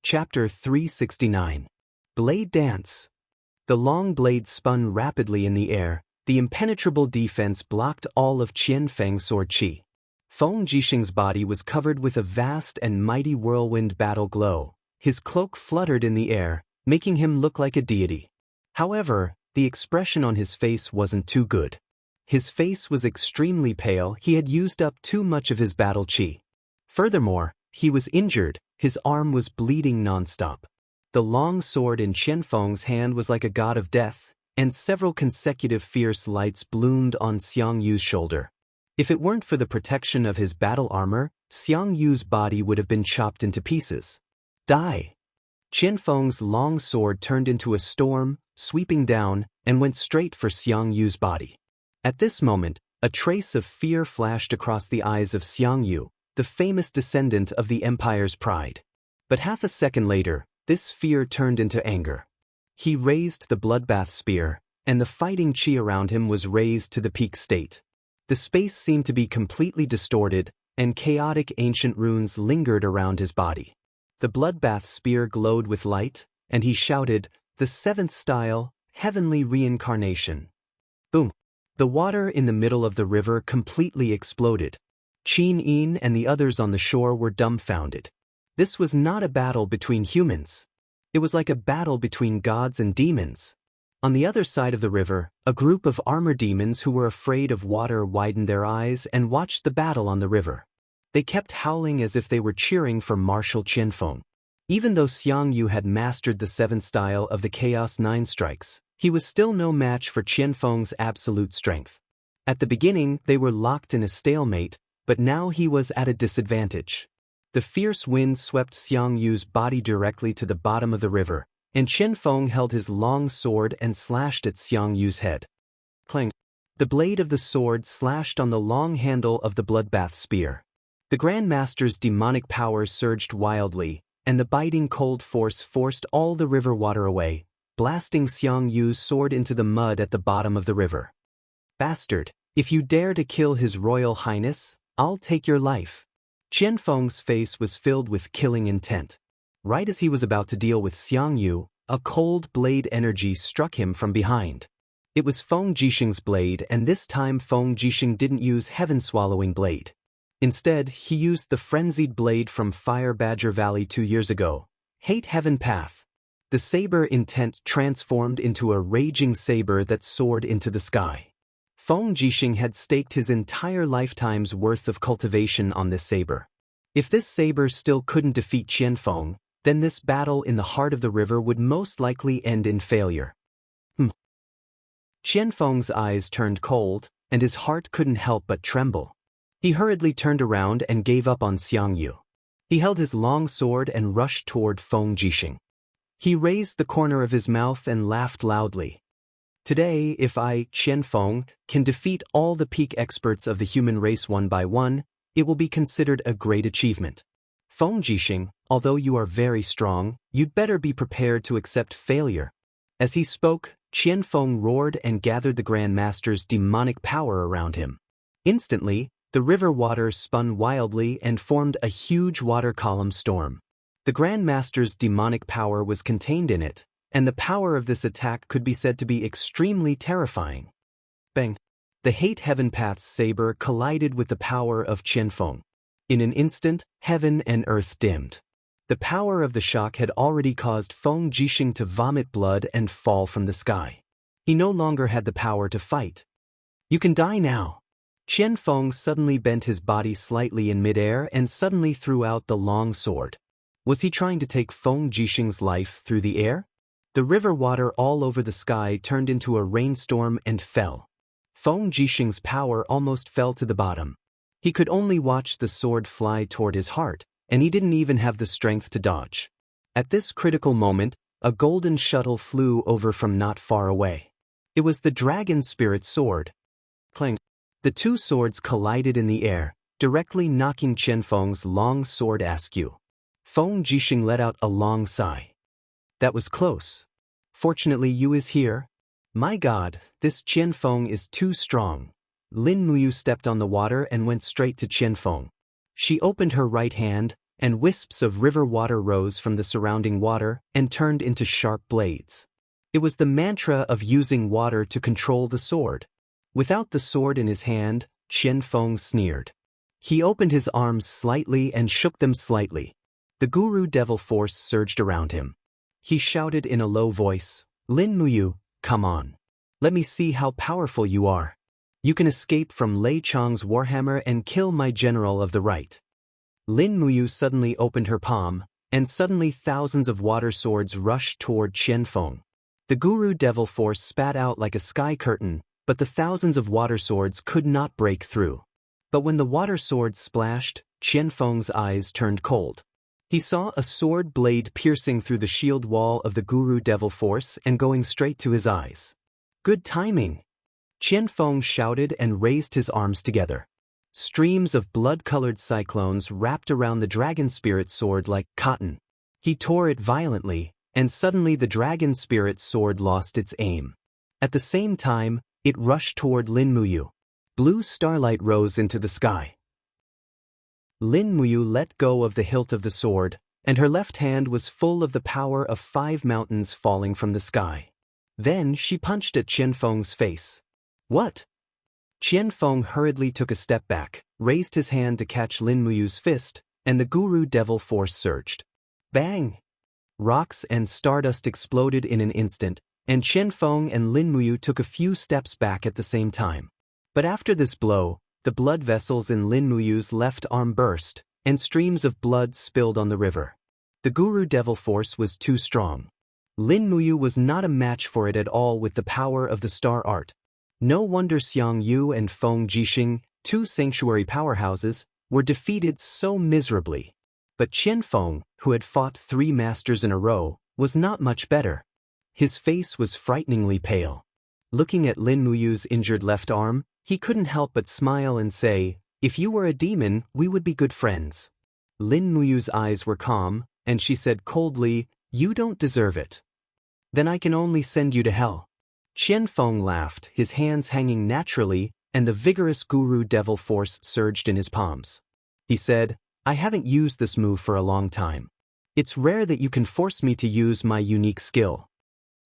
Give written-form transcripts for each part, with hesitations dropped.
Chapter 369. Blade Dance. The long blade spun rapidly in the air. The impenetrable defense blocked all of Qian Feng's sword qi. Feng Jixing's body was covered with a vast and mighty whirlwind battle glow. His cloak fluttered in the air, making him look like a deity. However, the expression on his face wasn't too good. His face was extremely pale. He had used up too much of his battle qi. Furthermore, he was injured. His arm was bleeding non-stop. The long sword in Qian Feng's hand was like a god of death, and several consecutive fierce lights bloomed on Xiang Yu's shoulder. If it weren't for the protection of his battle armor, Xiang Yu's body would have been chopped into pieces. Die! Qian Feng's long sword turned into a storm, sweeping down, and went straight for Xiang Yu's body. At this moment, a trace of fear flashed across the eyes of Xiang Yu, the famous descendant of the Empire's pride. But half a second later, this fear turned into anger. He raised the bloodbath spear, and the fighting qi around him was raised to the peak state. The space seemed to be completely distorted, and chaotic ancient runes lingered around his body. The bloodbath spear glowed with light, and he shouted, "The seventh style, heavenly reincarnation." Boom! The water in the middle of the river completely exploded. Qin Yin and the others on the shore were dumbfounded. This was not a battle between humans. It was like a battle between gods and demons. On the other side of the river, a group of armor demons who were afraid of water widened their eyes and watched the battle on the river. They kept howling as if they were cheering for Marshal Qian Feng. Even though Xiang Yu had mastered the seventh style of the Chaos Nine Strikes, he was still no match for Qian Feng's absolute strength. At the beginning, they were locked in a stalemate, but now he was at a disadvantage. The fierce wind swept Xiang Yu's body directly to the bottom of the river, and Qian Feng held his long sword and slashed at Xiang Yu's head. Clang! The blade of the sword slashed on the long handle of the bloodbath spear. The Grand Master's demonic power surged wildly, and the biting cold force forced all the river water away, blasting Xiang Yu's sword into the mud at the bottom of the river. Bastard! If you dare to kill His Royal Highness, I'll take your life. Qian Feng's face was filled with killing intent. Right as he was about to deal with Xiang Yu, a cold blade energy struck him from behind. It was Feng Jixing's blade, and this time Feng Jixing didn't use Heaven-Swallowing Blade. Instead, he used the frenzied blade from Fire Badger Valley 2 years ago, Hate Heaven Path. The saber intent transformed into a raging saber that soared into the sky. Feng Jixing had staked his entire lifetime's worth of cultivation on this saber. If this saber still couldn't defeat Qian Feng, then this battle in the heart of the river would most likely end in failure. Qian Feng's eyes turned cold, and his heart couldn't help but tremble. He hurriedly turned around and gave up on Xiang Yu. He held his long sword and rushed toward Feng Jixing. He raised the corner of his mouth and laughed loudly. Today, if I, Qian Feng, can defeat all the peak experts of the human race one by one, it will be considered a great achievement. Feng Jixing, although you are very strong, you'd better be prepared to accept failure. As he spoke, Qian Feng roared and gathered the Grand Master's demonic power around him. Instantly, the river water spun wildly and formed a huge water column storm. The Grand Master's demonic power was contained in it, and the power of this attack could be said to be extremely terrifying. Bang! The Hate Heaven Path's saber collided with the power of Qian Feng. In an instant, heaven and earth dimmed. The power of the shock had already caused Feng Jixing to vomit blood and fall from the sky. He no longer had the power to fight. You can die now. Qian Feng suddenly bent his body slightly in midair and suddenly threw out the long sword. Was he trying to take Feng Jixing's life through the air? The river water all over the sky turned into a rainstorm and fell. Feng Jixing's power almost fell to the bottom. He could only watch the sword fly toward his heart, and he didn't even have the strength to dodge. At this critical moment, a golden shuttle flew over from not far away. It was the dragon spirit sword. Clang! The two swords collided in the air, directly knocking Qian Feng's long sword askew. Feng Jixing let out a long sigh. That was close. Fortunately, Yu is here. My God, this Qian Feng is too strong. Lin Muyu stepped on the water and went straight to Qian Feng. She opened her right hand, and wisps of river water rose from the surrounding water and turned into sharp blades. It was the mantra of using water to control the sword. Without the sword in his hand, Qianfeng sneered. He opened his arms slightly and shook them slightly. The guru devil force surged around him. He shouted in a low voice, "Lin Muyu, come on. Let me see how powerful you are. You can escape from Lei Chang's warhammer and kill my general of the right." Lin Muyu suddenly opened her palm, and suddenly thousands of water swords rushed toward Qianfeng. The guru devil force spat out like a sky curtain, but the thousands of water swords could not break through. But when the water swords splashed, Qianfeng's eyes turned cold. He saw a sword blade piercing through the shield wall of the guru devil force and going straight to his eyes. "Good timing!" Qianfeng shouted and raised his arms together. Streams of blood-colored cyclones wrapped around the dragon spirit sword like cotton. He tore it violently, and suddenly the dragon spirit sword lost its aim. At the same time, it rushed toward Lin Muyu. Blue starlight rose into the sky. Lin Muyu let go of the hilt of the sword, and her left hand was full of the power of 5 mountains falling from the sky. Then she punched at Qianfeng's face. "What?" Qianfeng hurriedly took a step back, raised his hand to catch Lin Muyu's fist, and the guru devil force surged. Bang! Rocks and stardust exploded in an instant, and Qianfeng and Lin Muyu took a few steps back at the same time. But after this blow, the blood vessels in Lin Muyu's left arm burst, and streams of blood spilled on the river. The guru devil force was too strong. Lin Muyu was not a match for it at all with the power of the star art. No wonder Xiangyu and Feng Jixing, 2 sanctuary powerhouses, were defeated so miserably. But Qianfeng, who had fought 3 masters in a row, was not much better. His face was frighteningly pale. Looking at Lin Muyu's injured left arm, he couldn't help but smile and say, "If you were a demon, we would be good friends." Lin Muyu's eyes were calm, and she said coldly, "You don't deserve it. Then I can only send you to hell." Qianfeng laughed, his hands hanging naturally, and the vigorous guru devil force surged in his palms. He said, "I haven't used this move for a long time. It's rare that you can force me to use my unique skill."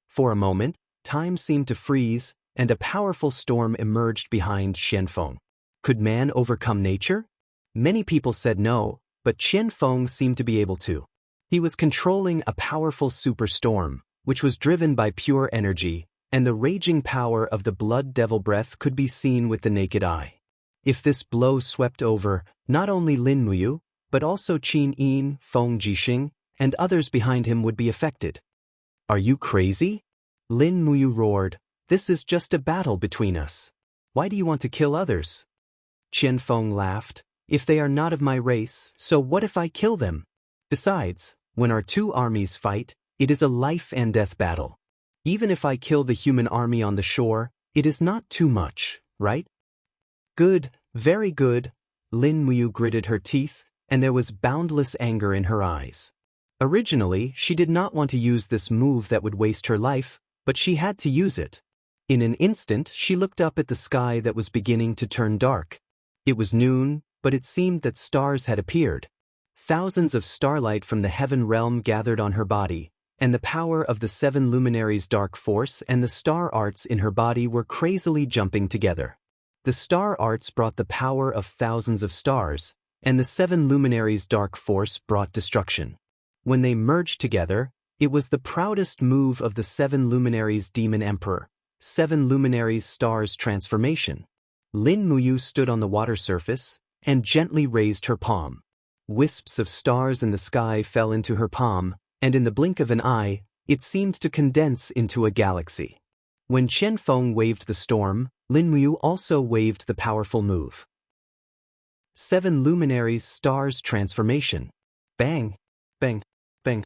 For a moment, time seemed to freeze, and a powerful storm emerged behind Qianfeng. Could man overcome nature? Many people said no, but Qianfeng seemed to be able to. He was controlling a powerful superstorm, which was driven by pure energy, and the raging power of the blood devil breath could be seen with the naked eye. If this blow swept over, not only Lin Muyu, but also Qin Yin, Feng Jixing, and others behind him would be affected. "Are you crazy?" Lin Muyu roared. "This is just a battle between us. Why do you want to kill others?" Qianfeng laughed. "If they are not of my race, so what if I kill them? Besides, when our 2 armies fight, it is a life and death battle. Even if I kill the human army on the shore, it is not too much, right?" "Good, very good." Lin Muyu gritted her teeth, and there was boundless anger in her eyes. Originally, she did not want to use this move that would waste her life, but she had to use it. In an instant, she looked up at the sky that was beginning to turn dark. It was noon, but it seemed that stars had appeared. Thousands of starlight from the heaven realm gathered on her body, and the power of the 7 luminaries' dark force and the star arts in her body were crazily jumping together. The star arts brought the power of thousands of stars, and the 7 luminaries' dark force brought destruction. When they merged together, it was the proudest move of the 7 luminaries' demon emperor, 7 luminaries' stars transformation. Lin Muyu stood on the water surface and gently raised her palm. Wisps of stars in the sky fell into her palm, and in the blink of an eye, it seemed to condense into a galaxy. When Qianfeng waved the storm, Lin Muyu also waved the powerful move. 7 luminaries' stars transformation. Bang, bang, bang.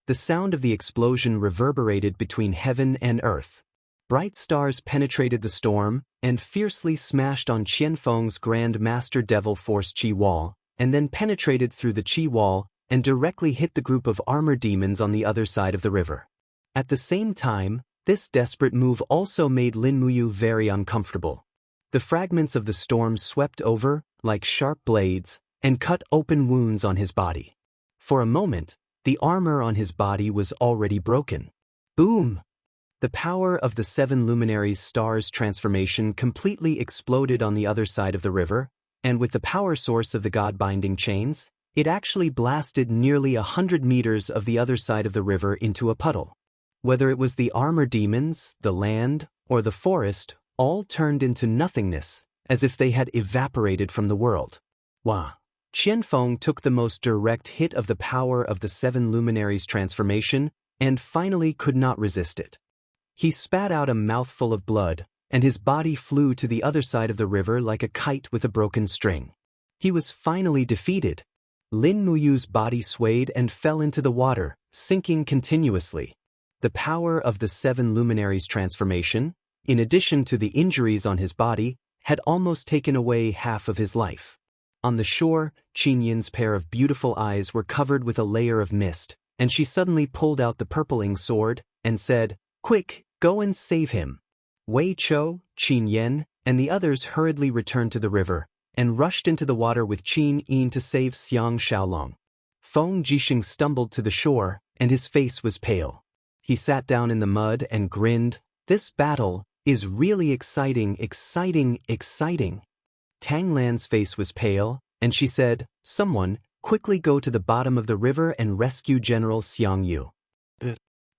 The sound of the explosion reverberated between heaven and earth. Bright stars penetrated the storm and fiercely smashed on Qianfeng's Grand Master Devil Force Qi wall, and then penetrated through the Qi wall and directly hit the group of armor demons on the other side of the river. At the same time, this desperate move also made Lin Muyu very uncomfortable. The fragments of the storm swept over, like sharp blades, and cut open wounds on his body. For a moment, the armor on his body was already broken. Boom! The power of the 7 luminaries' stars transformation completely exploded on the other side of the river, and with the power source of the god-binding chains, it actually blasted nearly 100 meters of the other side of the river into a puddle. Whether it was the armor demons, the land, or the forest, all turned into nothingness, as if they had evaporated from the world. Wah! Qianfeng took the most direct hit of the power of the 7 luminaries' transformation, and finally could not resist it. He spat out a mouthful of blood, and his body flew to the other side of the river like a kite with a broken string. He was finally defeated. Lin Muyu's body swayed and fell into the water, sinking continuously. The power of the 7 luminaries' transformation, in addition to the injuries on his body, had almost taken away half of his life. On the shore, Qin Yin's pair of beautiful eyes were covered with a layer of mist, and she suddenly pulled out the purpling sword and said, "Quick, go and save him." Wei Chou, Qin Yen, and the others hurriedly returned to the river and rushed into the water with Qin Yin to save Xiang Xiaolong. Feng Jixing stumbled to the shore, and his face was pale. He sat down in the mud and grinned. "This battle is really exciting, exciting, exciting." Tang Lan's face was pale, and she said, "Someone, quickly go to the bottom of the river and rescue General Xiang Yu."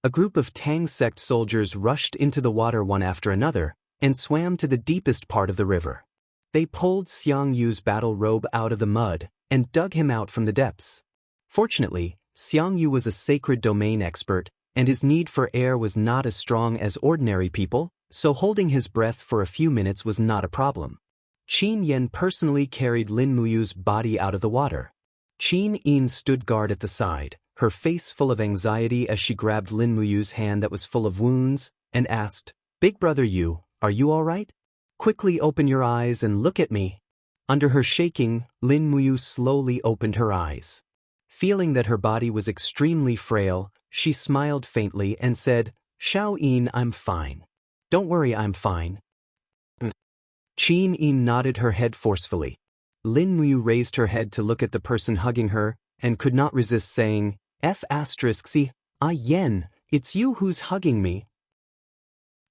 A group of Tang sect soldiers rushed into the water one after another and swam to the deepest part of the river. They pulled Xiang Yu's battle robe out of the mud and dug him out from the depths. Fortunately, Xiang Yu was a sacred domain expert, and his need for air was not as strong as ordinary people, so holding his breath for a few minutes was not a problem. Qin Yen personally carried Lin Muyu's body out of the water. Qin Yin stood guard at the side, her face full of anxiety as she grabbed Lin Muyu's hand that was full of wounds, and asked, "Big brother Yu, are you all right? Quickly open your eyes and look at me." Under her shaking, Lin Muyu slowly opened her eyes. Feeling that her body was extremely frail, she smiled faintly and said, "Xiao Yin, I'm fine. Don't worry, I'm fine." Qin Yin nodded her head forcefully. Lin Muyu raised her head to look at the person hugging her, and could not resist saying, "F***C, ah Yen, it's you who's hugging me."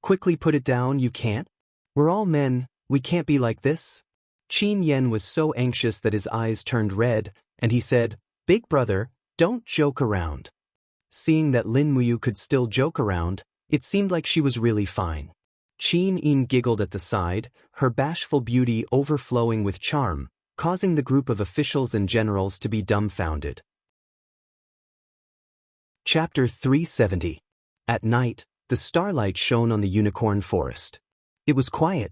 "Quickly put it down, you can't? We're all men, we can't be like this." Qin Yen was so anxious that his eyes turned red, and he said, "Big brother, don't joke around." Seeing that Lin Muyu could still joke around, it seemed like she was really fine. Qin Yin giggled at the side, her bashful beauty overflowing with charm, causing the group of officials and generals to be dumbfounded. Chapter 370. At night, the starlight shone on the unicorn forest. It was quiet.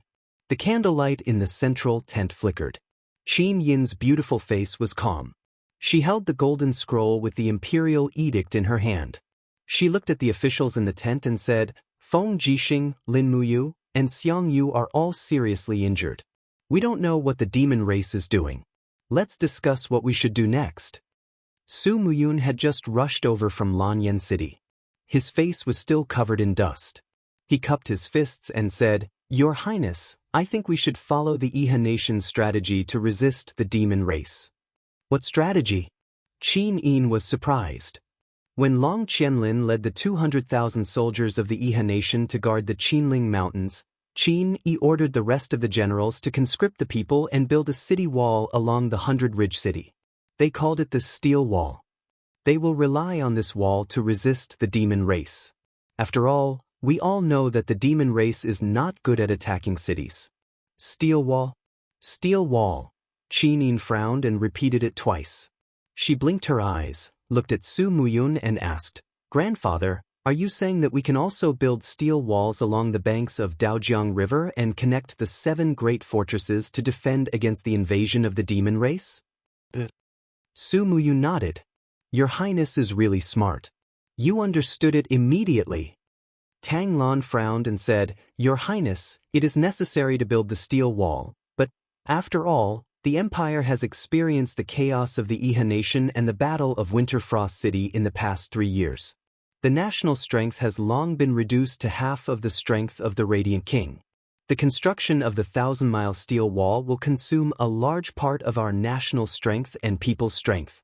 The candlelight in the central tent flickered. Qin Yin's beautiful face was calm. She held the golden scroll with the imperial edict in her hand. She looked at the officials in the tent and said, "Feng Jixing, Lin Muyu, and Xiang Yu are all seriously injured. We don't know what the demon race is doing. Let's discuss what we should do next." Su Muyun had just rushed over from Lanyan City. His face was still covered in dust. He cupped his fists and said, "Your Highness, I think we should follow the Iha nation's strategy to resist the demon race." "What strategy?" Qin Yin was surprised. When Long Qianlin led the 200,000 soldiers of the Iha nation to guard the Qinling Mountains, Qin Yi ordered the rest of the generals to conscript the people and build a city wall along the 100-ridge city. They called it the Steel Wall. They will rely on this wall to resist the demon race. After all, we all know that the demon race is not good at attacking cities. Steel Wall? Steel Wall. Qin Yin frowned and repeated it twice. She blinked her eyes, looked at Su Muyun and asked, "Grandfather, are you saying that we can also build steel walls along the banks of Daojiang River and connect the 7 great fortresses to defend against the invasion of the demon race?" Su Muyun nodded. "Your Highness is really smart. You understood it immediately." Tang Lan frowned and said, "Your Highness, it is necessary to build the steel wall, but, after all, the Empire has experienced the chaos of the Iha nation and the Battle of Winterfrost City in the past 3 years. The national strength has long been reduced to half of the strength of the Radiant King. The construction of the 1,000-mile steel wall will consume a large part of our national strength and people's strength."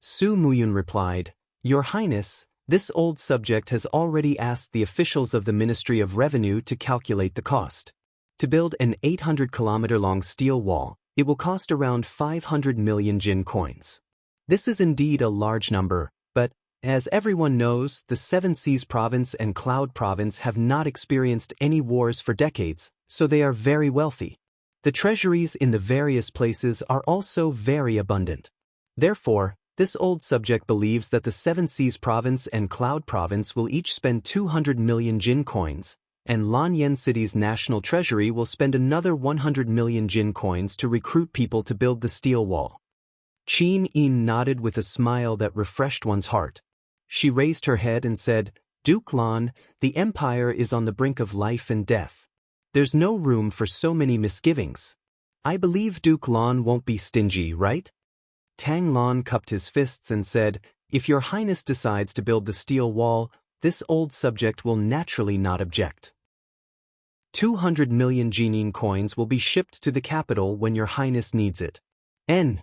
Su Muyun replied, Your Highness, this old subject has already asked the officials of the Ministry of Revenue to calculate the cost. To build an 800-kilometer-long steel wall, it will cost around 500 million Jin coins. This is indeed a large number, but, as everyone knows, the Seven Seas Province and Cloud Province have not experienced any wars for decades, so they are very wealthy. The treasuries in the various places are also very abundant. Therefore, this old subject believes that the Seven Seas Province and Cloud Province will each spend 200 million Jin coins, and Lanyan City's national treasury will spend another 100 million Jin coins to recruit people to build the steel wall. Qin Yin nodded with a smile that refreshed one's heart. She raised her head and said, Duke Lan, the empire is on the brink of life and death. There's no room for so many misgivings. I believe Duke Lan won't be stingy, right? Tang Lan cupped his fists and said, If your highness decides to build the steel wall, this old subject will naturally not object. 200 million Jinin coins will be shipped to the capital when your highness needs it. Qin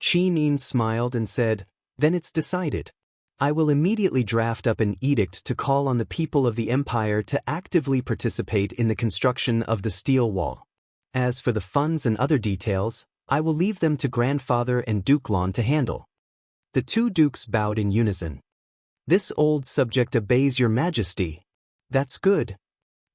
Yin smiled and said, Then it's decided. I will immediately draft up an edict to call on the people of the empire to actively participate in the construction of the steel wall. As for the funds and other details, I will leave them to grandfather and Duke Lan to handle. The two dukes bowed in unison. This old subject obeys your majesty. That's good.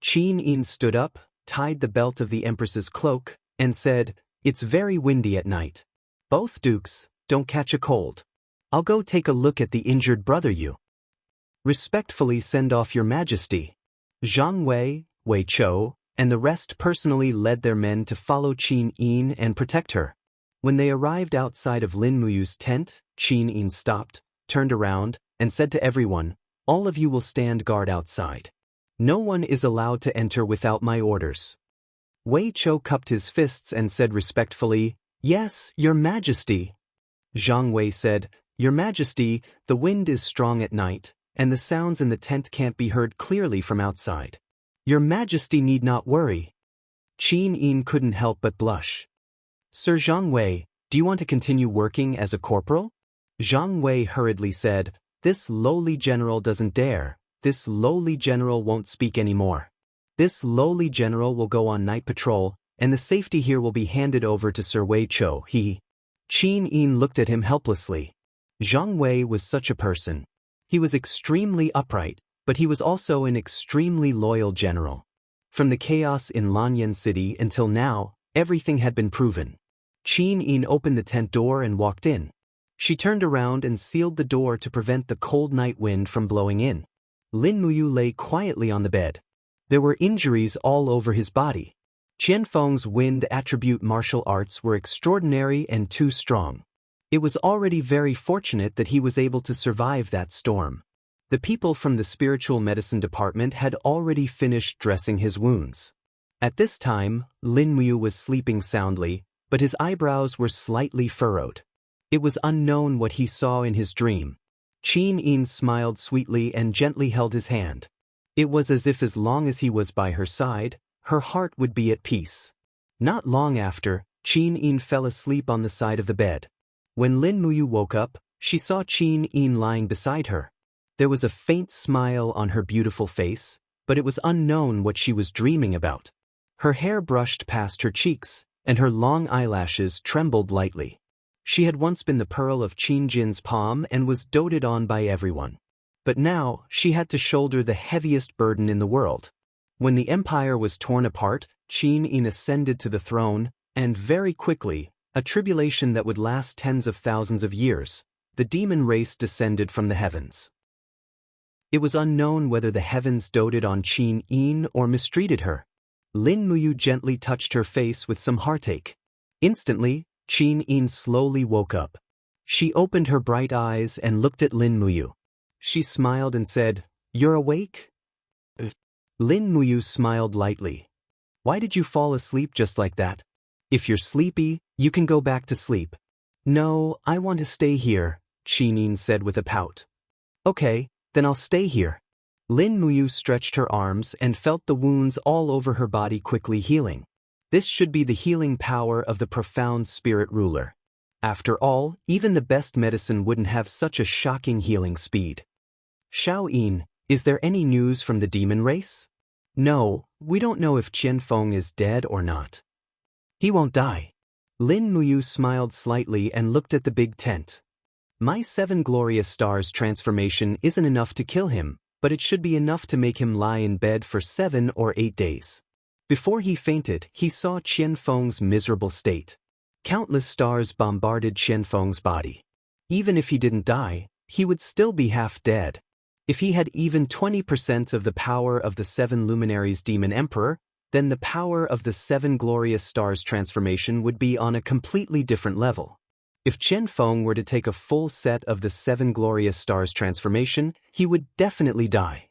Qin Yin stood up, tied the belt of the empress's cloak, and said, It's very windy at night. Both dukes, don't catch a cold. I'll go take a look at the injured brother you. Respectfully send off your majesty. Zhang Wei, Wei Chou, and the rest personally led their men to follow Qin Yin and protect her. When they arrived outside of Lin Muyu's tent, Qin Yin stopped, turned around, and said to everyone, All of you will stand guard outside. No one is allowed to enter without my orders. Wei Chou cupped his fists and said respectfully, Yes, your majesty. Zhang Wei said, Your majesty, the wind is strong at night, and the sounds in the tent can't be heard clearly from outside. Your majesty need not worry. Qin Yin couldn't help but blush. Sir Zhang Wei, do you want to continue working as a corporal? Zhang Wei hurriedly said, This lowly general doesn't dare. This lowly general won't speak anymore. This lowly general will go on night patrol, and the safety here will be handed over to Sir Wei Chou. Qin Yin looked at him helplessly. Zhang Wei was such a person. He was extremely upright, but he was also an extremely loyal general. From the chaos in Lanyan City until now, everything had been proven. Qin Yin opened the tent door and walked in. She turned around and sealed the door to prevent the cold night wind from blowing in. Lin Muyu lay quietly on the bed. There were injuries all over his body. Qianfeng's wind attribute martial arts were extraordinary and too strong. It was already very fortunate that he was able to survive that storm. The people from the spiritual medicine department had already finished dressing his wounds. At this time, Lin Muyu was sleeping soundly, but his eyebrows were slightly furrowed. It was unknown what he saw in his dream. Qin Yin smiled sweetly and gently held his hand. It was as if as long as he was by her side, her heart would be at peace. Not long after, Qin Yin fell asleep on the side of the bed. When Lin Muyu woke up, she saw Qin Yin lying beside her. There was a faint smile on her beautiful face, but it was unknown what she was dreaming about. Her hair brushed past her cheeks, and her long eyelashes trembled lightly. She had once been the pearl of Qin Jin's palm and was doted on by everyone. But now, she had to shoulder the heaviest burden in the world. When the empire was torn apart, Qin Yin ascended to the throne, and very quickly, a tribulation that would last tens of thousands of years, the demon race descended from the heavens. It was unknown whether the heavens doted on Qin Yin or mistreated her. Lin Muyu gently touched her face with some heartache. Instantly, Qin Yin slowly woke up. She opened her bright eyes and looked at Lin Muyu. She smiled and said, You're awake? Lin Muyu smiled lightly. Why did you fall asleep just like that? If you're sleepy, you can go back to sleep. No, I want to stay here, Qin Yin said with a pout. Okay, then I'll stay here. Lin Muyu stretched her arms and felt the wounds all over her body quickly healing. This should be the healing power of the profound spirit ruler. After all, even the best medicine wouldn't have such a shocking healing speed. Xiao Yin, is there any news from the demon race? No, we don't know if Qian Feng is dead or not. He won't die. Lin Muyu smiled slightly and looked at the big tent. My 7 glorious stars transformation isn't enough to kill him, but it should be enough to make him lie in bed for 7 or 8 days. Before he fainted, he saw Qian Feng's miserable state. Countless stars bombarded Qian Feng's body. Even if he didn't die, he would still be half dead. If he had even 20% of the power of the 7 luminaries demon emperor, then the power of the 7 glorious stars transformation would be on a completely different level. If Qian Feng were to take a full set of the 7 glorious stars transformation, he would definitely die.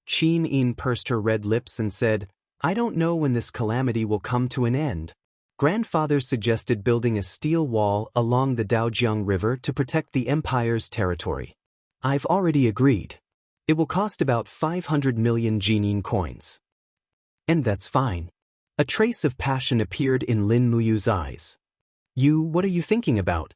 Qin Yin pursed her red lips and said, I don't know when this calamity will come to an end. Grandfather suggested building a steel wall along the Daojiang River to protect the empire's territory. I've already agreed. It will cost about 500 million Jinin coins. And that's fine. A trace of passion appeared in Lin Muyu's eyes. What are you thinking about?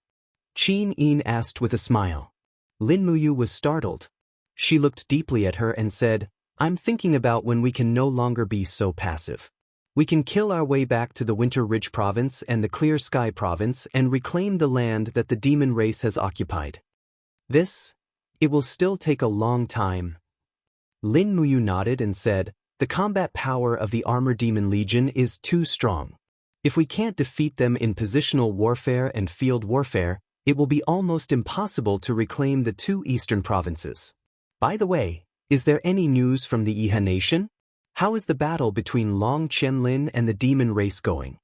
Qin Yin asked with a smile. Lin Muyu was startled. She looked deeply at her and said, I'm thinking about when we can no longer be so passive. We can kill our way back to the Winter Ridge Province and the Clear Sky Province and reclaim the land that the demon race has occupied. It will still take a long time. Lin Muyu nodded and said, the combat power of the Armored Demon Legion is too strong. If we can't defeat them in positional warfare and field warfare, it will be almost impossible to reclaim the 2 eastern provinces. By the way, is there any news from the Yihe nation? How is the battle between Long Qianlin and the demon race going?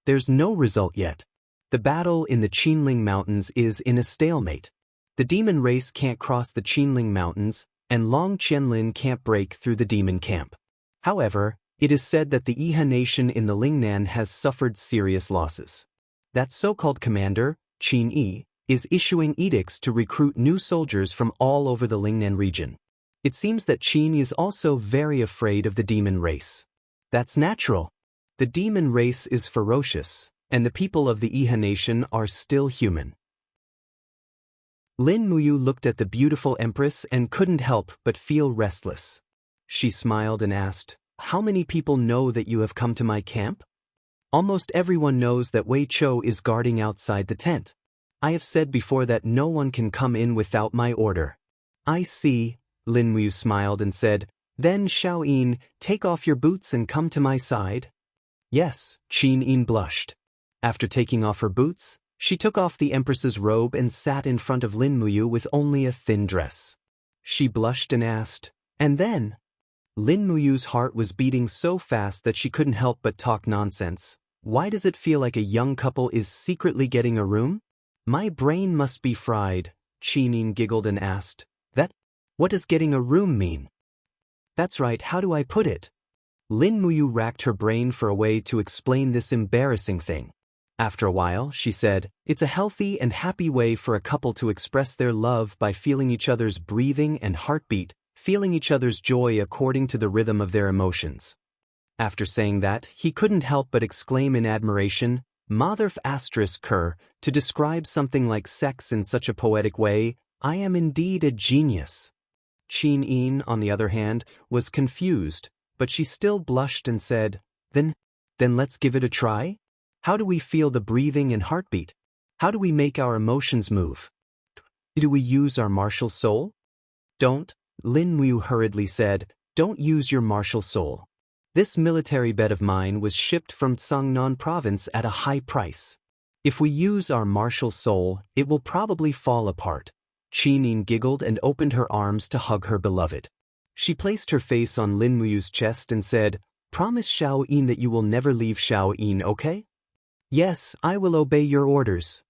There's no result yet. The battle in the Qinling Mountains is in a stalemate. The demon race can't cross the Qinling Mountains, and Long Qianlin can't break through the demon camp. However, it is said that the Yihe nation in the Lingnan has suffered serious losses. That so-called commander, Qin Yi, is issuing edicts to recruit new soldiers from all over the Lingnan region. It seems that Qin is also very afraid of the demon race. That's natural. The demon race is ferocious, and the people of the Yihe nation are still human. Lin Muyu looked at the beautiful empress and couldn't help but feel restless. She smiled and asked, How many people know that you have come to my camp? Almost everyone knows that Wei Chou is guarding outside the tent. I have said before that no one can come in without my order. I see. Lin Muyu smiled and said, Then Xiao Yin, take off your boots and come to my side. Yes, Qin Yin blushed. After taking off her boots, she took off the empress's robe and sat in front of Lin Muyu with only a thin dress. She blushed and asked, And then? Lin Muyu's heart was beating so fast that she couldn't help but talk nonsense. Why does it feel like a young couple is secretly getting a room? My brain must be fried, Qin Yin giggled and asked. What does getting a room mean? That's right, how do I put it? Lin Muyu racked her brain for a way to explain this embarrassing thing. After a while, she said, It's a healthy and happy way for a couple to express their love by feeling each other's breathing and heartbeat, feeling each other's joy according to the rhythm of their emotions. After saying that, he couldn't help but exclaim in admiration, Motherf ***, to describe something like sex in such a poetic way, I am indeed a genius. Qin Yin, on the other hand, was confused, but she still blushed and said, Then let's give it a try? How do we feel the breathing and heartbeat? How do we make our emotions move? Do we use our martial soul? Don't, Lin Muyu hurriedly said, don't use your martial soul. This military bed of mine was shipped from Tsangnan province at a high price. If we use our martial soul, it will probably fall apart. Qin Yin giggled and opened her arms to hug her beloved. She placed her face on Lin Muyu's chest and said, Promise Xiao Yin that you will never leave Xiao Yin, okay? Yes, I will obey your orders.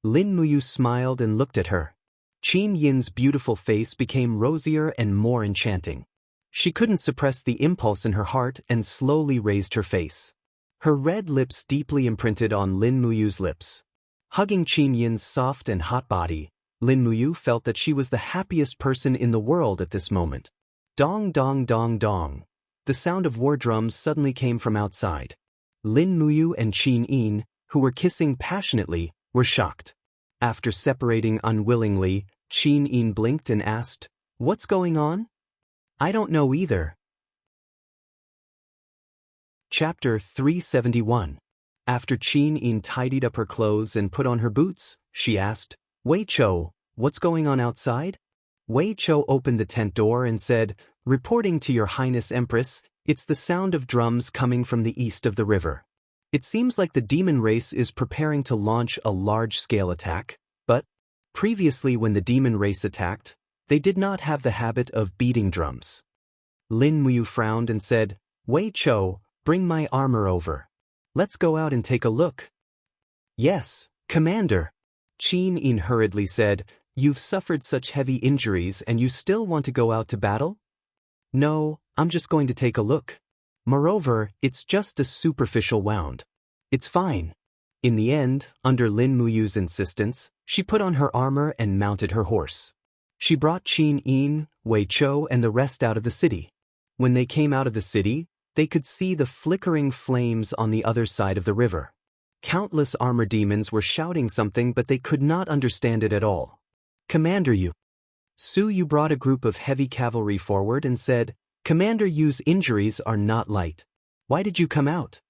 Lin Muyu smiled and looked at her. Qin Yin's beautiful face became rosier and more enchanting. She couldn't suppress the impulse in her heart and slowly raised her face. Her red lips deeply imprinted on Lin Muyu's lips. Hugging Qin Yin's soft and hot body, Lin Muyu felt that she was the happiest person in the world at this moment. Dong dong dong dong. The sound of war drums suddenly came from outside. Lin Muyu and Qin Yin, who were kissing passionately, were shocked. After separating unwillingly, Qin Yin blinked and asked, "What's going on?" "I don't know either." Chapter 371. After Qin Yin tidied up her clothes and put on her boots, she asked, "Wei Chou, what's going on outside?" Wei Chou opened the tent door and said, "Reporting to Your Highness Empress, it's the sound of drums coming from the east of the river. It seems like the demon race is preparing to launch a large-scale attack, but previously when the demon race attacked, they did not have the habit of beating drums." Lin Muyu frowned and said, "Wei Chou, bring my armor over. Let's go out and take a look." "Yes, Commander." Qin Yin hurriedly said, "You've suffered such heavy injuries and you still want to go out to battle?" "No, I'm just going to take a look. Moreover, it's just a superficial wound. It's fine." In the end, under Lin Muyu's insistence, she put on her armor and mounted her horse. She brought Qin Yin, Wei Chou and the rest out of the city. When they came out of the city, they could see the flickering flames on the other side of the river. Countless armor demons were shouting something but they could not understand it at all. "Commander Yu brought a group of heavy cavalry forward and said, 'Commander Yu's injuries are not light. Why did you come out?'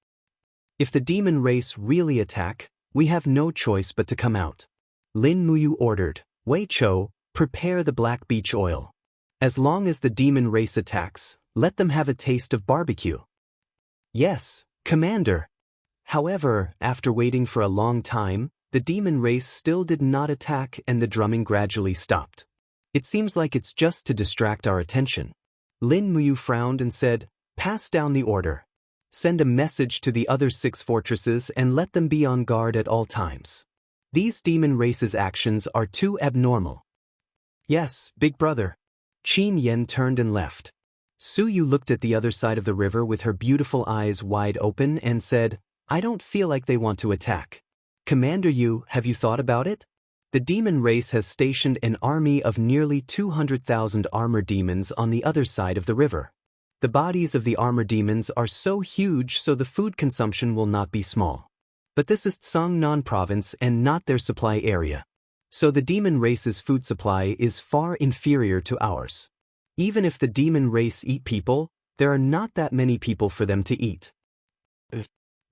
If the demon race really attack, we have no choice but to come out." Lin Muyu ordered, "Wei Chou, prepare the black beech oil. As long as the demon race attacks, let them have a taste of barbecue." "Yes, Commander." However, after waiting for a long time, the demon race still did not attack and the drumming gradually stopped. "It seems like it's just to distract our attention." Lin Muyu frowned and said, "Pass down the order. Send a message to the other 6 fortresses and let them be on guard at all times. These demon race's actions are too abnormal." "Yes, big brother." Qin Yin turned and left. Su Yu looked at the other side of the river with her beautiful eyes wide open and said, "I don't feel like they want to attack. Commander Yu, have you thought about it? The demon race has stationed an army of nearly 200,000 armor demons on the other side of the river. The bodies of the armor demons are so huge so the food consumption will not be small. But this is Tsangnan province and not their supply area. So the demon race's food supply is far inferior to ours. Even if the demon race eat people, there are not that many people for them to eat."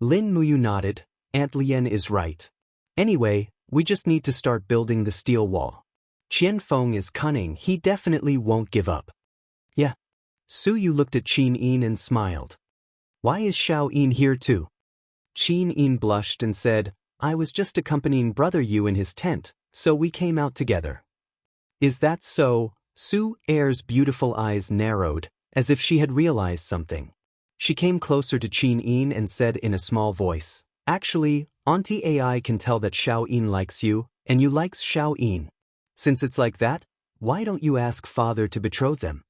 Lin Muyu nodded. "Aunt Lien is right. Anyway, we just need to start building the steel wall. Qian Feng is cunning, he definitely won't give up." "Yeah." Su Yu looked at Qin Yin and smiled. "Why is Xiao Yin here too?" Qin Yin blushed and said, "I was just accompanying Brother Yu in his tent, so we came out together." "Is that so?" Su Er's beautiful eyes narrowed, as if she had realized something. She came closer to Qin Yin and said in a small voice, "Actually, Auntie AI can tell that Xiao Yin likes you, and you likes Xiao Yin. Since it's like that, why don't you ask father to betroth them?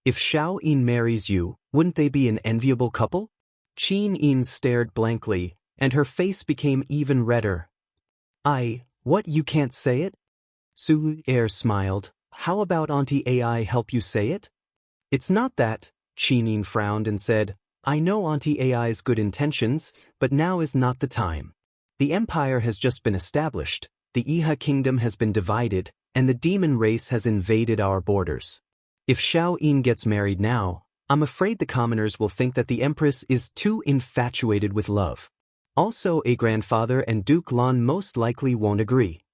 If Xiao Yin marries you, wouldn't they be an enviable couple?" Qin Yin stared blankly, and her face became even redder. What, you can't say it?" Su Er smiled. "How about Auntie AI help you say it?" "It's not that." Qin Yin frowned and said, "I know Auntie AI's good intentions, but now is not the time. The empire has just been established, the Iha kingdom has been divided, and the demon race has invaded our borders. If Xiao Yin gets married now, I'm afraid the commoners will think that the empress is too infatuated with love. Also, a grandfather and Duke Lan most likely won't agree."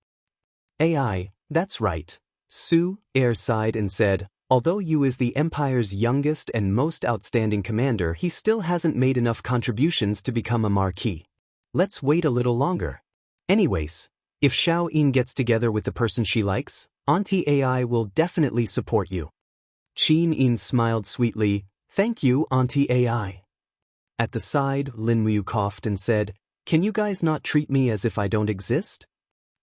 "AI, that's right." Su Er sighed and said, "Although Yu is the empire's youngest and most outstanding commander, he still hasn't made enough contributions to become a marquis. Let's wait a little longer. Anyways, if Xiao Yin gets together with the person she likes, Auntie AI will definitely support you." Qin Yin smiled sweetly. "Thank you, Auntie AI." At the side, Lin Muyu coughed and said, "Can you guys not treat me as if I don't exist?"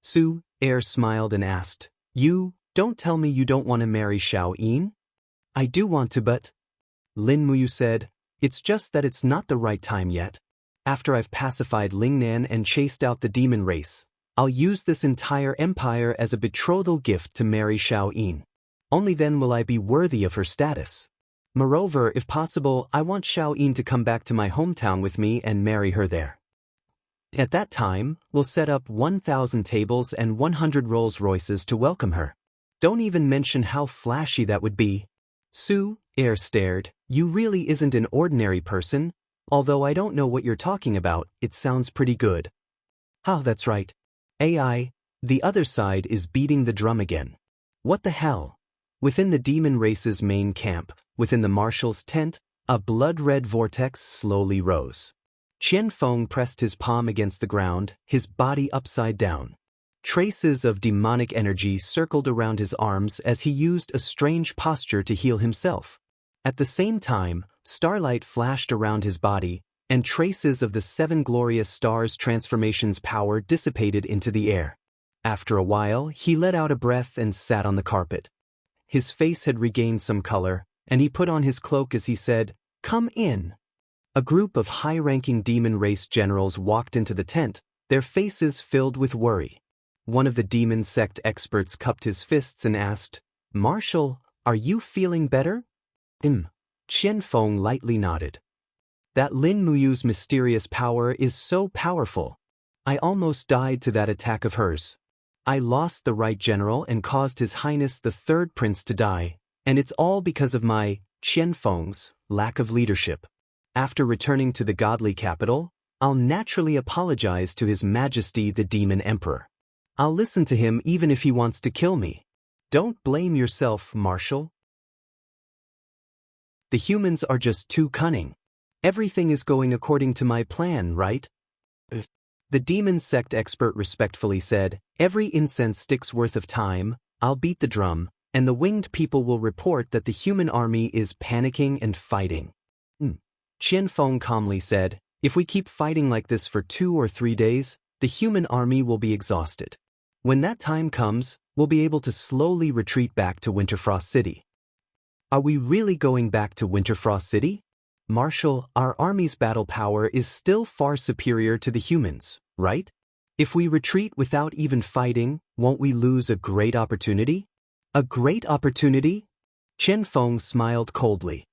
Su Er smiled and asked, "You, don't tell me you don't want to marry Xiao Yin?" "I do want to, but..." Lin Muyu said, "It's just that it's not the right time yet. After I've pacified Lingnan and chased out the demon race, I'll use this entire empire as a betrothal gift to marry Xiao Yin. Only then will I be worthy of her status. Moreover, if possible, I want Xiao Yin to come back to my hometown with me and marry her there." At that time, we'll set up 1,000 tables and 100 Rolls Royces to welcome her. Don't even mention how flashy that would be. Su Air stared. You really isn't an ordinary person, although I don't know what you're talking about, it sounds pretty good. That's right. AI, the other side is beating the drum again. What the hell? Within the demon race's main camp, within the marshal's tent, a blood-red vortex slowly rose. Qianfeng pressed his palm against the ground, his body upside down. Traces of demonic energy circled around his arms as he used a strange posture to heal himself. At the same time, starlight flashed around his body, and traces of the 7 glorious stars' transformation's power dissipated into the air. After a while, he let out a breath and sat on the carpet. His face had regained some color, and he put on his cloak as he said, "Come in." A group of high-ranking demon race generals walked into the tent, their faces filled with worry. One of the demon sect experts cupped his fists and asked, "Marshal, are you feeling better?" Qianfeng lightly nodded. That Lin Muyu's mysterious power is so powerful. I almost died to that attack of hers. I lost the right general and caused His Highness the Third Prince to die, and it's all because of my, Qianfeng's, lack of leadership. After returning to the godly capital, I'll naturally apologize to His Majesty the Demon Emperor. I'll listen to him even if he wants to kill me. Don't blame yourself, Marshal. The humans are just too cunning. Everything is going according to my plan, right? The demon sect expert respectfully said, "Every incense stick's worth of time, I'll beat the drum, and the winged people will report that the human army is panicking and fighting." Qianfeng calmly said, "If we keep fighting like this for 2 or 3 days, the human army will be exhausted. When that time comes, we'll be able to slowly retreat back to Winterfrost City." Are we really going back to Winterfrost City? Marshal, our army's battle power is still far superior to the humans, right? If we retreat without even fighting, won't we lose a great opportunity? A great opportunity? Qianfeng smiled coldly.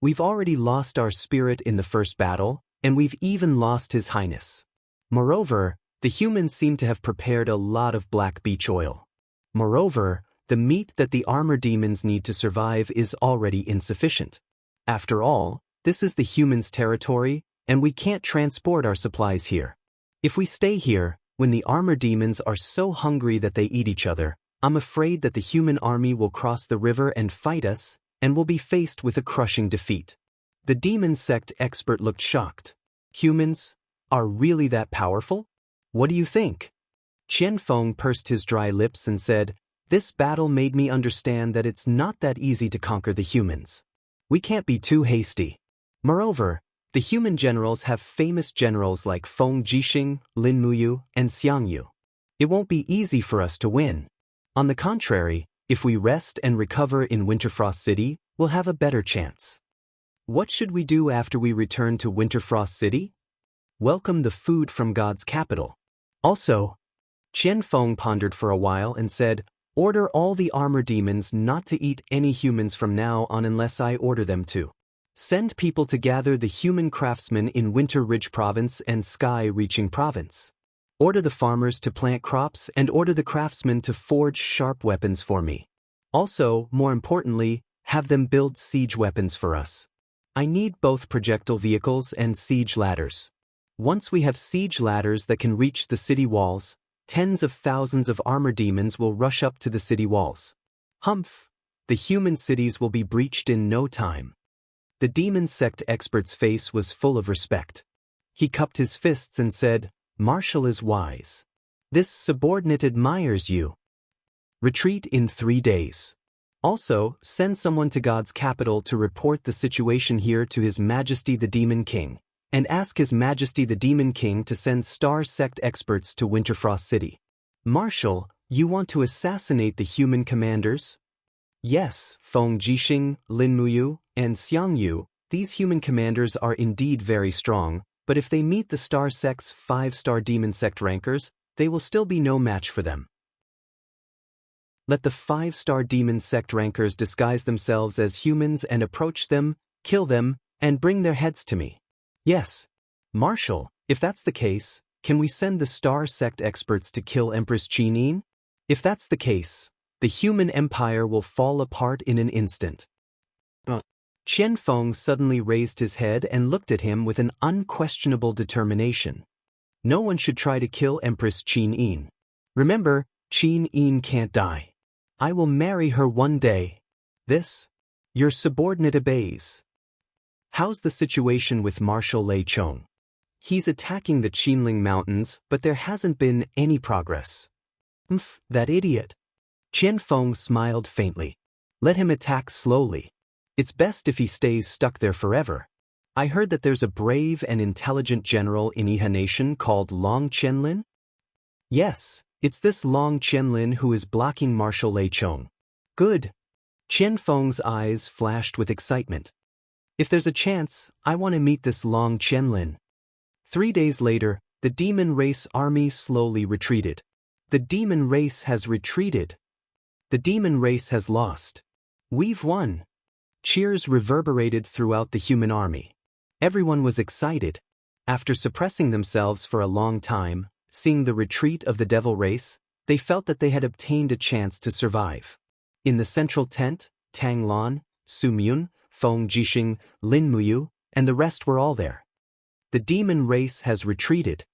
We've already lost our spirit in the first battle, and we've even lost His Highness. Moreover, the humans seem to have prepared a lot of black beech oil. Moreover, the meat that the armor demons need to survive is already insufficient. After all, this is the humans' territory, and we can't transport our supplies here. If we stay here, when the armor demons are so hungry that they eat each other, I'm afraid that the human army will cross the river and fight us, and will be faced with a crushing defeat. The demon sect expert looked shocked. Humans are really that powerful? What do you think? Qianfeng pursed his dry lips and said, "This battle made me understand that it's not that easy to conquer the humans. We can't be too hasty. Moreover, the human generals have famous generals like Feng Jixing, Lin Muyu, and Xianghu. It won't be easy for us to win. On the contrary, if we rest and recover in Winterfrost City, we'll have a better chance." What should we do after we return to Winterfrost City? Welcome the food from God's capital. Also, Qianfeng pondered for a while and said, "Order all the armor demons not to eat any humans from now on unless I order them to. Send people to gather the human craftsmen in Winter Ridge Province and Sky Reaching Province. Order the farmers to plant crops and order the craftsmen to forge sharp weapons for me. Also, more importantly, have them build siege weapons for us. I need both projectile vehicles and siege ladders. Once we have siege ladders that can reach the city walls, tens of thousands of armor demons will rush up to the city walls. Humph! The human cities will be breached in no time." The demon sect expert's face was full of respect. He cupped his fists and said, "Marshal is wise. This subordinate admires you. Retreat in 3 days. Also, send someone to God's capital to report the situation here to His Majesty the Demon King, and ask His Majesty the Demon King to send Star Sect experts to Winterfrost City." Marshal, you want to assassinate the human commanders? Yes, Feng Jixing, Lin Muyu, and Xianghu, these human commanders are indeed very strong, but if they meet the Star Sect's 5-star demon sect rankers, they will still be no match for them. Let the 5-star demon sect rankers disguise themselves as humans and approach them, kill them, and bring their heads to me. Yes, Marshal, if that's the case, can we send the Star Sect experts to kill Empress Qin Yin? If that's the case, the human empire will fall apart in an instant. Qian Feng suddenly raised his head and looked at him with an unquestionable determination. No one should try to kill Empress Qin Yin. Remember, Qin Yin can't die. I will marry her one day. This? Your subordinate obeys. How's the situation with Marshal Lei Chong? He's attacking the Qinling Mountains, but there hasn't been any progress. That idiot. Qian Feng smiled faintly. Let him attack slowly. It's best if he stays stuck there forever. I heard that there's a brave and intelligent general in Yihe Nation called Long Qianlin? Yes, it's this Long Qianlin who is blocking Marshal Lei Chong. Good. Qian Feng's eyes flashed with excitement. If there's a chance, I want to meet this Long Qianlin. 3 days later, the demon race army slowly retreated. The demon race has retreated. The demon race has lost. We've won. Cheers reverberated throughout the human army. Everyone was excited. After suppressing themselves for a long time, seeing the retreat of the devil race, they felt that they had obtained a chance to survive. In the central tent, Tang Lan, Su Myun, Feng Jixing, Lin Muyu, and the rest were all there. The demon race has retreated.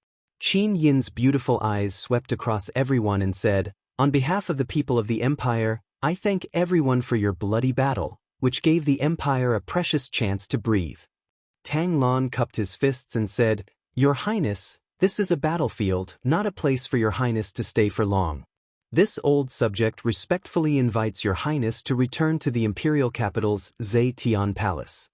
Qin Yin's beautiful eyes swept across everyone and said, "On behalf of the people of the Empire, I thank everyone for your bloody battle, which gave the Empire a precious chance to breathe." Tang Lan cupped his fists and said, "Your Highness, this is a battlefield, not a place for your Highness to stay for long. This old subject respectfully invites your Highness to return to the imperial capital's Zetian Palace."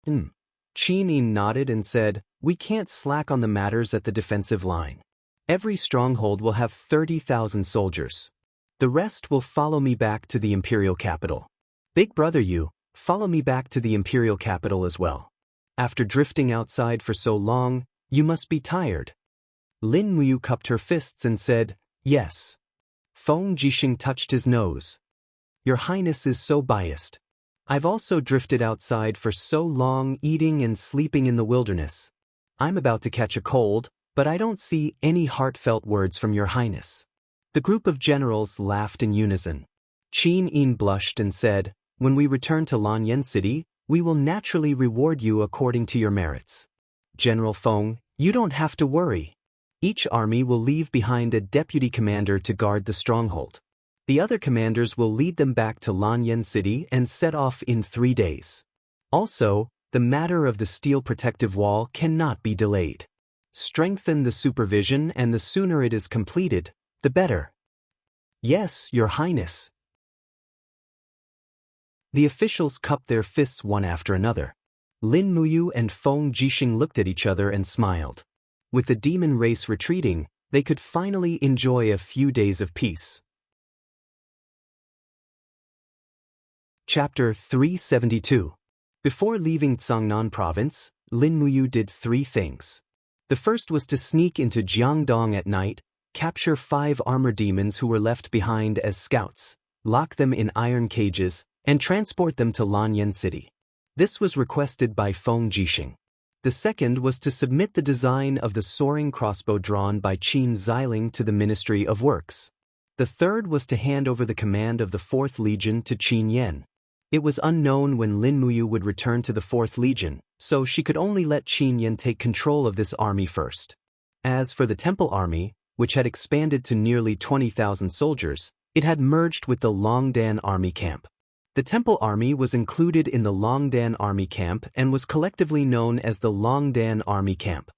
Qin Yin nodded and said, "We can't slack on the matters at the defensive line. Every stronghold will have 30,000 soldiers. The rest will follow me back to the imperial capital. Big brother you, follow me back to the imperial capital as well. After drifting outside for so long, you must be tired." Lin Muyu cupped her fists and said, "Yes." Feng Jixing touched his nose. "Your Highness is so biased. I've also drifted outside for so long, eating and sleeping in the wilderness. I'm about to catch a cold, but I don't see any heartfelt words from your Highness." The group of generals laughed in unison. Qin Yin blushed and said, "When we return to Lanyan City, we will naturally reward you according to your merits. General Feng, you don't have to worry. Each army will leave behind a deputy commander to guard the stronghold. The other commanders will lead them back to Lanyan City and set off in 3 days. Also, the matter of the steel protective wall cannot be delayed. Strengthen the supervision, and the sooner it is completed, the better." "Yes, Your Highness." The officials cupped their fists one after another. Lin Muyu and Feng Jixing looked at each other and smiled. With the demon race retreating, they could finally enjoy a few days of peace. Chapter 372. Before leaving Zhangnan Province, Lin Muyu did 3 things. The first was to sneak into Jiangdong at night, capture 5 armor demons who were left behind as scouts, lock them in iron cages, and transport them to Lanyan City. This was requested by Feng Jixing. The second was to submit the design of the soaring crossbow drawn by Qin Xiling to the Ministry of Works. The third was to hand over the command of the 4th Legion to Qin Yan. It was unknown when Lin Muyu would return to the 4th Legion, so she could only let Qin Yan take control of this army first. As for the Temple Army, which had expanded to nearly 20,000 soldiers, it had merged with the Longdan Army Camp. The Temple Army was included in the Longdan Army Camp and was collectively known as the Longdan Army Camp.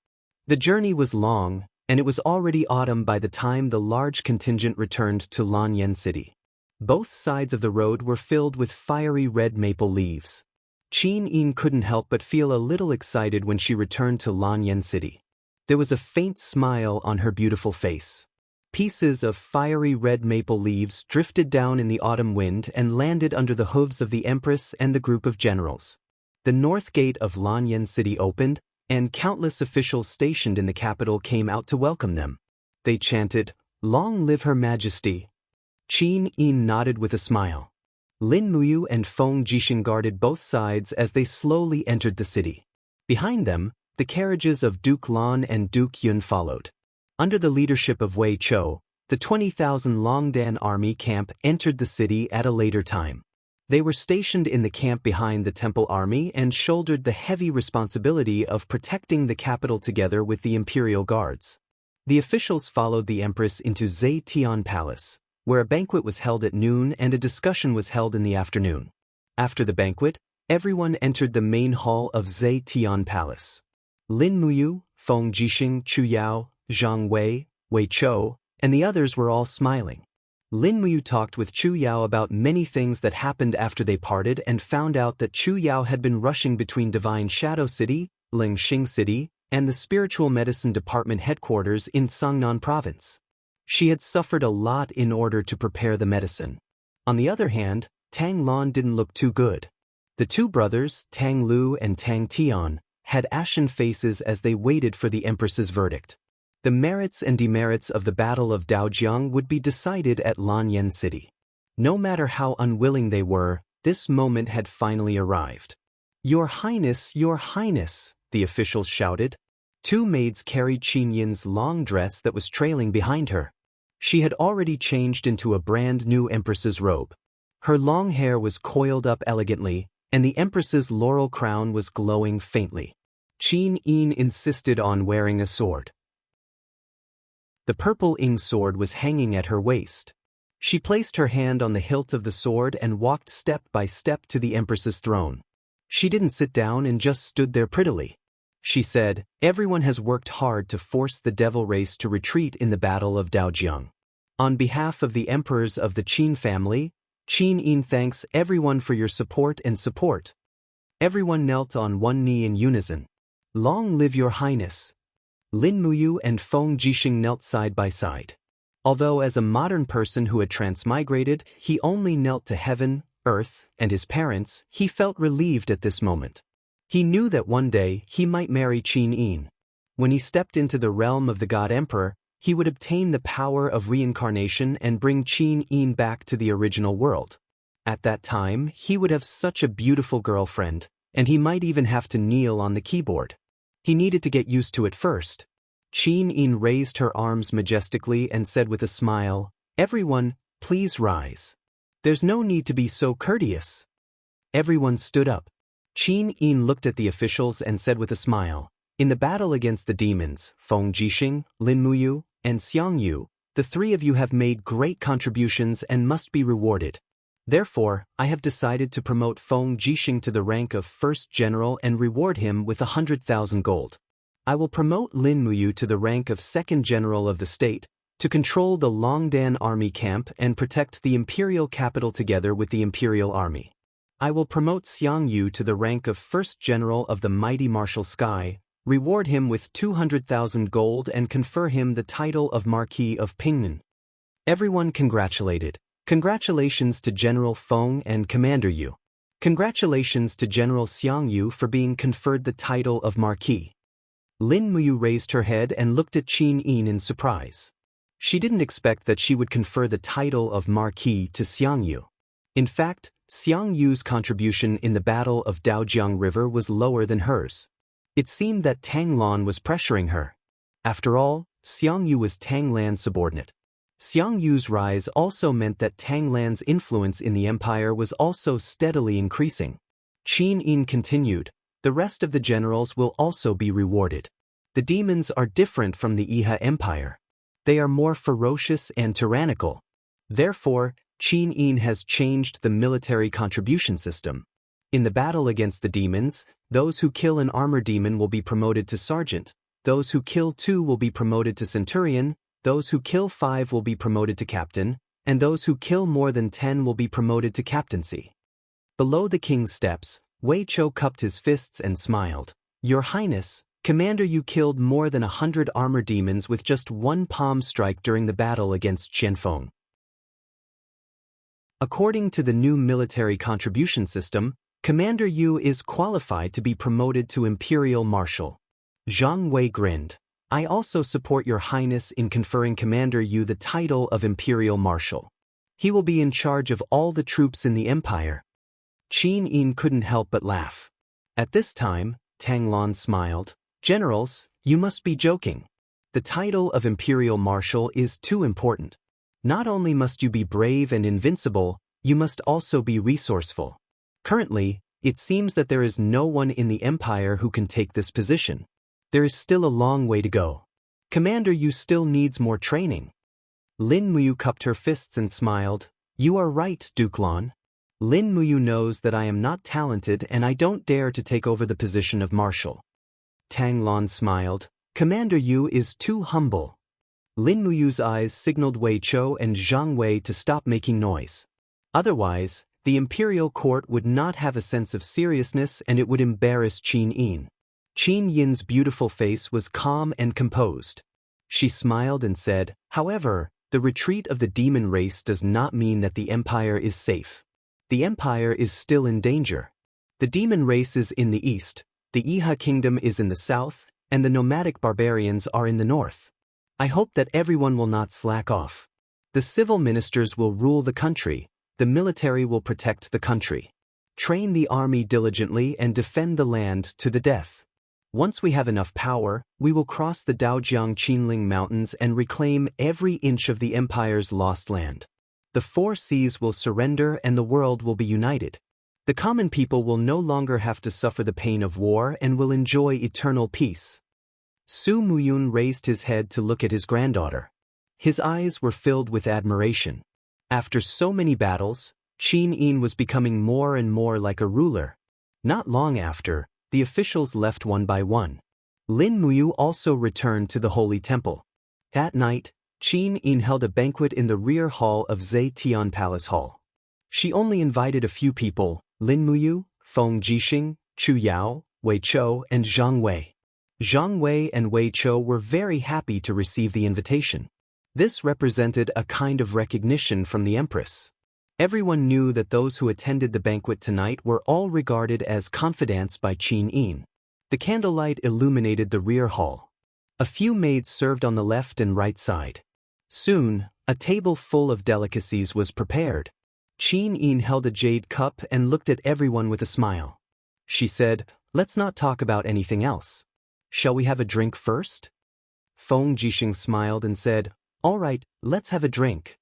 The journey was long, and it was already autumn by the time the large contingent returned to Lanyan City. Both sides of the road were filled with fiery red maple leaves. Qin Yin couldn't help but feel a little excited when she returned to Lanyan City. There was a faint smile on her beautiful face. Pieces of fiery red maple leaves drifted down in the autumn wind and landed under the hooves of the Empress and the group of generals. The north gate of Lanyan City opened, and countless officials stationed in the capital came out to welcome them. They chanted, "Long live Her Majesty." Qin Yin nodded with a smile. Lin Muyu and Feng Jixing guarded both sides as they slowly entered the city. Behind them, the carriages of Duke Lan and Duke Yun followed. Under the leadership of Wei Chou, the 20,000 Longdan army camp entered the city at a later time. They were stationed in the camp behind the temple army and shouldered the heavy responsibility of protecting the capital together with the imperial guards. The officials followed the empress into Zetian Palace, where a banquet was held at noon and a discussion was held in the afternoon. After the banquet, everyone entered the main hall of Zetian Palace. Lin Muyu, Feng Jixing, Chu Yao, Zhang Wei, Wei Chou, and the others were all smiling. Lin Muyu talked with Chu Yao about many things that happened after they parted and found out that Chu Yao had been rushing between Divine Shadow City, Lingxing City, and the Spiritual Medicine Department headquarters in Sangnan Province. She had suffered a lot in order to prepare the medicine. On the other hand, Tang Lon didn't look too good. The two brothers, Tang Lu and Tang Tian, had ashen faces as they waited for the empress's verdict. The merits and demerits of the Battle of Daojiang would be decided at Lanyan City. No matter how unwilling they were, this moment had finally arrived. Your Highness, the officials shouted. Two maids carried Qin Yin's long dress that was trailing behind her. She had already changed into a brand new empress's robe. Her long hair was coiled up elegantly, and the empress's laurel crown was glowing faintly. Qin Yin insisted on wearing a sword. The purple Ying sword was hanging at her waist. She placed her hand on the hilt of the sword and walked step by step to the empress's throne. She didn't sit down and just stood there prettily. She said, "Everyone has worked hard to force the devil race to retreat in the Battle of Daojiang. On behalf of the emperors of the Qin family, Qin Yin thanks everyone for your support and support." Everyone knelt on one knee in unison. Long live your highness. Lin Muyu and Feng Jixing knelt side by side. Although as a modern person who had transmigrated, he only knelt to heaven, earth, and his parents, he felt relieved at this moment. He knew that one day he might marry Qin Yin. When he stepped into the realm of the God Emperor, he would obtain the power of reincarnation and bring Qin Yin back to the original world. At that time, he would have such a beautiful girlfriend, and he might even have to kneel on the keyboard. He needed to get used to it first. Qin Yin raised her arms majestically and said with a smile, "Everyone, please rise. There's no need to be so courteous." Everyone stood up. Qin Yin looked at the officials and said with a smile, "In the battle against the demons, Feng Jixing, Lin Muyu, and Xiang Yu, the three of you have made great contributions and must be rewarded. Therefore, I have decided to promote Feng Jixing to the rank of first general and reward him with 100,000 gold. I will promote Lin Muyu to the rank of second general of the state, to control the Longdan army camp and protect the imperial capital together with the imperial army. I will promote Xiang Yu to the rank of first general of the mighty martial sky, reward him with 200,000 gold and confer him the title of Marquis of Pingnan." Everyone congratulated. Congratulations to General Feng and Commander Yu. Congratulations to General Xiang Yu for being conferred the title of Marquis. Lin Muyu raised her head and looked at Qin Yin in surprise. She didn't expect that she would confer the title of Marquis to Xiang Yu. In fact, Xiang Yu's contribution in the Battle of Daojiang River was lower than hers. It seemed that Tang Lan was pressuring her. After all, Xiang Yu was Tang Lan's subordinate. Xiang Yu's rise also meant that Tang Lan's influence in the empire was also steadily increasing. Qin Yin continued, "The rest of the generals will also be rewarded. The demons are different from the Iha Empire. They are more ferocious and tyrannical. Therefore, Qin Yin has changed the military contribution system. In the battle against the demons, those who kill an armor demon will be promoted to sergeant, those who kill 2 will be promoted to centurion, those who kill 5 will be promoted to captain, and those who kill more than 10 will be promoted to captaincy." Below the king's steps, Wei Chou cupped his fists and smiled. "Your Highness, Commander Yu killed more than 100 armor demons with just one palm strike during the battle against Qianfeng." According to the new military contribution system, Commander Yu is qualified to be promoted to Imperial Marshal. Zhang Wei grinned. "I also support your Highness in conferring Commander Yu the title of Imperial Marshal. He will be in charge of all the troops in the empire." Qin Yin couldn't help but laugh. At this time, Tang Lan smiled. "Generals, you must be joking. The title of Imperial Marshal is too important. Not only must you be brave and invincible, you must also be resourceful. Currently, it seems that there is no one in the Empire who can take this position. There is still a long way to go. Commander Yu still needs more training. Lin Muyu cupped her fists and smiled. You are right, Duke Lan. Lin Muyu knows that I am not talented and I don't dare to take over the position of Marshal. Tang Lan smiled. Commander Yu is too humble. Lin Muyu's eyes signaled Wei Chou and Zhang Wei to stop making noise. Otherwise, the imperial court would not have a sense of seriousness and it would embarrass Qin Yin. Qin Yin's beautiful face was calm and composed. She smiled and said, however, the retreat of the demon race does not mean that the empire is safe. The empire is still in danger. The demon race is in the east, the Iha kingdom is in the south, and the nomadic barbarians are in the north. I hope that everyone will not slack off. The civil ministers will rule the country, the military will protect the country. Train the army diligently and defend the land to the death. Once we have enough power, we will cross the Daojiang Qinling Mountains and reclaim every inch of the empire's lost land. The 4 seas will surrender and the world will be united. The common people will no longer have to suffer the pain of war and will enjoy eternal peace. Su Muyun raised his head to look at his granddaughter. His eyes were filled with admiration. After so many battles, Qin Yin was becoming more and more like a ruler. Not long after, the officials left one by one. Lin Muyu also returned to the Holy Temple. That night, Qin Yin held a banquet in the rear hall of Zetian Palace Hall. She only invited a few people, Lin Muyu, Feng Jixing, Chu Yao, Wei Chou, and Zhang Wei. Zhang Wei and Wei Chou were very happy to receive the invitation. This represented a kind of recognition from the Empress. Everyone knew that those who attended the banquet tonight were all regarded as confidants by Qin Yin. The candlelight illuminated the rear hall. A few maids served on the left and right side. Soon, a table full of delicacies was prepared. Qin Yin held a jade cup and looked at everyone with a smile. She said, let's not talk about anything else. Shall we have a drink first? Feng Jixing smiled and said, all right, let's have a drink.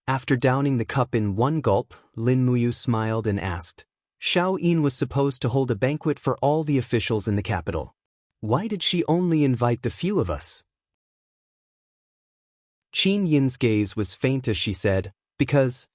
After downing the cup in one gulp, Lin Muyu smiled and asked, Xiao Yin was supposed to hold a banquet for all the officials in the capital. Why did she only invite the few of us? Qin Yin's gaze was faint as she said, because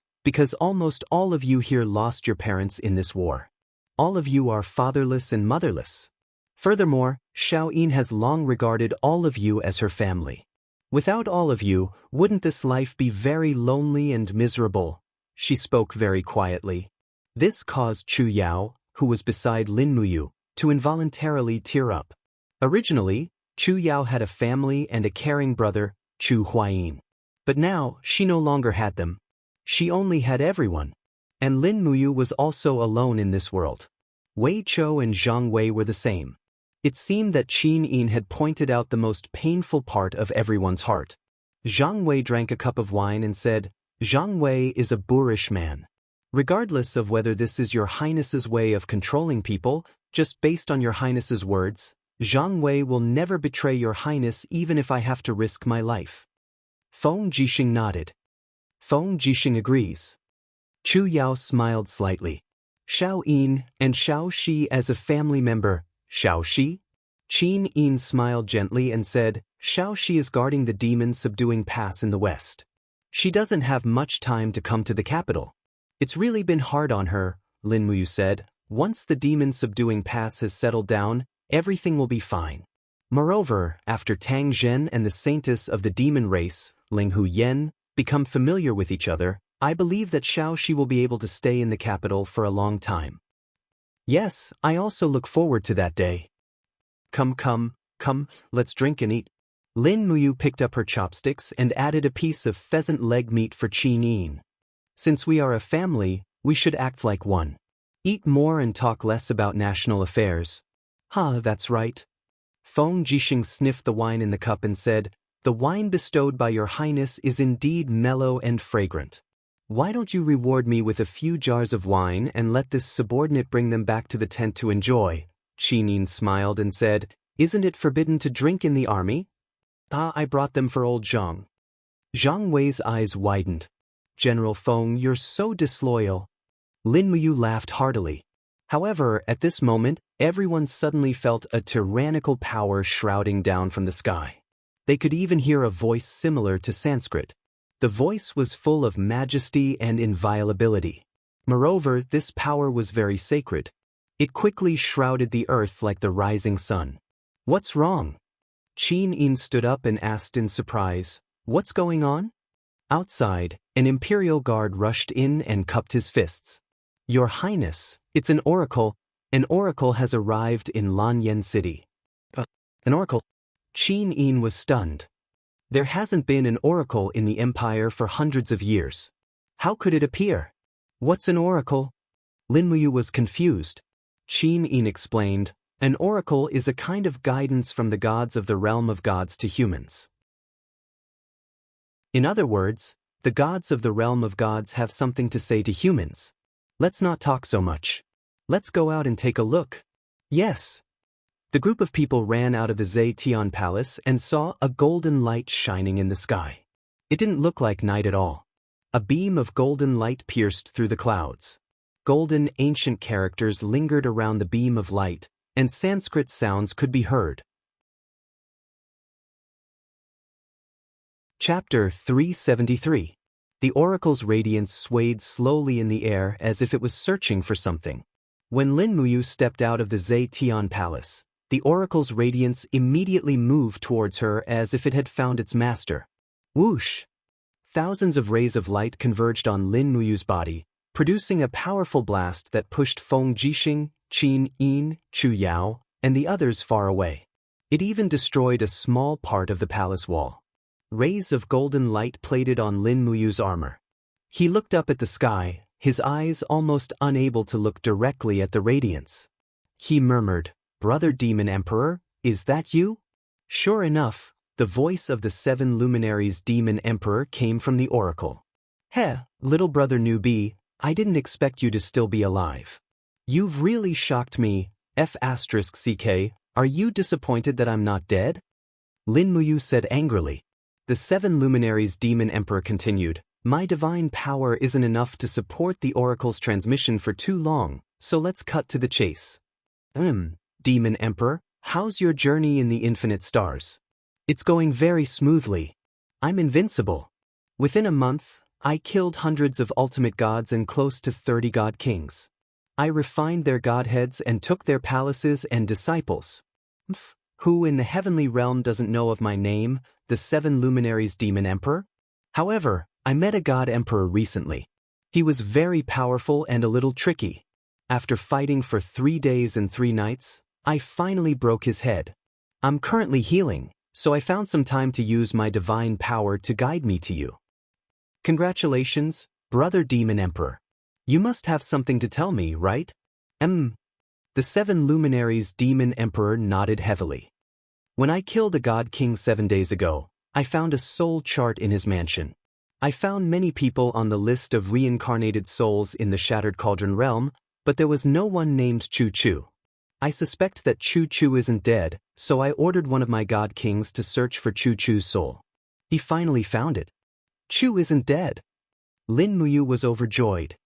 almost all of you here lost your parents in this war. All of you are fatherless and motherless. Furthermore, Xiao Yin has long regarded all of you as her family. Without all of you, wouldn't this life be very lonely and miserable? She spoke very quietly. This caused Chu Yao, who was beside Lin Muyu, to involuntarily tear up. Originally, Chu Yao had a family and a caring brother, Chu Huayin. But now, she no longer had them. She only had everyone. And Lin Muyu was also alone in this world. Wei Chou and Zhang Wei were the same. It seemed that Qin Yin had pointed out the most painful part of everyone's heart. Zhang Wei drank a cup of wine and said, Zhang Wei is a boorish man. Regardless of whether this is your Highness's way of controlling people, just based on your Highness's words, Zhang Wei will never betray your Highness even if I have to risk my life. Feng Jixing nodded. Feng Jixing agrees. Chu Yao smiled slightly. Xiao Yin and Xiao Shi as a family member. Xiao Shi? Qin Yin smiled gently and said, Xiao Shi is guarding the demon-subduing pass in the west. She doesn't have much time to come to the capital. It's really been hard on her, Lin Muyu said. Once the demon-subduing pass has settled down, everything will be fine. Moreover, after Tang Zhen and the saintess of the demon race, Ling Hu Yen, become familiar with each other, I believe that Xiao Shi will be able to stay in the capital for a long time. Yes, I also look forward to that day. Come, let's drink and eat. Lin Muyu picked up her chopsticks and added a piece of pheasant leg meat for Qin Yin. Since we are a family, we should act like one. Eat more and talk less about national affairs. That's right. Feng Jixing sniffed the wine in the cup and said, the wine bestowed by your Highness is indeed mellow and fragrant. Why don't you reward me with a few jars of wine and let this subordinate bring them back to the tent to enjoy? Qin Yin smiled and said, isn't it forbidden to drink in the army? Ah, I brought them for old Zhang. Zhang Wei's eyes widened. General Feng, you're so disloyal. Lin Muyu laughed heartily. However, at this moment, everyone suddenly felt a tyrannical power shrouding down from the sky. They could even hear a voice similar to Sanskrit. The voice was full of majesty and inviolability. Moreover, this power was very sacred. It quickly shrouded the earth like the rising sun. What's wrong? Qin Yin stood up and asked in surprise, what's going on? Outside, an imperial guard rushed in and cupped his fists. Your Highness, it's an oracle. An oracle has arrived in Lanyan City. An oracle? Qin Yin was stunned. There hasn't been an oracle in the empire for hundreds of years. How could it appear? What's an oracle? Lin Muyu was confused. Qin Yin explained, an oracle is a kind of guidance from the gods of the realm of gods to humans. In other words, the gods of the realm of gods have something to say to humans. Let's not talk so much. Let's go out and take a look. Yes. The group of people ran out of the Zetian Palace and saw a golden light shining in the sky. It didn't look like night at all. A beam of golden light pierced through the clouds. Golden ancient characters lingered around the beam of light, and Sanskrit sounds could be heard. Chapter 373. The oracle's radiance swayed slowly in the air as if it was searching for something. When Lin Muyu stepped out of the Zetian Palace, the oracle's radiance immediately moved towards her as if it had found its master. Whoosh! Thousands of rays of light converged on Lin Muyu's body, producing a powerful blast that pushed Feng Jixing, Qin Yin, Chu Yao, and the others far away. It even destroyed a small part of the palace wall. Rays of golden light played on Lin Muyu's armor. He looked up at the sky, his eyes almost unable to look directly at the radiance. He murmured, "Brother Demon Emperor, is that you?" Sure enough, the voice of the 7 luminaries Demon Emperor came from the oracle. "Heh, little brother newbie, I didn't expect you to still be alive. You've really shocked me. F***ck, are you disappointed that I'm not dead?" Lin Muyu said angrily. The 7 luminaries Demon Emperor continued, "My divine power isn't enough to support the oracle's transmission for too long, so let's cut to the chase. Demon Emperor, how's your journey in the infinite stars?" "It's going very smoothly. I'm invincible. Within a month, I killed hundreds of ultimate gods and close to 30 god kings. I refined their godheads and took their palaces and disciples. Who in the heavenly realm doesn't know of my name, the 7 luminaries Demon Emperor? However, I met a god emperor recently. He was very powerful and a little tricky. After fighting for 3 days and 3 nights, I finally broke his head. I'm currently healing, so I found some time to use my divine power to guide me to you. Congratulations, Brother Demon Emperor. You must have something to tell me, right?" The 7 luminaries Demon Emperor nodded heavily. "When I killed a god king 7 days ago, I found a soul chart in his mansion. I found many people on the list of reincarnated souls in the Shattered Cauldron realm, but there was no one named Chu Chu. I suspect that Chu Chu isn't dead, so I ordered one of my god kings to search for Chu Chu's soul. He finally found it. Chu isn't dead." Lin Muyu was overjoyed.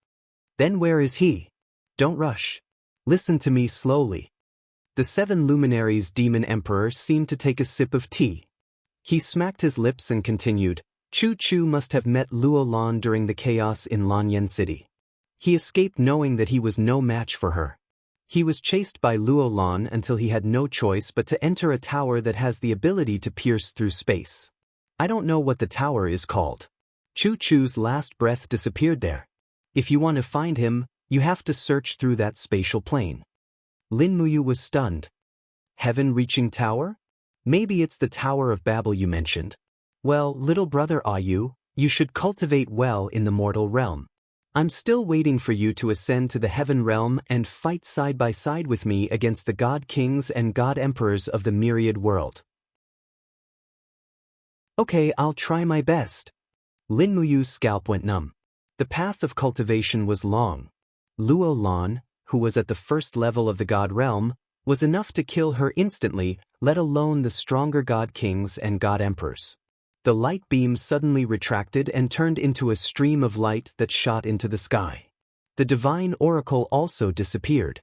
"Then where is he? Don't rush. Listen to me slowly." The 7 luminaries Demon Emperor seemed to take a sip of tea. He smacked his lips and continued, "Chu Chu must have met Luo Lan during the chaos in Lanyan City. He escaped knowing that he was no match for her. He was chased by Luo Lan until he had no choice but to enter a tower that has the ability to pierce through space. I don't know what the tower is called. Chu Chu's last breath disappeared there. If you want to find him, you have to search through that spatial plane." Lin Muyu was stunned. "Heaven-reaching tower? Maybe it's the Tower of Babel you mentioned. Well, little brother Ayu, you should cultivate well in the mortal realm. I'm still waiting for you to ascend to the heaven realm and fight side by side with me against the god kings and god emperors of the myriad world." "Okay, I'll try my best." Lin Muyu's scalp went numb. The path of cultivation was long. Luo Lan, who was at the first level of the god realm, was enough to kill her instantly, let alone the stronger god kings and god emperors. The light beam suddenly retracted and turned into a stream of light that shot into the sky. The divine oracle also disappeared.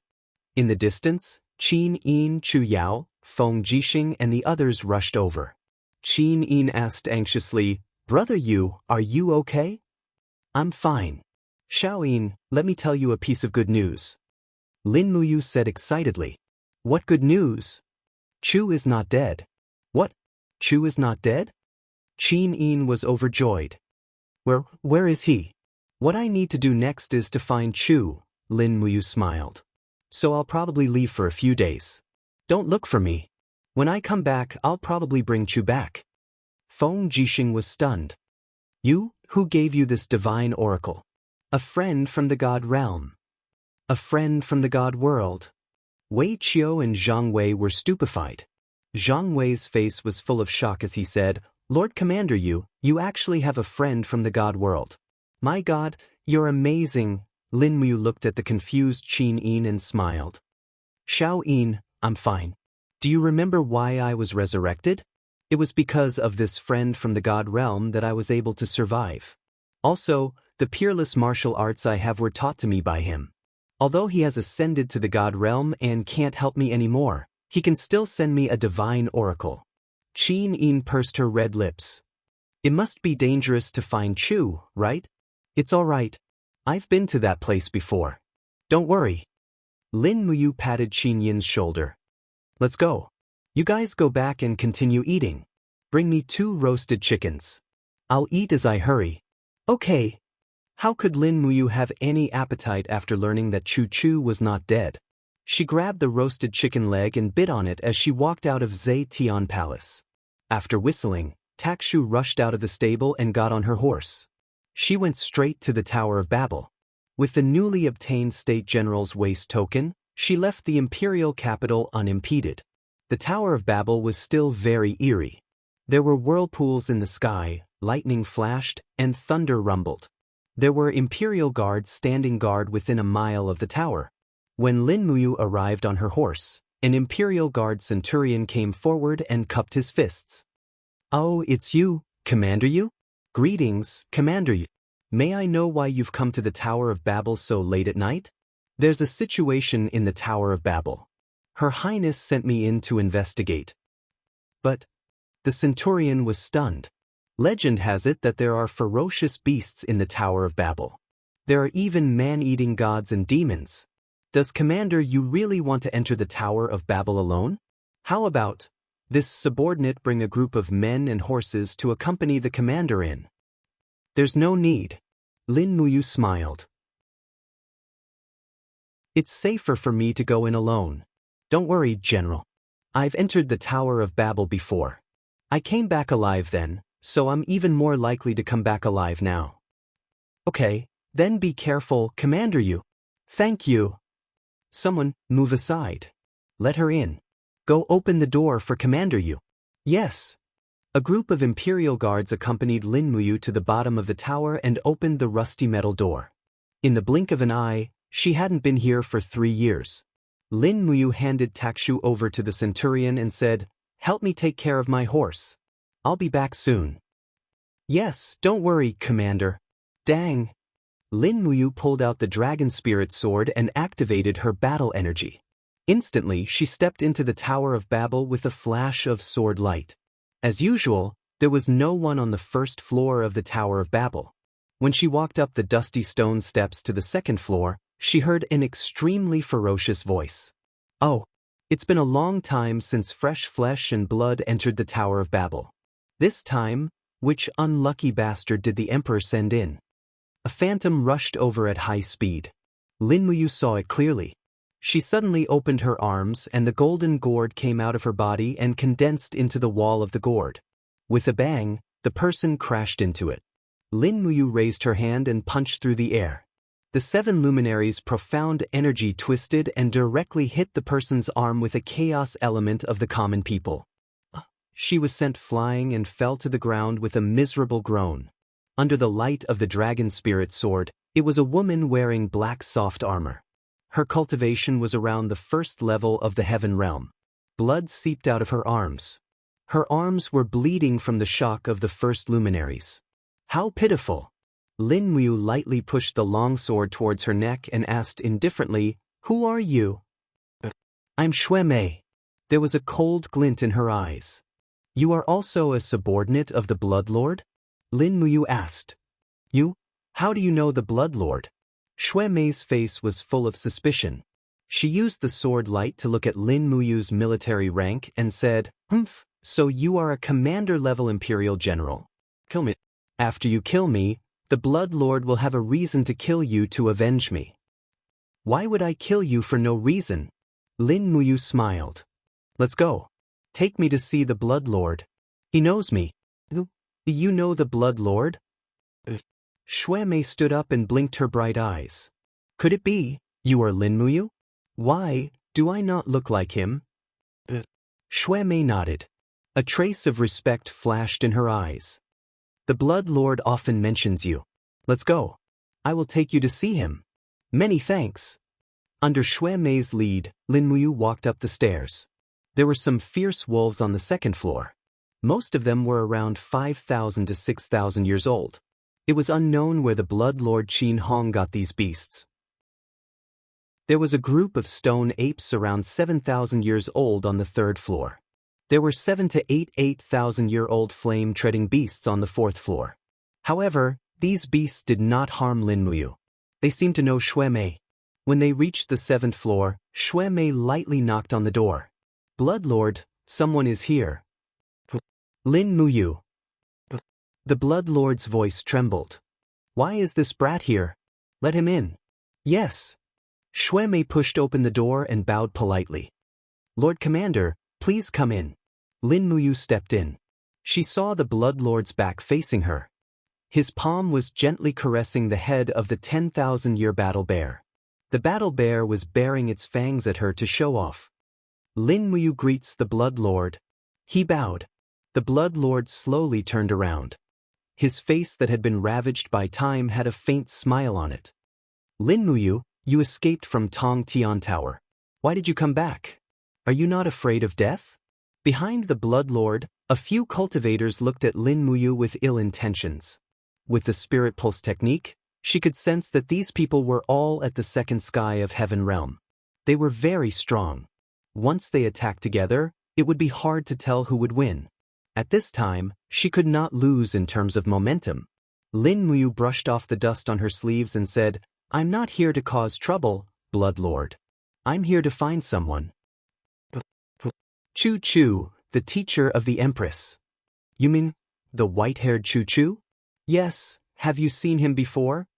In the distance, Qin Yin Chu Yao, Feng Jixing and the others rushed over. Qin Yin asked anxiously, "Brother Yu, are you okay?" "I'm fine." "Xiao Yin, let me tell you a piece of good news." Lin Muyu said excitedly. "What good news?" "Chu is not dead." "What? Chu is not dead?" Qin Yin was overjoyed. Where is he?" "What I need to do next is to find Chu," Lin Muyu smiled. "So I'll probably leave for a few days. Don't look for me. When I come back, I'll probably bring Chu back." Feng Jixing was stunned. "You? Who gave you this divine oracle?" "A friend from the god realm." "A friend from the god world?" Wei Qiu and Zhang Wei were stupefied. Zhang Wei's face was full of shock as he said, "Lord Commander you actually have a friend from the god world. My god, you're amazing." Lin Muyu looked at the confused Qin Yin and smiled. "Xiao Yin, I'm fine. Do you remember why I was resurrected? It was because of this friend from the god realm that I was able to survive. Also, the peerless martial arts I have were taught to me by him. Although he has ascended to the god realm and can't help me anymore, he can still send me a divine oracle." Qin Yin pursed her red lips. "It must be dangerous to find Chu, right?" "It's all right. I've been to that place before. Don't worry." Lin Muyu patted Qin Yin's shoulder. "Let's go. You guys go back and continue eating. Bring me 2 roasted chickens. I'll eat as I hurry." "Okay." How could Lin Muyu have any appetite after learning that Chu was not dead? She grabbed the roasted chicken leg and bit on it as she walked out of Zetian Palace. After whistling, Takshu rushed out of the stable and got on her horse. She went straight to the Tower of Babel. With the newly obtained State General's waist token, she left the imperial capital unimpeded. The Tower of Babel was still very eerie. There were whirlpools in the sky, lightning flashed, and thunder rumbled. There were imperial guards standing guard within a mile of the tower. When Lin Muyu arrived on her horse, an imperial guard centurion came forward and cupped his fists. "Oh, it's you, Commander Yu? Greetings, Commander Yu. May I know why you've come to the Tower of Babel so late at night?" "There's a situation in the Tower of Babel. Her Highness sent me in to investigate." "But..." The centurion was stunned. "Legend has it that there are ferocious beasts in the Tower of Babel. There are even man-eating gods and demons. Does Commander Yu really want to enter the Tower of Babel alone? How about this subordinate bring a group of men and horses to accompany the commander in?" "There's no need." Lin Muyu smiled. "It's safer for me to go in alone. Don't worry, General. I've entered the Tower of Babel before. I came back alive then, so I'm even more likely to come back alive now." "Okay, then be careful, Commander Yu." "Thank you." "Someone, move aside. Let her in. Go open the door for Commander Yu." "Yes." A group of imperial guards accompanied Lin Muyu to the bottom of the tower and opened the rusty metal door. In the blink of an eye, she hadn't been here for 3 years. Lin Muyu handed Takshu over to the centurion and said, "Help me take care of my horse. I'll be back soon." "Yes, don't worry, Commander." Dang. Lin Muyu pulled out the dragon spirit sword and activated her battle energy. Instantly, she stepped into the Tower of Babel with a flash of sword light. As usual, there was no one on the first floor of the Tower of Babel. When she walked up the dusty stone steps to the second floor, she heard an extremely ferocious voice. "Oh, it's been a long time since fresh flesh and blood entered the Tower of Babel. This time, which unlucky bastard did the Emperor send in?" A phantom rushed over at high speed. Lin Muyu saw it clearly. She suddenly opened her arms and the golden gourd came out of her body and condensed into the wall of the gourd. With a bang, the person crashed into it. Lin Muyu raised her hand and punched through the air. The 7 luminaries' profound energy twisted and directly hit the person's arm with a chaos element of the common people. She was sent flying and fell to the ground with a miserable groan. Under the light of the dragon spirit sword, it was a woman wearing black soft armor. Her cultivation was around the first level of the heaven realm. Blood seeped out of her arms. Her arms were bleeding from the shock of the first luminaries. How pitiful! Lin Muyu lightly pushed the long sword towards her neck and asked indifferently, "Who are you?" "I'm Xue Mei." There was a cold glint in her eyes. "You are also a subordinate of the Blood Lord?" Lin Muyu asked. "You? How do you know the Blood Lord?" Xue Mei's face was full of suspicion. She used the sword light to look at Lin Muyu's military rank and said, "Humph, so you are a commander-level Imperial General. Kill me. After you kill me, the Blood Lord will have a reason to kill you to avenge me." "Why would I kill you for no reason?" Lin Muyu smiled. "Let's go. Take me to see the Blood Lord. He knows me." "You know the Blood Lord?" Xue Mei stood up and blinked her bright eyes. "Could it be, you are Lin Muyu? Why, do I not look like him?" Xue Mei nodded. A trace of respect flashed in her eyes. "The Blood Lord often mentions you. Let's go. I will take you to see him." "Many thanks." Under Xue Mei's lead, Lin Muyu walked up the stairs. There were some fierce wolves on the second floor. Most of them were around 5,000 to 6,000 years old. It was unknown where the Blood Lord Qin Hong got these beasts. There was a group of stone apes around 7,000 years old on the third floor. There were 7 to 8,000-year-old flame-treading beasts on the fourth floor. However, these beasts did not harm Lin Muyu. They seemed to know Xue Mei. When they reached the seventh floor, Xue Mei lightly knocked on the door. "Blood Lord, someone is here." "Lin Muyu." The Blood Lord's voice trembled. "Why is this brat here? Let him in." "Yes." Xue Mei pushed open the door and bowed politely. "Lord Commander, please come in." Lin Muyu stepped in. She saw the Blood Lord's back facing her. His palm was gently caressing the head of the 10,000-year battle bear. The battle bear was baring its fangs at her to show off. "Lin Muyu greets the Blood Lord." He bowed. The Blood Lord slowly turned around. His face that had been ravaged by time had a faint smile on it. "Lin Muyu, you escaped from Tong Tian Tower. Why did you come back? Are you not afraid of death?" Behind the Blood Lord, a few cultivators looked at Lin Muyu with ill intentions. With the Spirit Pulse technique, she could sense that these people were all at the second sky of Heaven Realm. They were very strong. Once they attacked together, it would be hard to tell who would win. At this time, she could not lose in terms of momentum. Lin Muyu brushed off the dust on her sleeves and said, "I'm not here to cause trouble, Blood Lord. I'm here to find someone." "Chu Chu, the teacher of the Empress." "You mean the white-haired Chu Chu?" "Yes, have you seen him before?"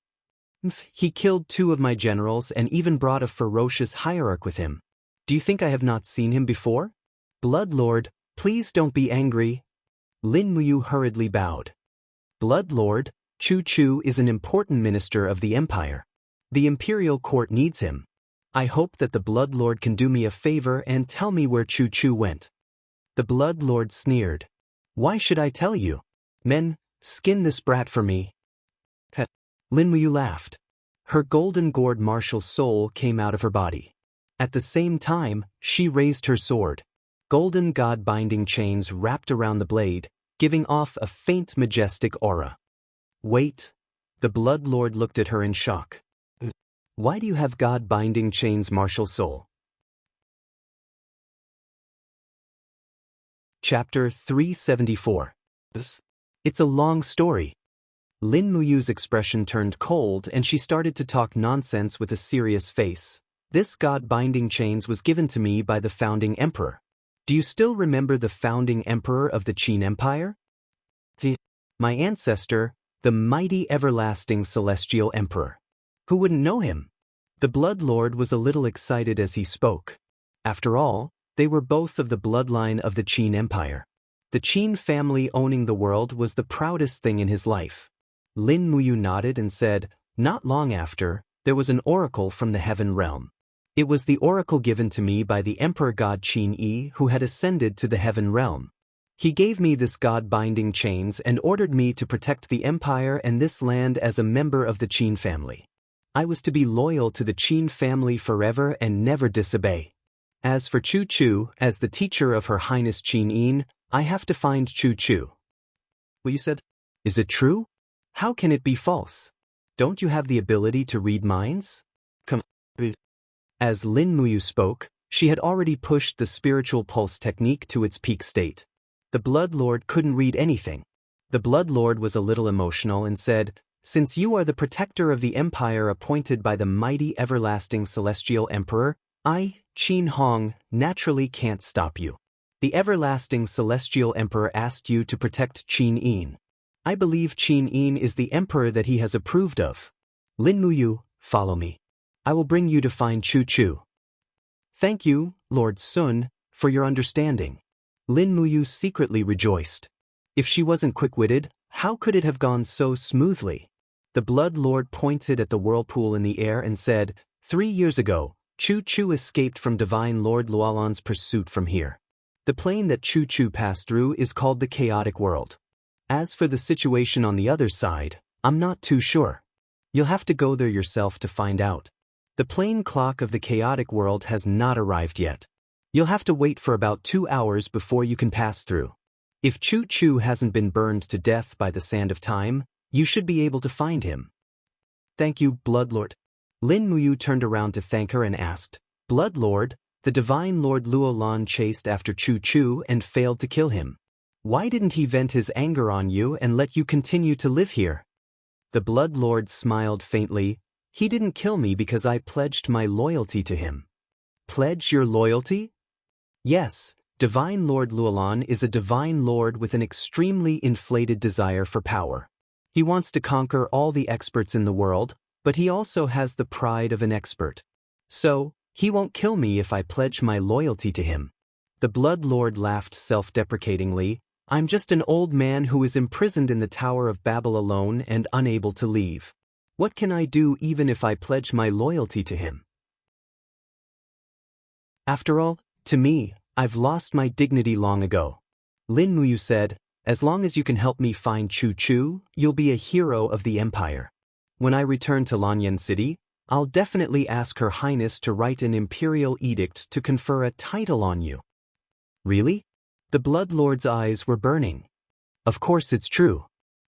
"He killed 2 of my generals and even brought a ferocious hierarch with him. Do you think I have not seen him before?" "Blood Lord, please don't be angry." Lin Muyu hurriedly bowed. "Blood Lord, Chu Chu is an important minister of the Empire. The Imperial Court needs him. I hope that the Blood Lord can do me a favor and tell me where Chu Chu went." The Blood Lord sneered. "Why should I tell you? Men, skin this brat for me." Lin Muyu laughed. Her golden gourd martial soul came out of her body. At the same time, she raised her sword. Golden god-binding chains wrapped around the blade, giving off a faint majestic aura. "Wait." The Blood Lord looked at her in shock. "Why do you have god-binding chains, martial soul?" Chapter 374. It's a long story. Lin Muyu's expression turned cold and she started to talk nonsense with a serious face. "This god-binding chains was given to me by the founding emperor. Do you still remember the founding emperor of the Qin Empire? My ancestor, the mighty everlasting celestial emperor. Who wouldn't know him?" The Blood Lord was a little excited as he spoke. After all, they were both of the bloodline of the Qin Empire. The Qin family owning the world was the proudest thing in his life. Lin Muyu nodded and said, "Not long after, there was an oracle from the Heaven Realm. It was the oracle given to me by the Emperor God Qin Yi, who had ascended to the Heaven Realm. He gave me this god-binding chains and ordered me to protect the empire and this land as a member of the Qin family. I was to be loyal to the Qin family forever and never disobey. As for Chu Chu, as the teacher of Her Highness Qin Yin, I have to find Chu Chu. What you said? Is it true? How can it be false? Don't you have the ability to read minds? Come. As Lin Muyu spoke, she had already pushed the spiritual pulse technique to its peak state. The Blood Lord couldn't read anything. The Blood Lord was a little emotional and said, "Since you are the protector of the empire appointed by the mighty everlasting celestial emperor, I, Qin Hong, naturally can't stop you. The everlasting celestial emperor asked you to protect Qin Yin. I believe Qin Yin is the emperor that he has approved of. Lin Muyu, follow me. I will bring you to find Chu Chu." "Thank you, Lord Sun, for your understanding." Lin Muyu secretly rejoiced. If she wasn't quick-witted, how could it have gone so smoothly? The Blood Lord pointed at the whirlpool in the air and said, 3 years ago, Chu Chu escaped from Divine Lord Luolan's pursuit from here. The plane that Chu Chu passed through is called the Chaotic World. As for the situation on the other side, I'm not too sure. You'll have to go there yourself to find out. The plane clock of the Chaotic World has not arrived yet. You'll have to wait for about 2 hours before you can pass through. If Chu Chu hasn't been burned to death by the sand of time, you should be able to find him. Thank you, Blood Lord. Lin Muyu turned around to thank her and asked, Blood Lord, the Divine Lord Luolan chased after Chu Chu and failed to kill him. Why didn't he vent his anger on you and let you continue to live here? The Blood Lord smiled faintly. He didn't kill me because I pledged my loyalty to him. Pledge your loyalty? Yes, Divine Lord Luolan is a divine lord with an extremely inflated desire for power. He wants to conquer all the experts in the world, but he also has the pride of an expert. So, he won't kill me if I pledge my loyalty to him. The Blood Lord laughed self-deprecatingly. I'm just an old man who is imprisoned in the Tower of Babel alone and unable to leave. What can I do even if I pledge my loyalty to him? After all, to me, I've lost my dignity long ago. Lin Muyu said, as long as you can help me find Chu Chu, you'll be a hero of the empire. When I return to Lanyan City, I'll definitely ask Her Highness to write an imperial edict to confer a title on you. Really? The Blood Lord's eyes were burning. Of course it's true.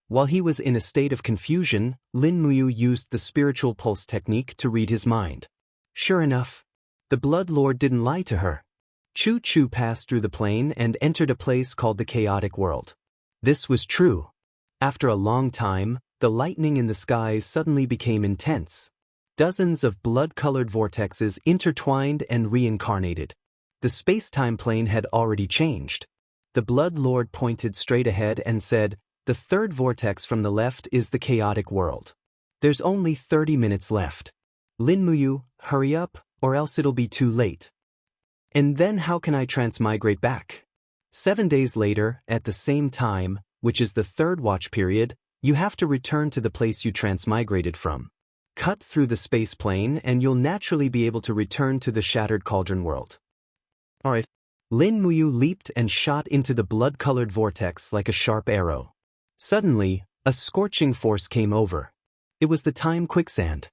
While he was in a state of confusion, Lin Muyu used the spiritual pulse technique to read his mind. Sure enough, the Blood Lord didn't lie to her. Chu Chu passed through the plane and entered a place called the Chaotic World. This was true. After a long time, the lightning in the skies suddenly became intense. Dozens of blood-colored vortexes intertwined and reincarnated. The space-time plane had already changed. The Blood Lord pointed straight ahead and said, the third vortex from the left is the Chaotic World. There's only 30 minutes left. Lin Muyu, hurry up, or else it'll be too late. And then how can I transmigrate back? 7 days later, at the same time, which is the third watch period, you have to return to the place you transmigrated from. Cut through the space plane and you'll naturally be able to return to the Shattered Cauldron World. Alright. Lin Muyu leaped and shot into the blood-colored vortex like a sharp arrow. Suddenly, a scorching force came over. It was the time quicksand.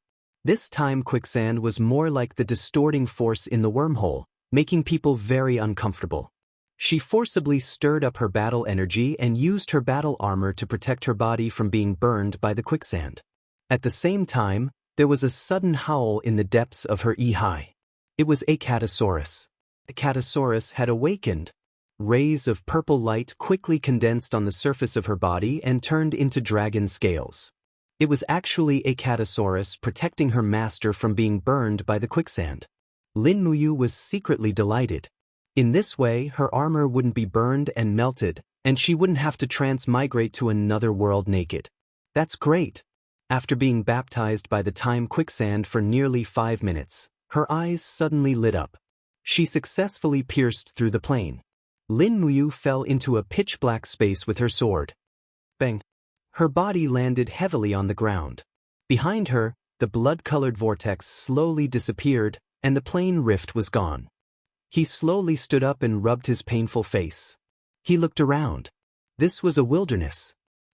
This time quicksand was more like the distorting force in the wormhole, making people very uncomfortable. She forcibly stirred up her battle energy and used her battle armor to protect her body from being burned by the quicksand. At the same time, there was a sudden howl in the depths of her Ehai. It was a Catasaurus. The Catasaurus had awakened. Rays of purple light quickly condensed on the surface of her body and turned into dragon scales. It was actually a Catasaurus protecting her master from being burned by the quicksand. Lin Muyu was secretly delighted. In this way, her armor wouldn't be burned and melted, and she wouldn't have to transmigrate to another world naked. That's great. After being baptized by the time quicksand for nearly 5 minutes, her eyes suddenly lit up. She successfully pierced through the plane. Lin Muyu fell into a pitch-black space with her sword. Bang! Her body landed heavily on the ground. Behind her, the blood-colored vortex slowly disappeared, and the plane rift was gone. He slowly stood up and rubbed his painful face. He looked around. This was a wilderness.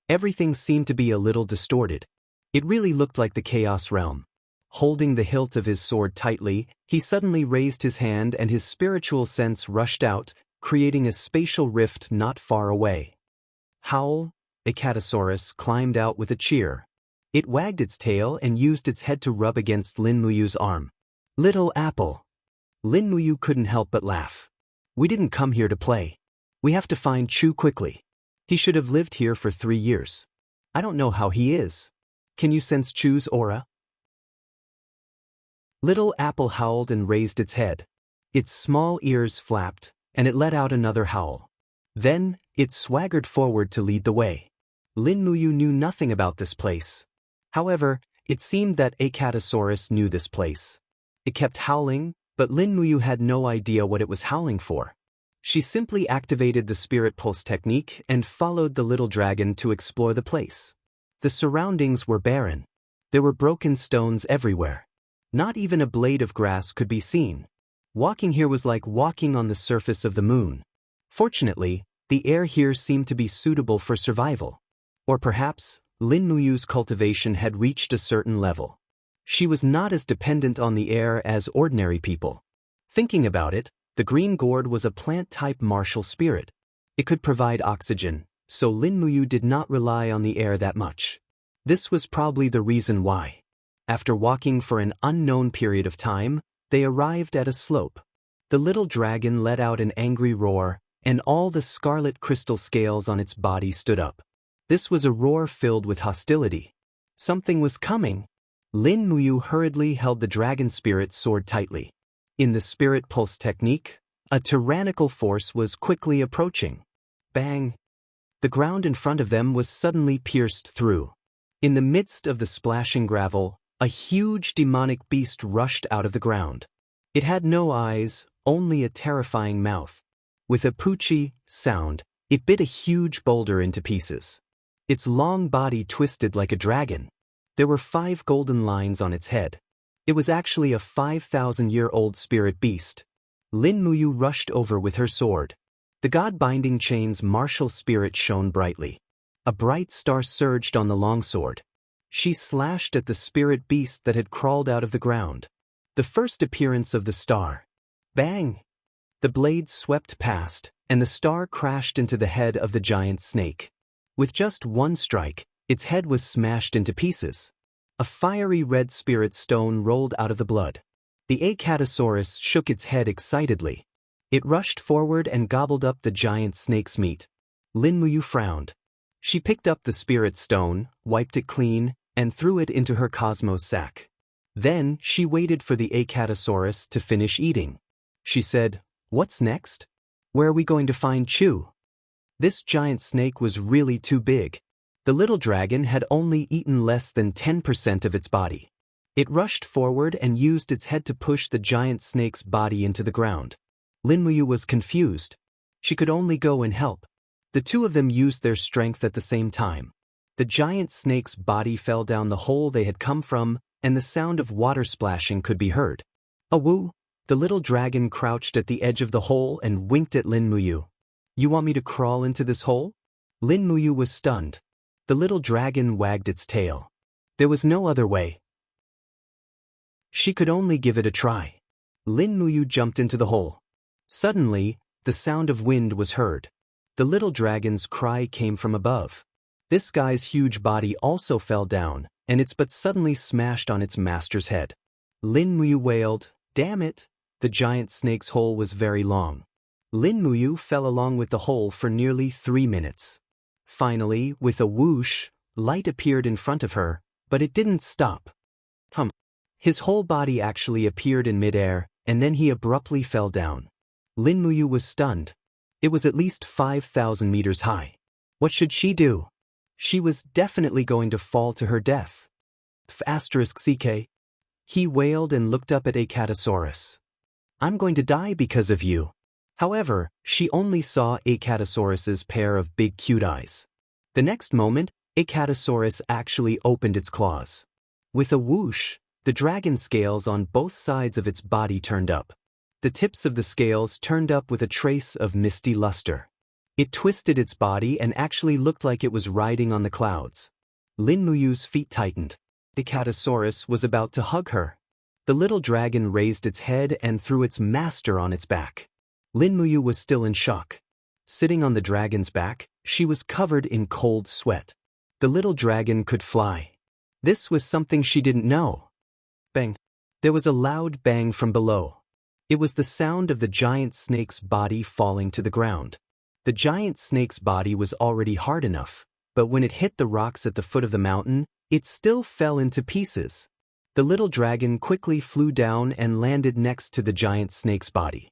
Everything seemed to be a little distorted. It really looked like the Chaos Realm. Holding the hilt of his sword tightly, he suddenly raised his hand and his spiritual sense rushed out, creating a spatial rift not far away. Howl! Icatosaurus climbed out with a cheer. It wagged its tail and used its head to rub against Lin Muyu's arm. Little apple! Lin Muyu couldn't help but laugh. We didn't come here to play. We have to find Chu quickly. He should have lived here for 3 years. I don't know how he is. Can you sense Chu's aura? Little apple howled and raised its head. Its small ears flapped, and it let out another howl. Then, it swaggered forward to lead the way. Lin Muyu knew nothing about this place. However, it seemed that Icatosaurus knew this place. It kept howling, but Lin Muyu had no idea what it was howling for. She simply activated the spirit pulse technique and followed the little dragon to explore the place. The surroundings were barren. There were broken stones everywhere. Not even a blade of grass could be seen. Walking here was like walking on the surface of the moon. Fortunately, the air here seemed to be suitable for survival. Or perhaps, Lin Muyu's cultivation had reached a certain level. She was not as dependent on the air as ordinary people. Thinking about it, the green gourd was a plant-type martial spirit. It could provide oxygen, so Lin Muyu did not rely on the air that much. This was probably the reason why. After walking for an unknown period of time, they arrived at a slope. The little dragon let out an angry roar, and all the scarlet crystal scales on its body stood up. This was a roar filled with hostility. Something was coming. Lin Muyu hurriedly held the dragon spirit sword tightly. In the spirit pulse technique, a tyrannical force was quickly approaching. Bang! The ground in front of them was suddenly pierced through. In the midst of the splashing gravel, a huge demonic beast rushed out of the ground. It had no eyes, only a terrifying mouth. With a poochie sound, it bit a huge boulder into pieces. Its long body twisted like a dragon. There were 5 golden lines on its head. It was actually a 5,000-year-old spirit beast. Lin Muyu rushed over with her sword. The God-binding chain's martial spirit shone brightly. A bright star surged on the longsword. She slashed at the spirit beast that had crawled out of the ground. The first appearance of the star. Bang! The blade swept past, and the star crashed into the head of the giant snake. With just one strike, its head was smashed into pieces. A fiery red spirit stone rolled out of the blood. The Icatosaurus shook its head excitedly. It rushed forward and gobbled up the giant snake's meat. Lin Muyu frowned. She picked up the spirit stone, wiped it clean, and threw it into her cosmos sack. Then she waited for the Icatosaurus to finish eating. She said, "What's next? Where are we going to find Chu?" This giant snake was really too big. The little dragon had only eaten less than 10% of its body. It rushed forward and used its head to push the giant snake's body into the ground. Lin Muyu was confused. She could only go and help. The two of them used their strength at the same time. The giant snake's body fell down the hole they had come from, and the sound of water splashing could be heard. "Awoo!" The little dragon crouched at the edge of the hole and winked at Lin Muyu. "You want me to crawl into this hole?" Lin Muyu was stunned. The little dragon wagged its tail. There was no other way. She could only give it a try. Lin Muyu jumped into the hole. Suddenly, the sound of wind was heard. The little dragon's cry came from above. This guy's huge body also fell down, and its butt suddenly smashed on its master's head. Lin Muyu wailed, "Damn it!" The giant snake's hole was very long. Lin Muyu fell along with the hole for nearly 3 minutes. Finally, with a whoosh, light appeared in front of her, but it didn't stop. His whole body actually appeared in midair, and then he abruptly fell down. Lin Muyu was stunned. It was at least 5,000 meters high. What should she do? She was definitely going to fall to her death. *CK. He wailed and looked up at Icatosaurus. "I'm going to die because of you." However, she only saw Icatosaurus's pair of big cute eyes. The next moment, Icatosaurus actually opened its claws. With a whoosh, the dragon scales on both sides of its body turned up. The tips of the scales turned up with a trace of misty luster. It twisted its body and actually looked like it was riding on the clouds. Lin Muyu's feet tightened. Icatosaurus was about to hug her. The little dragon raised its head and threw its master on its back. Lin Muyu was still in shock. Sitting on the dragon's back, she was covered in cold sweat. The little dragon could fly. This was something she didn't know. Bang! There was a loud bang from below. It was the sound of the giant snake's body falling to the ground. The giant snake's body was already hard enough, but when it hit the rocks at the foot of the mountain, it still fell into pieces. The little dragon quickly flew down and landed next to the giant snake's body.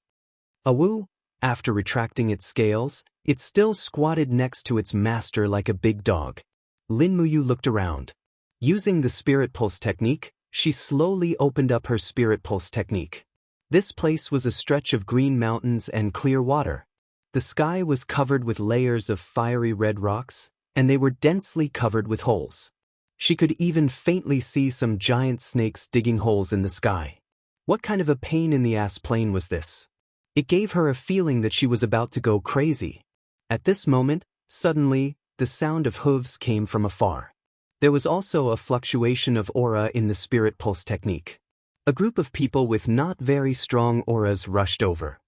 Awoo! After retracting its scales, it still squatted next to its master like a big dog. Lin Muyu looked around. Using the spirit pulse technique, she slowly opened up her spirit pulse technique. This place was a stretch of green mountains and clear water. The sky was covered with layers of fiery red rocks, and they were densely covered with holes. She could even faintly see some giant snakes digging holes in the sky. What kind of a pain in the ass plane was this? It gave her a feeling that she was about to go crazy. At this moment, suddenly, the sound of hooves came from afar. There was also a fluctuation of aura in the spirit pulse technique. A group of people with not very strong auras rushed over.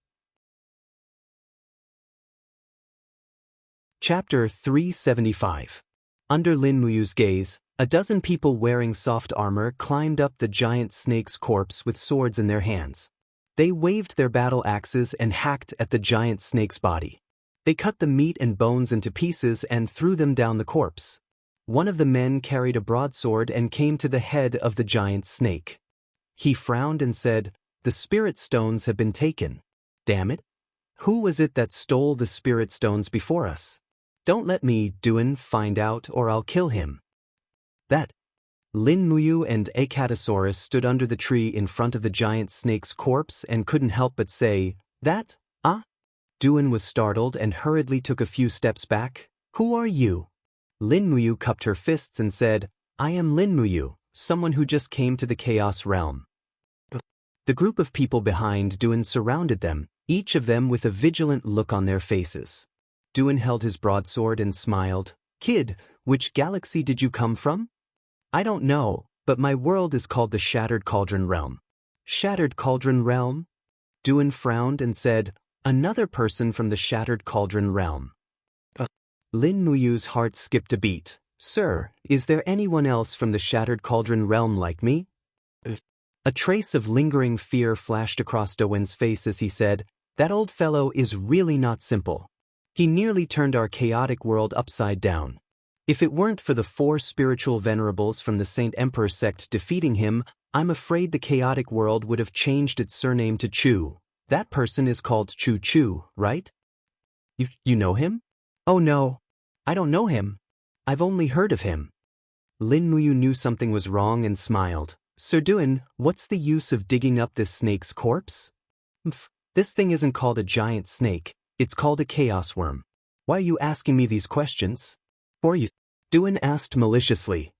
Chapter 375. Under Lin Muyu's gaze, a dozen people wearing soft armor climbed up the giant snake's corpse with swords in their hands. They waved their battle axes and hacked at the giant snake's body. They cut the meat and bones into pieces and threw them down the corpse. One of the men carried a broadsword and came to the head of the giant snake. He frowned and said, "The spirit stones have been taken. Damn it. Who was it that stole the spirit stones before us? Don't let me, Duan, find out or I'll kill him." That. Lin Muyu and Icatosaurus stood under the tree in front of the giant snake's corpse and couldn't help but say, "That? Ah?" Duan was startled and hurriedly took a few steps back. "Who are you?" Lin Muyu cupped her fists and said, "I am Lin Muyu, someone who just came to the Chaos Realm." The group of people behind Duan surrounded them, each of them with a vigilant look on their faces. Duan held his broadsword and smiled. "Kid, which galaxy did you come from?" "I don't know, but my world is called the Shattered Cauldron Realm." "Shattered Cauldron Realm?" Duan frowned and said, "Another person from the Shattered Cauldron Realm." Lin Muyu's heart skipped a beat. "Sir, is there anyone else from the Shattered Cauldron Realm like me?" A trace of lingering fear flashed across Duan's face as he said, "That old fellow is really not simple. He nearly turned our chaotic world upside down. If it weren't for the 4 spiritual venerables from the Saint Emperor sect defeating him, I'm afraid the chaotic world would have changed its surname to Chu. That person is called Chu Chu, right?" You know him?" "Oh no. I don't know him. I've only heard of him." Lin Muyu knew something was wrong and smiled. "Sir Duan, what's the use of digging up this snake's corpse?" "This thing isn't called a giant snake, it's called a chaos worm. Why are you asking me these questions?" "Or you?" Duan asked maliciously.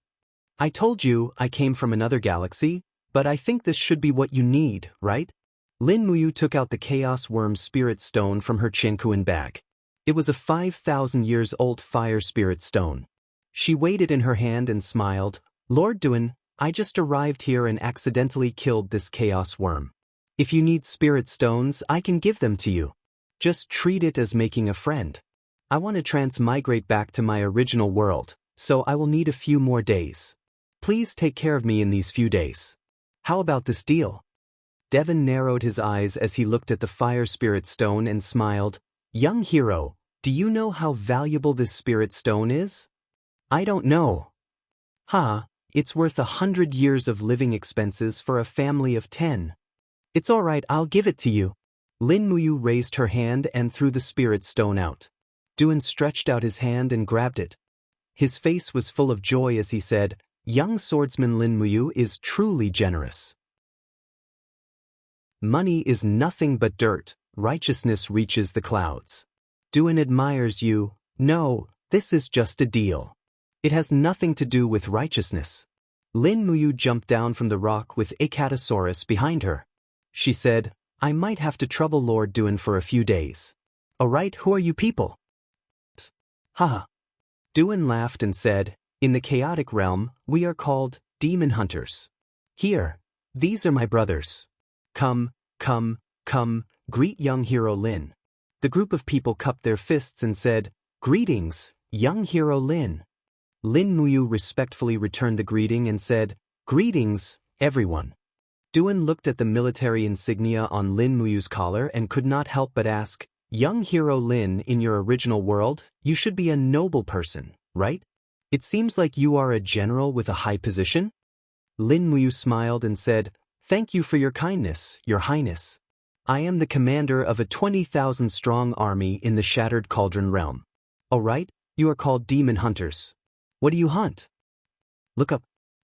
"I told you I came from another galaxy, but I think this should be what you need, right?" Lin Muyu took out the chaos worm spirit stone from her Jianghu bag. It was a 5,000 years old fire spirit stone. She weighed it in her hand and smiled. "Lord Duan, I just arrived here and accidentally killed this chaos worm. If you need spirit stones, I can give them to you. Just treat it as making a friend. I want to transmigrate back to my original world, so I will need a few more days. Please take care of me in these few days. How about this deal?" Devon narrowed his eyes as he looked at the fire spirit stone and smiled. "Young hero, do you know how valuable this spirit stone is?" "I don't know." It's worth 100 years of living expenses for a family of 10. "It's all right, I'll give it to you." Lin Muyu raised her hand and threw the spirit stone out. Duan stretched out his hand and grabbed it. His face was full of joy as he said, "Young swordsman Lin Muyu is truly generous. Money is nothing but dirt, righteousness reaches the clouds. Duan admires you. No, this is just a deal. It has nothing to do with righteousness." Lin Muyu jumped down from the rock with Icatosaurus behind her. She said, "I might have to trouble Lord Duan for a few days." "Alright, who are you people?" Haha. Duan laughed and said, "In the chaotic realm, we are called demon hunters. Here, these are my brothers. Come, come, come, greet young hero Lin. The group of people cupped their fists and said, Greetings, young hero Lin. Lin Muyu respectfully returned the greeting and said, Greetings, everyone. Duan looked at the military insignia on Lin Muyu's collar and could not help but ask, Young hero Lin, in your original world, you should be a noble person, right? It seems like you are a general with a high position? Lin Muyu smiled and said, Thank you for your kindness, your highness. I am the commander of a 20,000-strong army in the Shattered Cauldron realm. Oh right, you are called demon hunters. What do you hunt? Look up.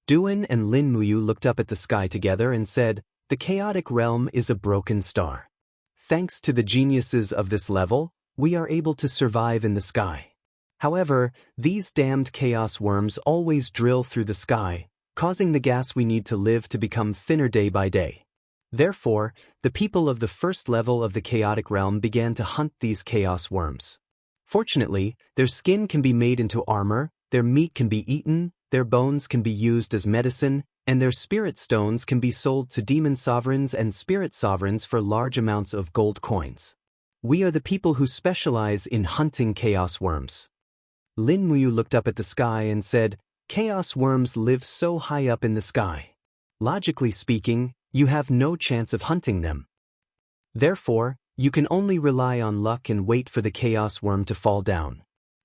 Duan and Lin Muyu looked up at the sky together and said, The chaotic realm is a broken star. Thanks to the geniuses of this level, we are able to survive in the sky. However, these damned chaos worms always drill through the sky, causing the gas we need to live to become thinner day by day. Therefore, the people of the first level of the chaotic realm began to hunt these chaos worms. Fortunately, their skin can be made into armor, their meat can be eaten, their bones can be used as medicine, and their spirit stones can be sold to demon sovereigns and spirit sovereigns for large amounts of gold coins. We are the people who specialize in hunting chaos worms. Lin Muyu looked up at the sky and said, Chaos worms live so high up in the sky. Logically speaking, you have no chance of hunting them. Therefore, you can only rely on luck and wait for the chaos worm to fall down.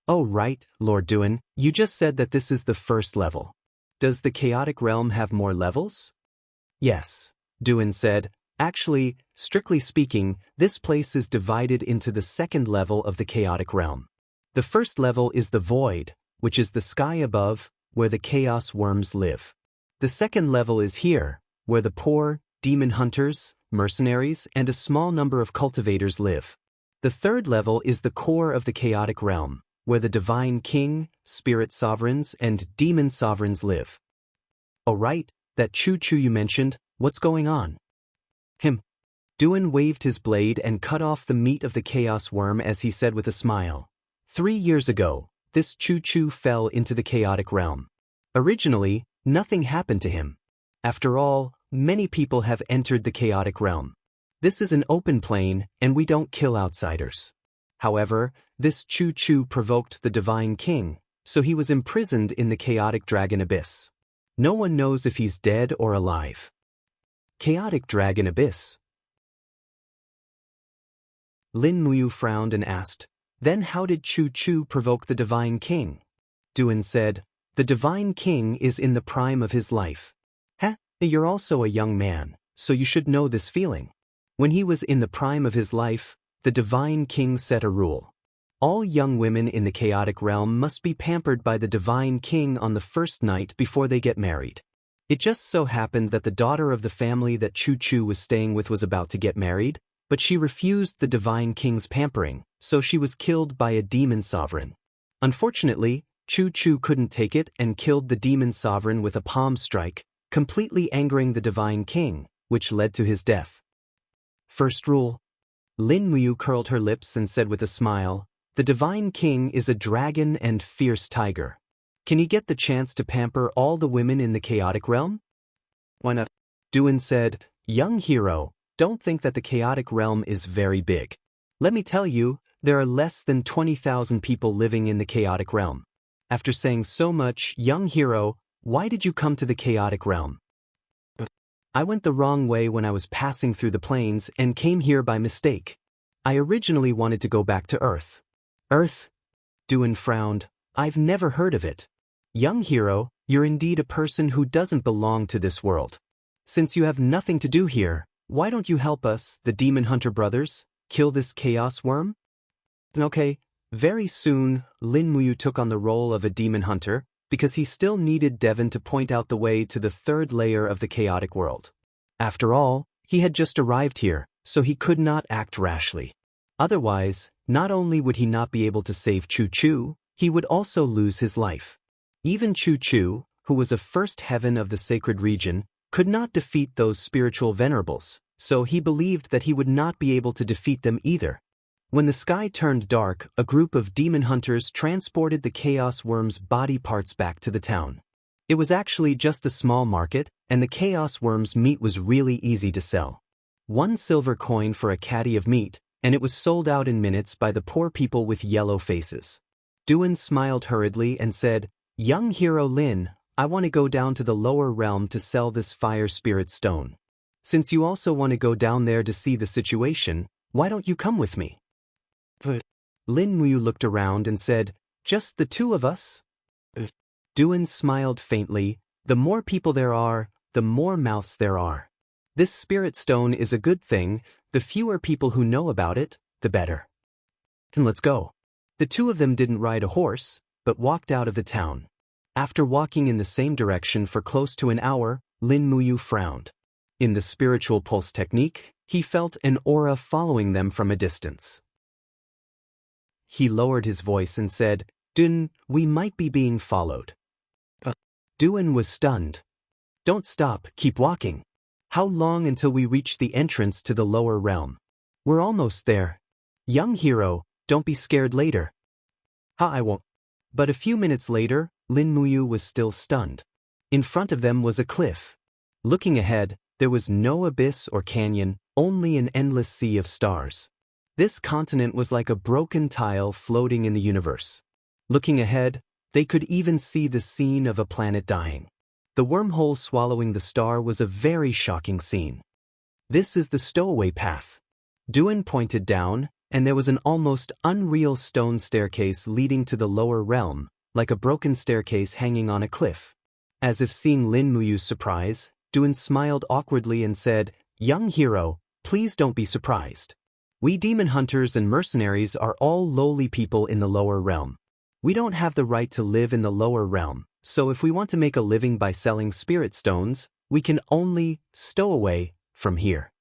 Oh right, Lord Duan, you just said that this is the first level. Does the chaotic realm have more levels? Yes, Duan said. Actually, strictly speaking, this place is divided into the second level of the chaotic realm. The first level is the void, which is the sky above, where the chaos worms live. The second level is here, where the poor, demon hunters, mercenaries, and a small number of cultivators live. The third level is the core of the chaotic realm, where the divine king, spirit sovereigns, and demon sovereigns live. Oh right, that Chu you mentioned, what's going on? Duan waved his blade and cut off the meat of the chaos worm as he said with a smile. 3 years ago, this Chu fell into the chaotic realm. Originally, nothing happened to him. After all, many people have entered the chaotic realm. This is an open plain, and we don't kill outsiders. However, this Chu provoked the divine king, so he was imprisoned in the chaotic dragon abyss. No one knows if he's dead or alive. Chaotic dragon abyss. Lin Muyu frowned and asked, Then how did Chu provoke the divine king? Duan said, The divine king is in the prime of his life. You're also a young man, so you should know this feeling. When he was in the prime of his life, the divine king set a rule. All young women in the chaotic realm must be pampered by the divine king on the first night before they get married. It just so happened that the daughter of the family that Chu was staying with was about to get married, but she refused the divine king's pampering, so she was killed by a demon sovereign. Unfortunately, Chu couldn't take it and killed the demon sovereign with a palm strike, completely angering the divine king, which led to his death. First rule. Lin Muyu curled her lips and said with a smile, The divine king is a dragon and fierce tiger. Can he get the chance to pamper all the women in the chaotic realm? Why not? Duan said, Young hero, don't think that the chaotic realm is very big. Let me tell you, there are less than 20,000 people living in the chaotic realm. After saying so much, young hero, why did you come to the chaotic realm? I went the wrong way when I was passing through the plains and came here by mistake. I originally wanted to go back to Earth. Earth? Duan frowned. I've never heard of it. Young hero, you're indeed a person who doesn't belong to this world. Since you have nothing to do here, why don't you help us, the Demon Hunter brothers, kill this chaos worm? Okay, very soon, Lin Muyu took on the role of a demon hunter, because he still needed Devon to point out the way to the third layer of the chaotic world. After all, he had just arrived here, so he could not act rashly. Otherwise, not only would he not be able to save Chu, he would also lose his life. Even Chu, who was a first heaven of the sacred region, could not defeat those spiritual venerables, so he believed that he would not be able to defeat them either. When the sky turned dark, a group of demon hunters transported the chaos worm's body parts back to the town. It was actually just a small market, and the chaos worm's meat was really easy to sell. 1 silver coin for a caddy of meat, and it was sold out in minutes by the poor people with yellow faces. Duan smiled hurriedly and said, "Young hero Lin, I want to go down to the lower realm to sell this fire spirit stone. Since you also want to go down there to see the situation, why don't you come with me?" But Lin Muyu looked around and said, "Just the 2 of us?" Duan smiled faintly. "The more people there are, the more mouths there are. This spirit stone is a good thing. The fewer people who know about it, the better. Then let's go." The 2 of them didn't ride a horse, but walked out of the town. After walking in the same direction for close to an hour, Lin Muyu frowned. In the spiritual pulse technique, he felt an aura following them from a distance. He lowered his voice and said, "Duan, we might be being followed." Duan was stunned. "Don't stop, keep walking. How long until we reach the entrance to the lower realm?" "We're almost there. Young hero, don't be scared later." I won't." But a few minutes later, Lin Muyu was still stunned. In front of them was a cliff. Looking ahead, there was no abyss or canyon, only an endless sea of stars. This continent was like a broken tile floating in the universe. Looking ahead, they could even see the scene of a planet dying. The wormhole swallowing the star was a very shocking scene. "This is the stowaway path." Duan pointed down, and there was an almost unreal stone staircase leading to the lower realm, like a broken staircase hanging on a cliff. As if seeing Lin Muyu's surprise, Duan smiled awkwardly and said, "Young hero, please don't be surprised. We demon hunters and mercenaries are all lowly people in the lower realm. We don't have the right to live in the lower realm, so if we want to make a living by selling spirit stones, we can only stow away from here.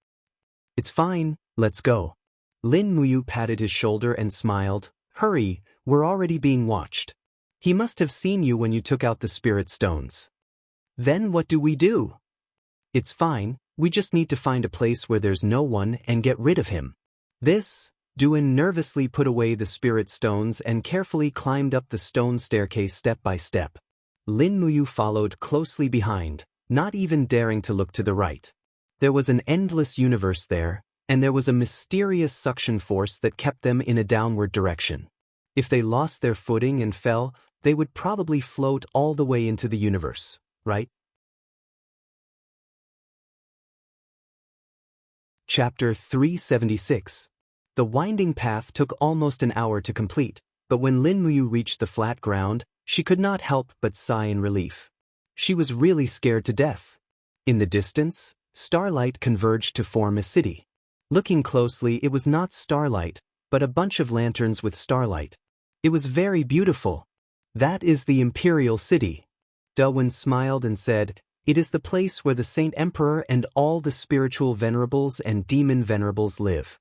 It's fine, let's go." Lin Muyu patted his shoulder and smiled. "Hurry, we're already being watched. He must have seen you when you took out the spirit stones." "Then what do we do?" "It's fine, we just need to find a place where there's no one and get rid of him." Duan nervously put away the spirit stones and carefully climbed up the stone staircase step by step. Lin Muyu followed closely behind, not even daring to look to the right. There was an endless universe there, and there was a mysterious suction force that kept them in a downward direction. If they lost their footing and fell, they would probably float all the way into the universe, right? Chapter 376. The winding path took almost an hour to complete, but when Lin Muyu reached the flat ground, she could not help but sigh in relief. She was really scared to death. In the distance, starlight converged to form a city. Looking closely, it was not starlight, but a bunch of lanterns with starlight. It was very beautiful. "That is the Imperial City." Duan smiled and said, "It is the place where the Saint Emperor and all the spiritual venerables and demon venerables live."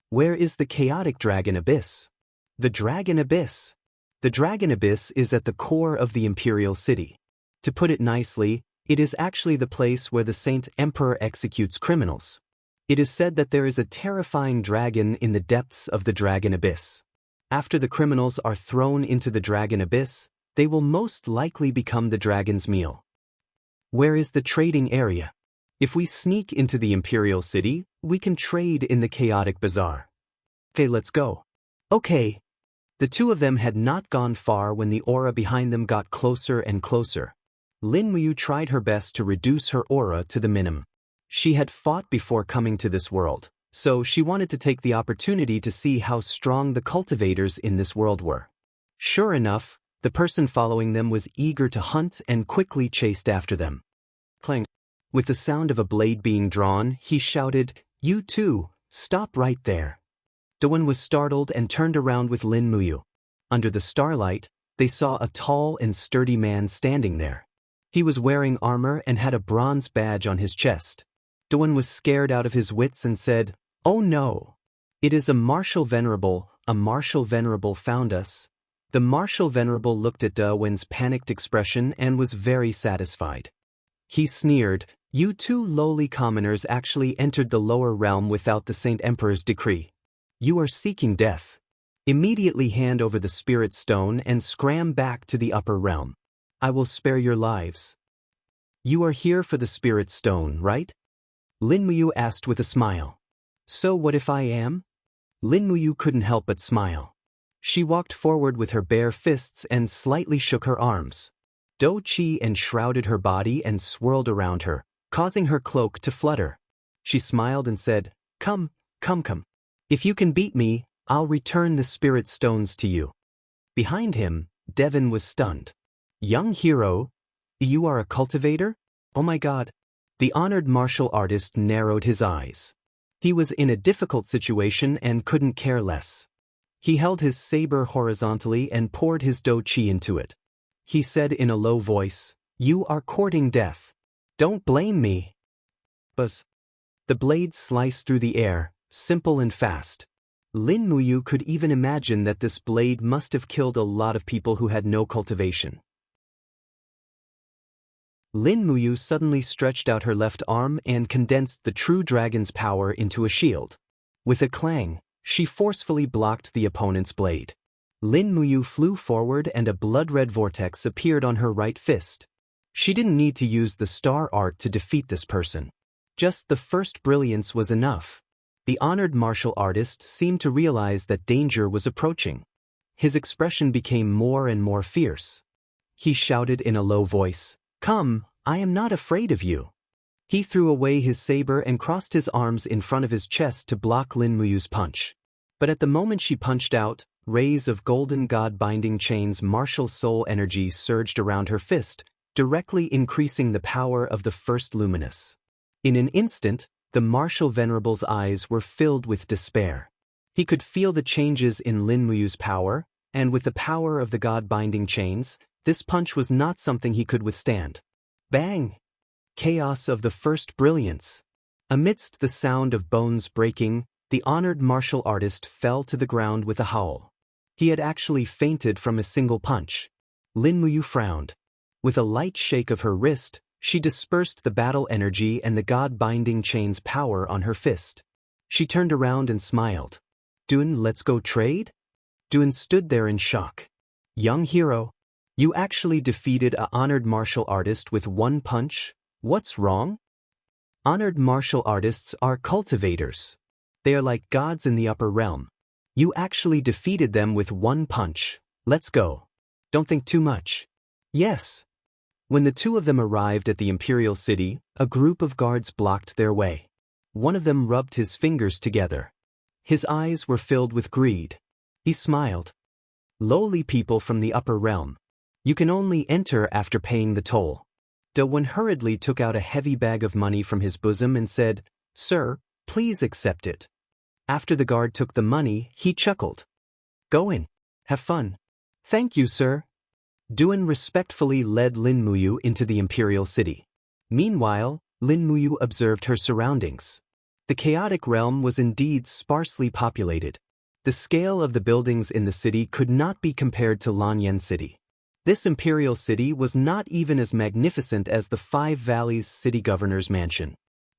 "Where is the chaotic dragon abyss?" "The dragon abyss. The dragon abyss is at the core of the Imperial City. To put it nicely, it is actually the place where the Saint Emperor executes criminals. It is said that there is a terrifying dragon in the depths of the dragon abyss. After the criminals are thrown into the dragon abyss, they will most likely become the dragon's meal." "Where is the trading area?" "If we sneak into the Imperial City, we can trade in the chaotic bazaar." "Okay, let's go." "Okay." The 2 of them had not gone far when the aura behind them got closer and closer. Lin Muyu tried her best to reduce her aura to the minimum. She had fought before coming to this world, so she wanted to take the opportunity to see how strong the cultivators in this world were. Sure enough, the person following them was eager to hunt and quickly chased after them. Clang. With the sound of a blade being drawn, he shouted, "You too, stop right there." Duan was startled and turned around with Lin Muyu. Under the starlight, they saw a tall and sturdy man standing there. He was wearing armor and had a bronze badge on his chest. Duan was scared out of his wits and said, "Oh no! It is a martial venerable found us." The martial venerable looked at Duan's panicked expression and was very satisfied. He sneered, "You 2 lowly commoners actually entered the lower realm without the Saint Emperor's decree. You are seeking death. Immediately hand over the spirit stone and scram back to the upper realm. I will spare your lives. You are here for the spirit stone, right? Lin Muyu asked with a smile. So what if I am? Lin Muyu couldn't help but smile. She walked forward with her bare fists and slightly shook her arms. Do Qi enshrouded her body and swirled around her, causing her cloak to flutter. She smiled and said, Come, come, come. If you can beat me, I'll return the spirit stones to you. Behind him, Devin was stunned. Young hero, you are a cultivator? Oh my god. The honored martial artist narrowed his eyes. He was in a difficult situation and couldn't care less. He held his saber horizontally and poured his do qi into it. He said in a low voice, You are courting death. Don't blame me. Buzz. The blade sliced through the air, simple and fast. Lin Muyu could even imagine that this blade must have killed a lot of people who had no cultivation. Lin Muyu suddenly stretched out her left arm and condensed the true dragon's power into a shield. With a clang, she forcefully blocked the opponent's blade. Lin Muyu flew forward and a blood-red vortex appeared on her right fist. She didn't need to use the star art to defeat this person. Just the first brilliance was enough. The honored martial artist seemed to realize that danger was approaching. His expression became more and more fierce. He shouted in a low voice, Come, I am not afraid of you. He threw away his saber and crossed his arms in front of his chest to block Lin Muyu's punch. But at the moment she punched out, rays of golden god-binding chains martial soul energy surged around her fist, directly increasing the power of the first luminous. In an instant, the martial venerable's eyes were filled with despair. He could feel the changes in Lin Muyu's power, and with the power of the god-binding chains, this punch was not something he could withstand. Bang! Chaos of the first brilliance. Amidst the sound of bones breaking, the honored martial artist fell to the ground with a howl. He had actually fainted from a single punch. Lin Muyu frowned. With a light shake of her wrist, she dispersed the battle energy and the god-binding chain's power on her fist. She turned around and smiled. Dun, let's go trade? Dun stood there in shock. Young hero, you actually defeated a honored martial artist with one punch? What's wrong? Honored martial artists are cultivators. They are like gods in the upper realm. You actually defeated them with one punch. Let's go. Don't think too much. Yes. When the two of them arrived at the imperial city, a group of guards blocked their way. One of them rubbed his fingers together. His eyes were filled with greed. He smiled. Lowly people from the upper realm. You can only enter after paying the toll. Dowen hurriedly took out a heavy bag of money from his bosom and said, Sir, please accept it. After the guard took the money, he chuckled. Go in. Have fun. Thank you, sir. Duan respectfully led Lin Muyu into the imperial city. Meanwhile, Lin Muyu observed her surroundings. The chaotic realm was indeed sparsely populated. The scale of the buildings in the city could not be compared to Lanyan City. This imperial city was not even as magnificent as the Five Valleys city governor's mansion.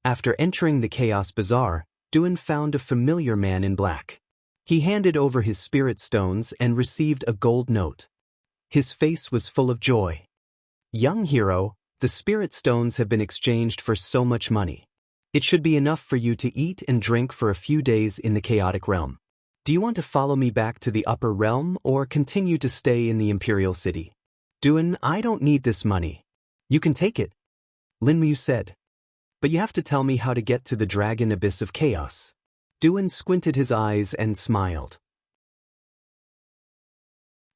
After entering the Chaos Bazaar, Duan found a familiar man in black. He handed over his spirit stones and received a gold note. His face was full of joy. Young hero, the spirit stones have been exchanged for so much money. It should be enough for you to eat and drink for a few days in the chaotic realm. Do you want to follow me back to the upper realm or continue to stay in the imperial city? Duan, I don't need this money. You can take it. Lin Muyu said. But you have to tell me how to get to the dragon abyss of chaos. Duan squinted his eyes and smiled.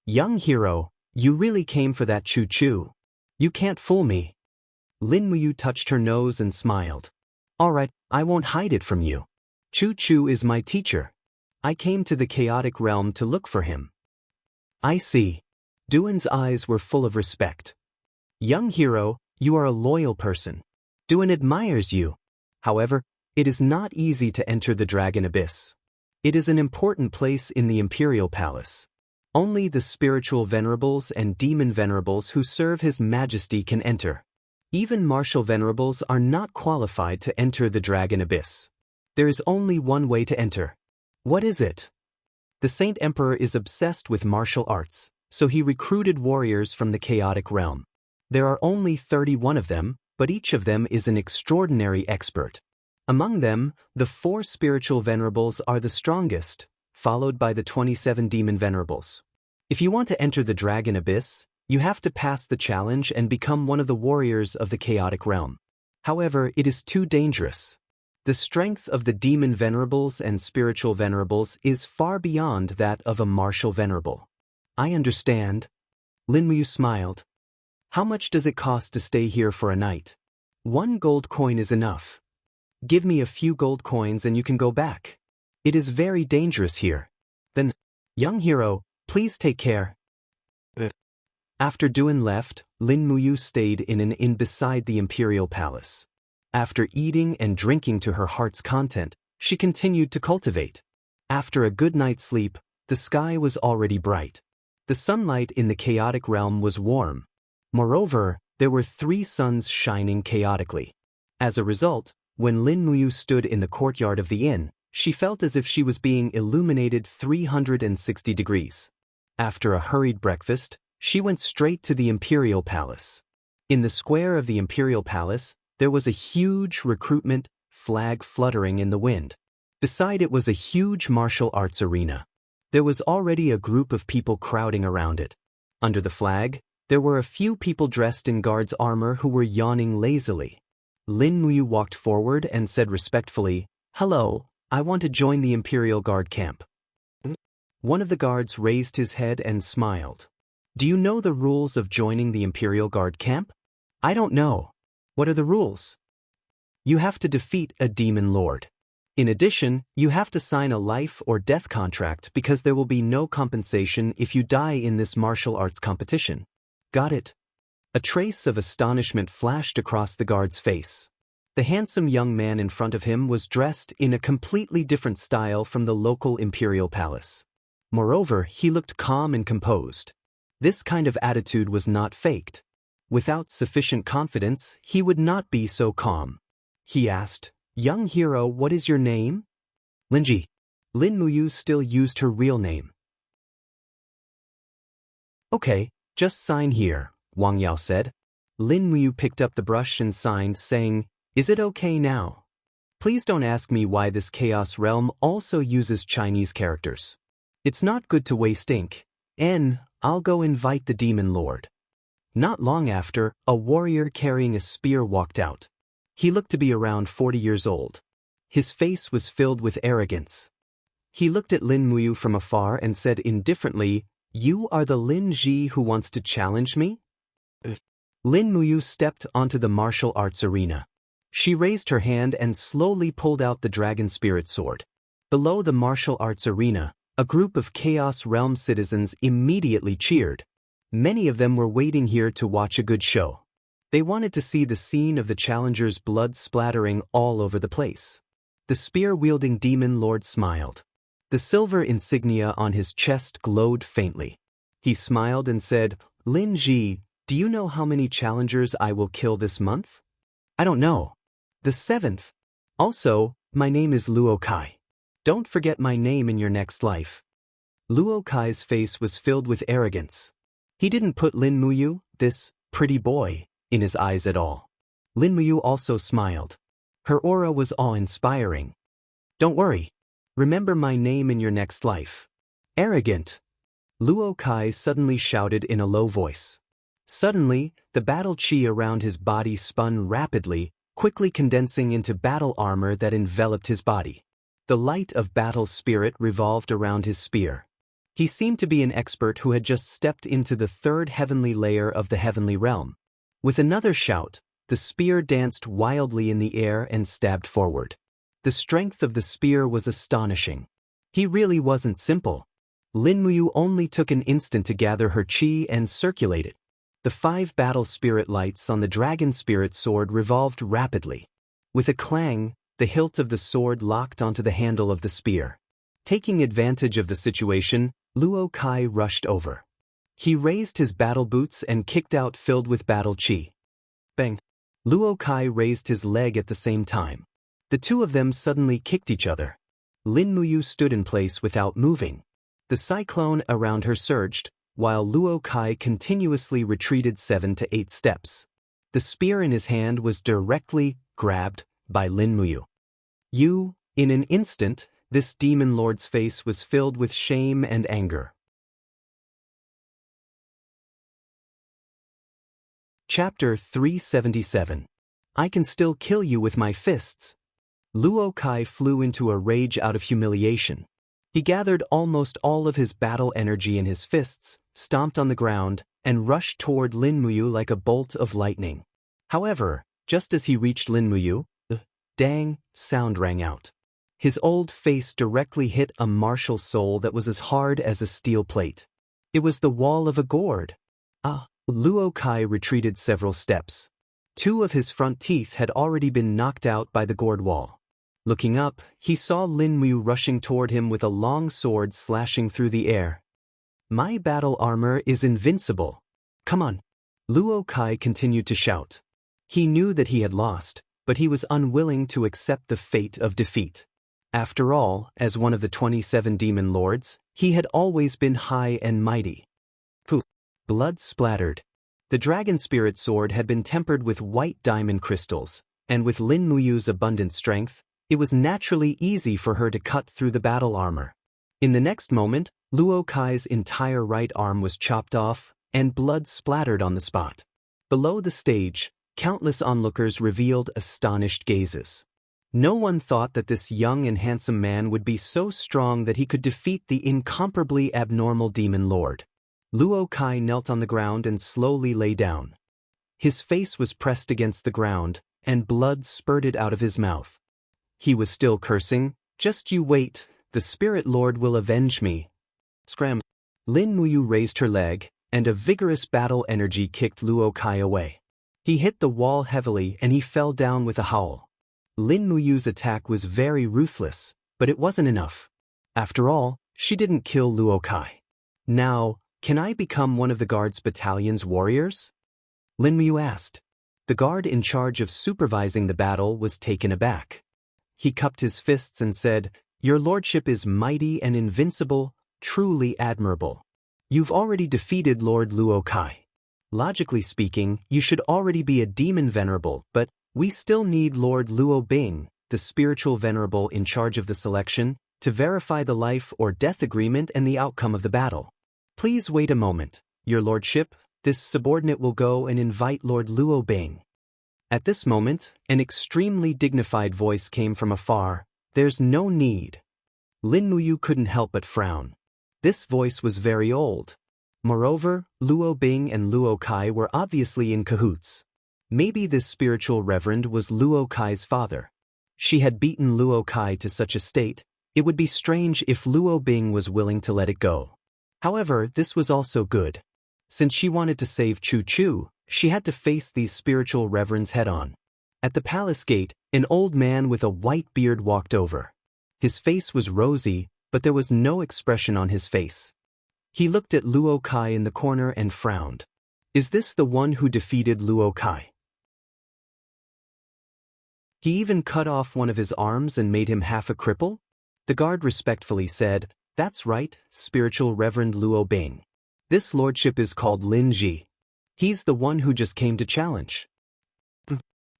Young hero, you really came for that choo-choo. You can't fool me. Lin Muyu touched her nose and smiled. All right, I won't hide it from you. Choo-choo is my teacher. I came to the chaotic realm to look for him. I see. Duan's eyes were full of respect. Young hero, you are a loyal person. Duan admires you. However, it is not easy to enter the Dragon Abyss. It is an important place in the Imperial Palace. Only the spiritual venerables and demon venerables who serve His Majesty can enter. Even martial venerables are not qualified to enter the Dragon Abyss. There is only one way to enter. What is it? The Saint Emperor is obsessed with martial arts, so he recruited warriors from the chaotic realm. There are only 31 of them, but each of them is an extraordinary expert. Among them, the 4 spiritual venerables are the strongest, followed by the 27 demon venerables. If you want to enter the dragon abyss, you have to pass the challenge and become one of the warriors of the chaotic realm. However, it is too dangerous. The strength of the demon venerables and spiritual venerables is far beyond that of a martial venerable. I understand. Lin Muyu smiled. How much does it cost to stay here for a night? 1 gold coin is enough. Give me a few gold coins and you can go back. It is very dangerous here. Then, young hero, please take care. After Duan left, Lin Muyu stayed in an inn beside the imperial palace. After eating and drinking to her heart's content, she continued to cultivate. After a good night's sleep, the sky was already bright. The sunlight in the chaotic realm was warm. Moreover, there were 3 suns shining chaotically. As a result, when Lin Muyu stood in the courtyard of the inn, she felt as if she was being illuminated 360 degrees. After a hurried breakfast, she went straight to the imperial palace. In the square of the imperial palace, there was a huge recruitment flag fluttering in the wind. Beside it was a huge martial arts arena. There was already a group of people crowding around it. Under the flag, there were a few people dressed in guards' armor who were yawning lazily. Lin Muyu walked forward and said respectfully, "Hello, I want to join the Imperial Guard camp." One of the guards raised his head and smiled. "Do you know the rules of joining the Imperial Guard camp?" "I don't know." "What are the rules?" "You have to defeat a demon lord. In addition, you have to sign a life or death contract because there will be no compensation if you die in this martial arts competition." "Got it." A trace of astonishment flashed across the guard's face. The handsome young man in front of him was dressed in a completely different style from the local imperial palace. Moreover, he looked calm and composed. This kind of attitude was not faked. Without sufficient confidence, he would not be so calm. He asked, "Young hero, what is your name?" "Linji." Lin Muyu still used her real name. "Okay, just sign here," Wang Yao said. Lin Muyu picked up the brush and signed, saying, "Is it okay now? Please don't ask me why this chaos realm also uses Chinese characters. It's not good to waste ink. I'll go invite the demon lord." Not long after, a warrior carrying a spear walked out. He looked to be around 40 years old. His face was filled with arrogance. He looked at Lin Muyu from afar and said indifferently, "You are the Lin Ji who wants to challenge me?" Lin Muyu stepped onto the martial arts arena. She raised her hand and slowly pulled out the dragon spirit sword. Below the martial arts arena, a group of Chaos Realm citizens immediately cheered. Many of them were waiting here to watch a good show. They wanted to see the scene of the challenger's blood splattering all over the place. The spear-wielding demon lord smiled. The silver insignia on his chest glowed faintly. He smiled and said, "Lin Ji, do you know how many challengers I will kill this month?" "I don't know." "The 7th. Also, my name is Luo Kai. Don't forget my name in your next life." Luo Kai's face was filled with arrogance. He didn't put Lin Muyu, this pretty boy, in his eyes at all. Lin Muyu also smiled. Her aura was awe-inspiring. "Don't worry. Remember my name in your next life." "Arrogant!" Luo Kai suddenly shouted in a low voice. Suddenly, the battle chi around his body spun rapidly, quickly condensing into battle armor that enveloped his body. The light of battle spirit revolved around his spear. He seemed to be an expert who had just stepped into the 3rd heavenly layer of the heavenly realm. With another shout, the spear danced wildly in the air and stabbed forward. The strength of the spear was astonishing. He really wasn't simple. Lin Muyu only took an instant to gather her chi and circulate it. The 5 battle spirit lights on the dragon spirit sword revolved rapidly. With a clang, the hilt of the sword locked onto the handle of the spear. Taking advantage of the situation, Luo Kai rushed over. He raised his battle boots and kicked out filled with battle chi. Bang! Luo Kai raised his leg at the same time. The two of them suddenly kicked each other. Lin Muyu stood in place without moving. The cyclone around her surged, while Luo Kai continuously retreated 7 to 8 steps. The spear in his hand was directly grabbed by Lin Muyu. In an instant, this demon lord's face was filled with shame and anger. Chapter 377. I can still kill you with my fists. Luo Kai flew into a rage out of humiliation. He gathered almost all of his battle energy in his fists, stomped on the ground, and rushed toward Lin Muyu like a bolt of lightning. However, just as he reached Lin Muyu, the dang sound rang out. His old face directly hit a martial soul that was as hard as a steel plate. It was the wall of a gourd. Luo Kai retreated several steps. 2 of his front teeth had already been knocked out by the gourd wall. Looking up, he saw Lin Muyu rushing toward him with a long sword slashing through the air. My battle armor is invincible. Come on. Luo Kai continued to shout. He knew that he had lost, but he was unwilling to accept the fate of defeat. After all, as one of the 27 demon lords, he had always been high and mighty. Poof! Blood splattered. The dragon spirit sword had been tempered with white diamond crystals, and with Lin Muyu's abundant strength, it was naturally easy for her to cut through the battle armor. In the next moment, Luo Kai's entire right arm was chopped off, and blood splattered on the spot. Below the stage, countless onlookers revealed astonished gazes. No one thought that this young and handsome man would be so strong that he could defeat the incomparably abnormal demon lord. Luo Kai knelt on the ground and slowly lay down. His face was pressed against the ground, and blood spurted out of his mouth. He was still cursing. Just you wait, the spirit lord will avenge me. Scram! Lin Muyu raised her leg, and a vigorous battle energy kicked Luo Kai away. He hit the wall heavily and he fell down with a howl. Lin Muyu's attack was very ruthless, but it wasn't enough. After all, she didn't kill Luo Kai. Now, can I become one of the guard's battalion's warriors? Lin Muyu asked. The guard in charge of supervising the battle was taken aback. He cupped his fists and said, Your lordship is mighty and invincible, truly admirable. You've already defeated Lord Luo Kai. Logically speaking, you should already be a demon venerable, but we still need Lord Luo Bing, the spiritual venerable in charge of the selection, to verify the life or death agreement and the outcome of the battle. Please wait a moment, your lordship. This subordinate will go and invite Lord Luo Bing. At this moment, an extremely dignified voice came from afar. There's no need. Lin Muyu couldn't help but frown. This voice was very old. Moreover, Luo Bing and Luo Kai were obviously in cahoots. Maybe this spiritual reverend was Luo Kai's father. She had beaten Luo Kai to such a state, it would be strange if Luo Bing was willing to let it go. However, this was also good. Since she wanted to save Chu Chu, she had to face these spiritual reverends head-on. At the palace gate, an old man with a white beard walked over. His face was rosy, but there was no expression on his face. He looked at Luo Kai in the corner and frowned. Is this the one who defeated Luo Kai? He even cut off one of his arms and made him half a cripple? The guard respectfully said, That's right, spiritual Reverend Luo Bing. This lordship is called Lin Ji. He's the one who just came to challenge.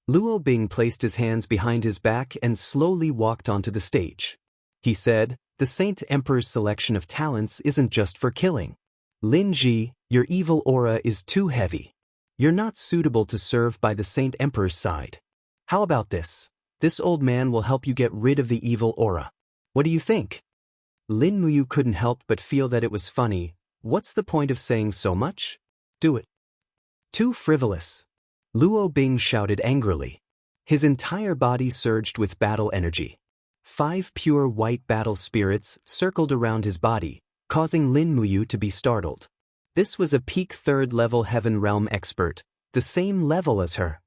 Luo Bing placed his hands behind his back and slowly walked onto the stage. He said, The Saint Emperor's selection of talents isn't just for killing. Lin Ji, your evil aura is too heavy. You're not suitable to serve by the Saint Emperor's side. How about this? This old man will help you get rid of the evil aura. What do you think? Lin Muyu couldn't help but feel that it was funny. What's the point of saying so much? Do it. Too frivolous. Luo Bing shouted angrily. His entire body surged with battle energy. 5 pure white battle spirits circled around his body, causing Lin Muyu to be startled. This was a peak 3rd level Heaven Realm expert, the same level as her.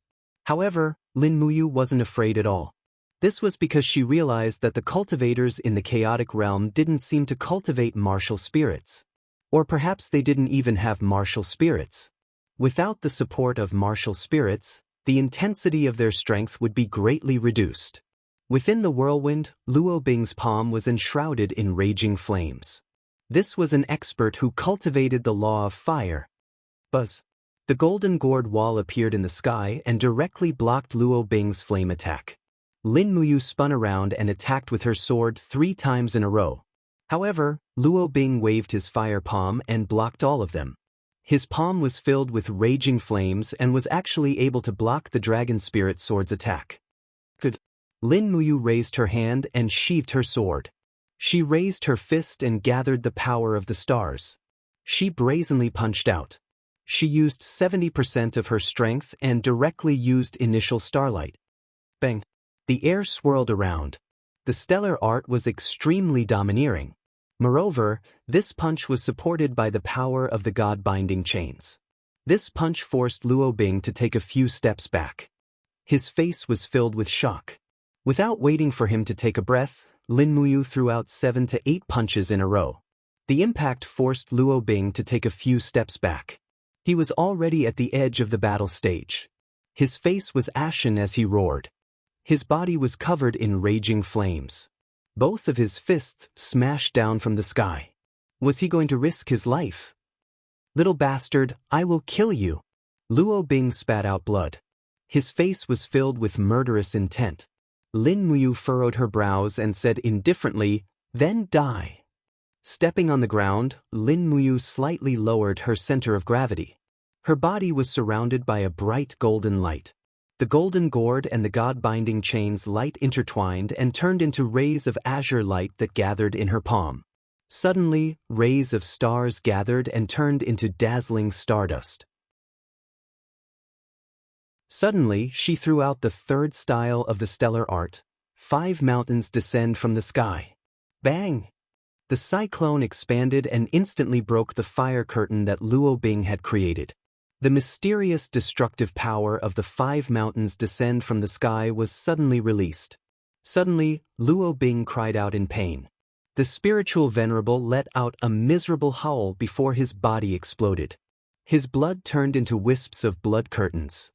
However, Lin Muyu wasn't afraid at all. This was because she realized that the cultivators in the chaotic realm didn't seem to cultivate martial spirits. Or perhaps they didn't even have martial spirits. Without the support of martial spirits, the intensity of their strength would be greatly reduced. Within the whirlwind, Luo Bing's palm was enshrouded in raging flames. This was an expert who cultivated the law of fire. Buzz. The golden gourd wall appeared in the sky and directly blocked Luo Bing's flame attack. Lin Muyu spun around and attacked with her sword 3 times in a row. However, Luo Bing waved his fire palm and blocked all of them. His palm was filled with raging flames and was actually able to block the dragon spirit sword's attack. Good. Lin Muyu raised her hand and sheathed her sword. She raised her fist and gathered the power of the stars. She brazenly punched out. She used 70% of her strength and directly used initial starlight. Bang! The air swirled around. The stellar art was extremely domineering. Moreover, this punch was supported by the power of the god-binding chains. This punch forced Luo Bing to take a few steps back. His face was filled with shock. Without waiting for him to take a breath, Lin Muyu threw out 7 to 8 punches in a row. The impact forced Luo Bing to take a few steps back. He was already at the edge of the battle stage. His face was ashen as he roared. His body was covered in raging flames. Both of his fists smashed down from the sky. Was he going to risk his life? Little bastard, I will kill you. Luo Bing spat out blood. His face was filled with murderous intent. Lin Muyu furrowed her brows and said indifferently, "Then die." Stepping on the ground, Lin Muyu slightly lowered her center of gravity. Her body was surrounded by a bright golden light. The golden gourd and the god-binding chains light intertwined and turned into rays of azure light that gathered in her palm. Suddenly, rays of stars gathered and turned into dazzling stardust. Suddenly, she threw out the 3rd style of the stellar art. 5 mountains descend from the sky. Bang! The cyclone expanded and instantly broke the fire curtain that Luo Bing had created. The mysterious destructive power of the 5 mountains descend from the sky was suddenly released. Suddenly, Luo Bing cried out in pain. The spiritual venerable let out a miserable howl before his body exploded. His blood turned into wisps of blood curtains.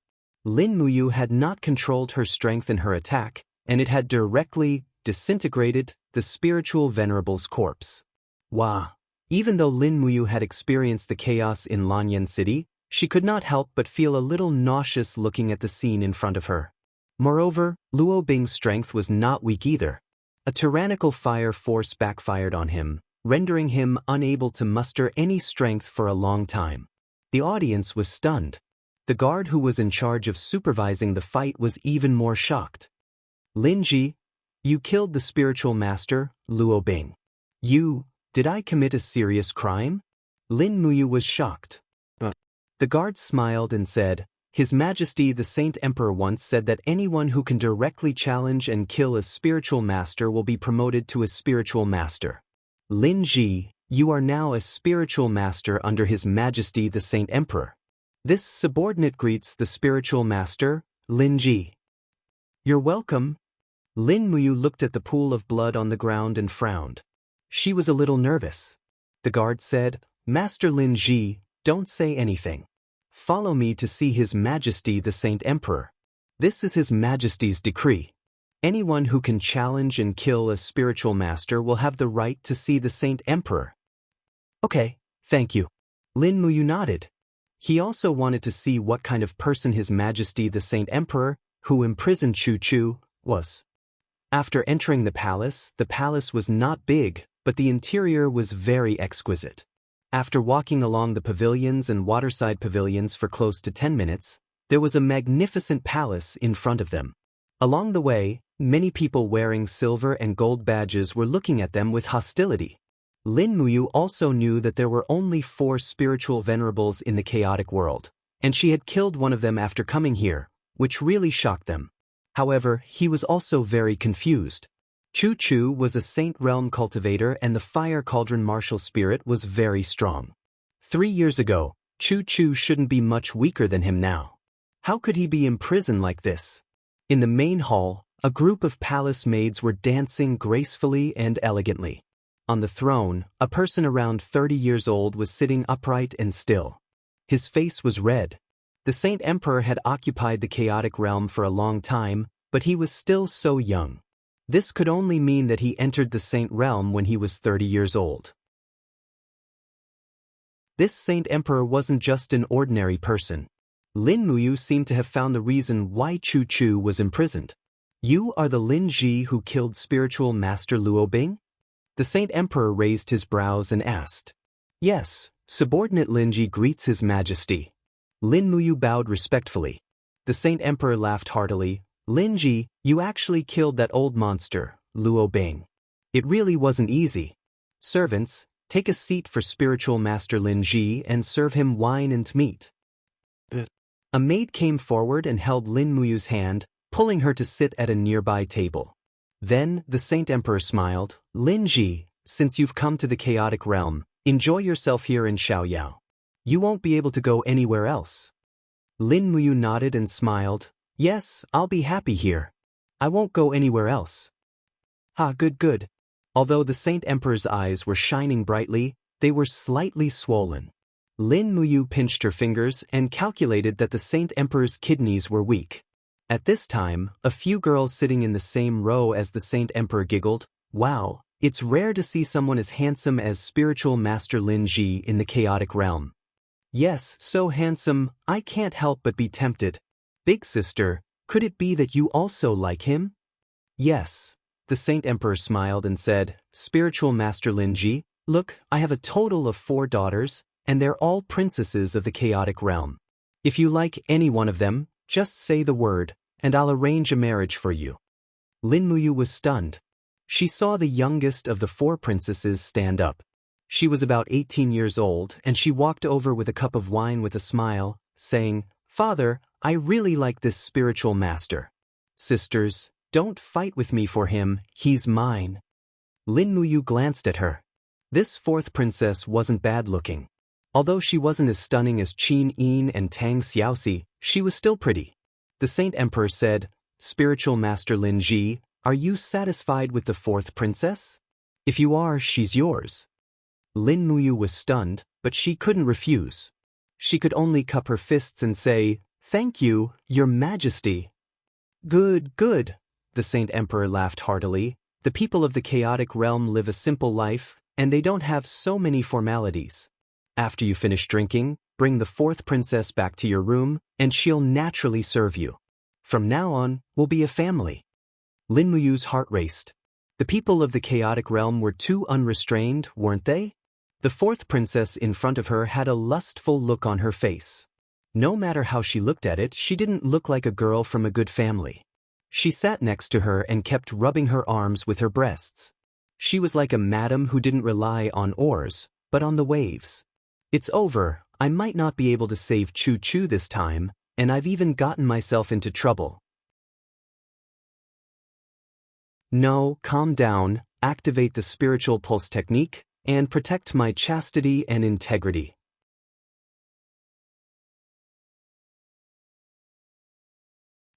Lin Muyu had not controlled her strength in her attack, and it had directly disintegrated the spiritual venerable's corpse. Wah! Even though Lin Muyu had experienced the chaos in Lanyan City, she could not help but feel a little nauseous looking at the scene in front of her. Moreover, Luo Bing's strength was not weak either. A tyrannical fire force backfired on him, rendering him unable to muster any strength for a long time. The audience was stunned. The guard who was in charge of supervising the fight was even more shocked. Lin Ji, you killed the spiritual master, Luo Bing. Did I commit a serious crime? Lin Muyu was shocked. The guard smiled and said, His Majesty the Saint Emperor once said that anyone who can directly challenge and kill a spiritual master will be promoted to a spiritual master. Lin Ji, you are now a spiritual master under His Majesty the Saint Emperor. This subordinate greets the spiritual master, Lin Ji. You're welcome. Lin Muyu looked at the pool of blood on the ground and frowned. She was a little nervous. The guard said, Master Lin Ji, don't say anything. Follow me to see His Majesty the Saint Emperor. This is His Majesty's decree. Anyone who can challenge and kill a spiritual master will have the right to see the Saint Emperor. Okay, thank you. Lin Muyu nodded. He also wanted to see what kind of person His Majesty the Saint Emperor, who imprisoned Chu Chu, was. After entering the palace was not big, but the interior was very exquisite. After walking along the pavilions and waterside pavilions for close to 10 minutes, there was a magnificent palace in front of them. Along the way, many people wearing silver and gold badges were looking at them with hostility. Lin Muyu also knew that there were only 4 spiritual venerables in the chaotic world, and she had killed one of them after coming here, which really shocked them. However, he was also very confused. Chu Chu was a Saint Realm cultivator and the Fire Cauldron martial spirit was very strong. 3 years ago, Chu Chu shouldn't be much weaker than him now. How could he be imprisoned like this? In the main hall, a group of palace maids were dancing gracefully and elegantly. On the throne, a person around 30 years old was sitting upright and still. His face was red. The Saint Emperor had occupied the chaotic realm for a long time, but he was still so young. This could only mean that he entered the Saint Realm when he was 30 years old. This Saint Emperor wasn't just an ordinary person. Lin Muyu seemed to have found the reason why Chu Chu was imprisoned. You are the Lin Ji who killed spiritual master Luo Bing? The Saint Emperor raised his brows and asked. Yes, subordinate Lin Ji greets his majesty. Lin Muyu bowed respectfully. The Saint Emperor laughed heartily. Lin Ji, you actually killed that old monster, Luo Bing. It really wasn't easy. Servants, take a seat for spiritual master Lin Ji and serve him wine and meat. A maid came forward and held Lin Muyu's hand, pulling her to sit at a nearby table. Then, the Saint Emperor smiled. Lin Ji, since you've come to the chaotic realm, enjoy yourself here in Xiaoyao. You won't be able to go anywhere else. Lin Muyu nodded and smiled. Yes, I'll be happy here. I won't go anywhere else. Ha, good. Although the Saint Emperor's eyes were shining brightly, they were slightly swollen. Lin Muyu pinched her fingers and calculated that the Saint Emperor's kidneys were weak. At this time, a few girls sitting in the same row as the Saint Emperor giggled. Wow, it's rare to see someone as handsome as spiritual master Lin Ji in the chaotic realm. Yes, so handsome, I can't help but be tempted. Big sister, could it be that you also like him? Yes. The Saint Emperor smiled and said, Spiritual master Lin Ji, look, I have a total of 4 daughters, and they're all princesses of the chaotic realm. If you like any one of them, just say the word, and I'll arrange a marriage for you. Lin Muyu was stunned. She saw the youngest of the 4 princesses stand up. She was about 18 years old, and she walked over with a cup of wine with a smile, saying, Father, I really like this spiritual master. Sisters, don't fight with me for him, he's mine. Lin Muyu glanced at her. This 4th princess wasn't bad-looking. Although she wasn't as stunning as Qin Yin and Tang Xiaoxi, she was still pretty. The Saint Emperor said, Spiritual Master Lin Ji, are you satisfied with the 4th princess? If you are, she's yours. Lin Muyu was stunned, but she couldn't refuse. She could only cup her fists and say, Thank you, Your Majesty. Good. The Saint Emperor laughed heartily. The people of the chaotic realm live a simple life, and they don't have so many formalities. After you finish drinking, bring the 4th princess back to your room, and she'll naturally serve you. From now on, we'll be a family. Lin Muyu's heart raced. The people of the chaotic realm were too unrestrained, weren't they? The 4th princess in front of her had a lustful look on her face. No matter how she looked at it, she didn't look like a girl from a good family. She sat next to her and kept rubbing her arms with her breasts. She was like a madam who didn't rely on oars, but on the waves. It's over, I might not be able to save Chu Chu this time, and I've even gotten myself into trouble. No, calm down, activate the spiritual pulse technique, and protect my chastity and integrity.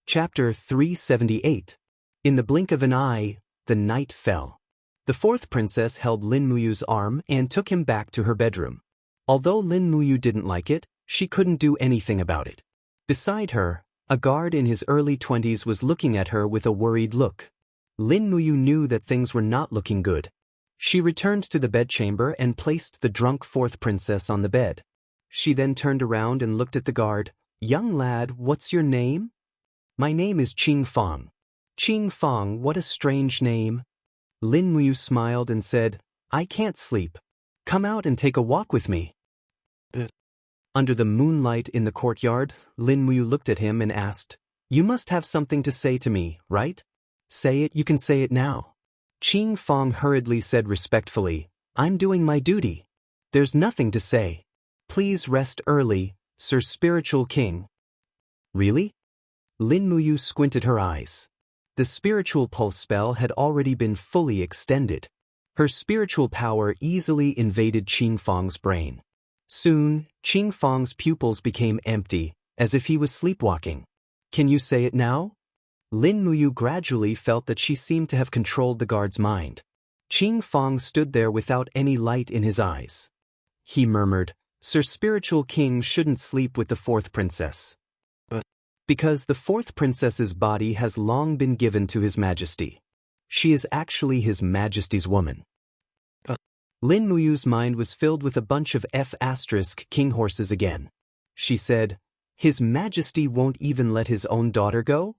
Chapter 378. In the blink of an eye, the night fell. The 4th princess held Lin Muyu's arm and took him back to her bedroom. Although Lin Muyu didn't like it, she couldn't do anything about it. Beside her, a guard in his early 20s was looking at her with a worried look. Lin Muyu knew that things were not looking good. She returned to the bedchamber and placed the drunk 4th princess on the bed. She then turned around and looked at the guard. Young lad, what's your name? My name is Qing Fang. Qing Fang, what a strange name. Lin Muyu smiled and said, I can't sleep. Come out and take a walk with me. Under the moonlight in the courtyard, Lin Muyu looked at him and asked, You must have something to say to me, right? Say it, you can say it now. Qing Fang hurriedly said respectfully, I'm doing my duty. There's nothing to say. Please rest early, Sir Spiritual King. Really? Lin Muyu squinted her eyes. The spiritual pulse spell had already been fully extended. Her spiritual power easily invaded Qing Fang's brain. Soon, Qing Fang's pupils became empty, as if he was sleepwalking. Can you say it now? Lin Muyu gradually felt that she seemed to have controlled the guard's mind. Qing Fang stood there without any light in his eyes. He murmured, Sir Spiritual King shouldn't sleep with the 4th princess. Because the 4th princess's body has long been given to His Majesty. She is actually His Majesty's woman. Lin Muyu's mind was filled with a bunch of king horses again. She said, "His Majesty won't even let his own daughter go?"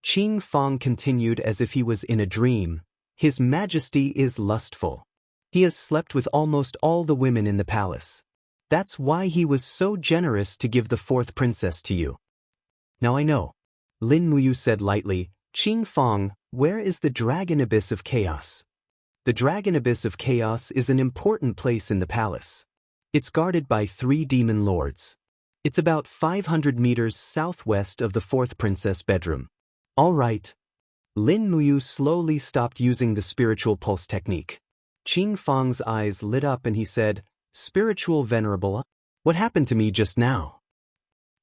Qing Fong continued as if he was in a dream. "His Majesty is lustful. He has slept with almost all the women in the palace. That's why he was so generous to give the fourth princess to you." "Now I know," Lin Muyu said lightly. "Qing Fong, where is the Dragon Abyss of Chaos?" The Dragon Abyss of Chaos is an important place in the palace. It's guarded by 3 demon lords. It's about 500 meters southwest of the fourth princess bedroom. "All right." Lin Muyu slowly stopped using the spiritual pulse technique. Qing Fong's eyes lit up and he said, "Spiritual Venerable, what happened to me just now?"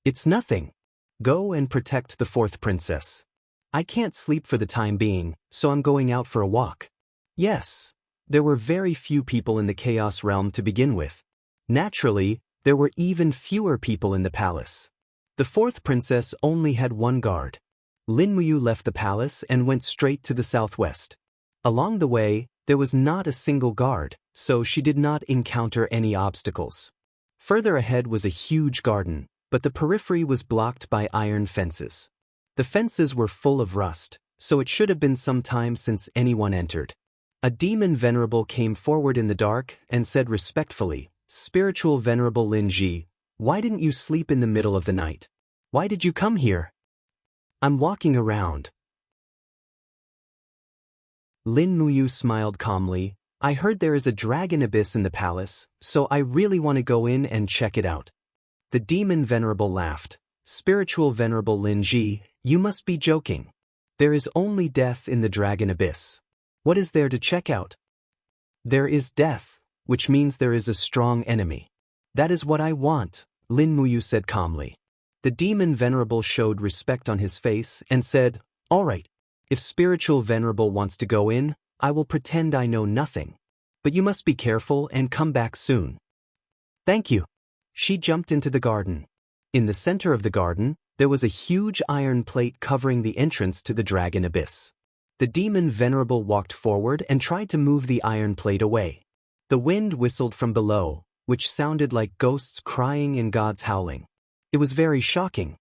"It's nothing. Go and protect the fourth princess. I can't sleep for the time being, so I'm going out for a walk." Yes, there were very few people in the Chaos Realm to begin with. Naturally, there were even fewer people in the palace. The fourth princess only had 1 guard. Lin Muyu left the palace and went straight to the southwest. Along the way, there was not a single guard, so she did not encounter any obstacles. Further ahead was a huge garden, but the periphery was blocked by iron fences. The fences were full of rust, so it should have been some time since anyone entered. A demon venerable came forward in the dark and said respectfully, "Spiritual Venerable Lin Ji, why didn't you sleep in the middle of the night? Why did you come here?" "I'm walking around." Lin Muyu smiled calmly. "I heard there is a dragon abyss in the palace, so I really want to go in and check it out." The demon venerable laughed. "Spiritual Venerable Lin Ji, you must be joking. There is only death in the dragon abyss. What is there to check out?" "There is death, which means there is a strong enemy. That is what I want," Lin Muyu said calmly. The demon venerable showed respect on his face and said, "All right, if Spiritual Venerable wants to go in, I will pretend I know nothing. But you must be careful and come back soon." "Thank you." She jumped into the garden. In the center of the garden, there was a huge iron plate covering the entrance to the dragon abyss. The demon venerable walked forward and tried to move the iron plate away. The wind whistled from below, which sounded like ghosts crying and gods howling. It was very shocking.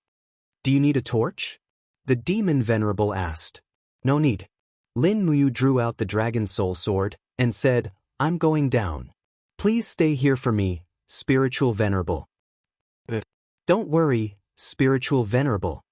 "Do you need a torch?" the demon venerable asked. "No need." Lin Muyu drew out the dragon soul sword and said, "I'm going down. Please stay here for me, Spiritual Venerable." "Don't worry, Spiritual Venerable."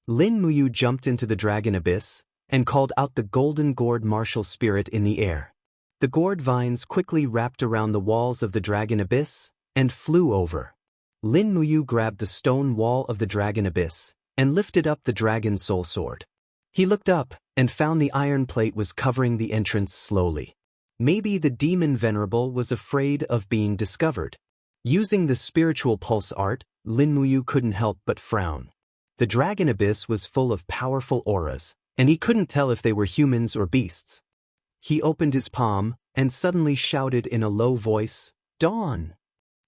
Lin Muyu jumped into the dragon abyss and called out the golden gourd martial spirit in the air. The gourd vines quickly wrapped around the walls of the dragon abyss and flew over. Lin Muyu grabbed the stone wall of the dragon abyss and lifted up the dragon soul sword. He looked up and found the iron plate was covering the entrance slowly. Maybe the demon venerable was afraid of being discovered. Using the spiritual pulse art, Lin Muyu couldn't help but frown. The dragon abyss was full of powerful auras, and he couldn't tell if they were humans or beasts. He opened his palm and suddenly shouted in a low voice, "Dawn!"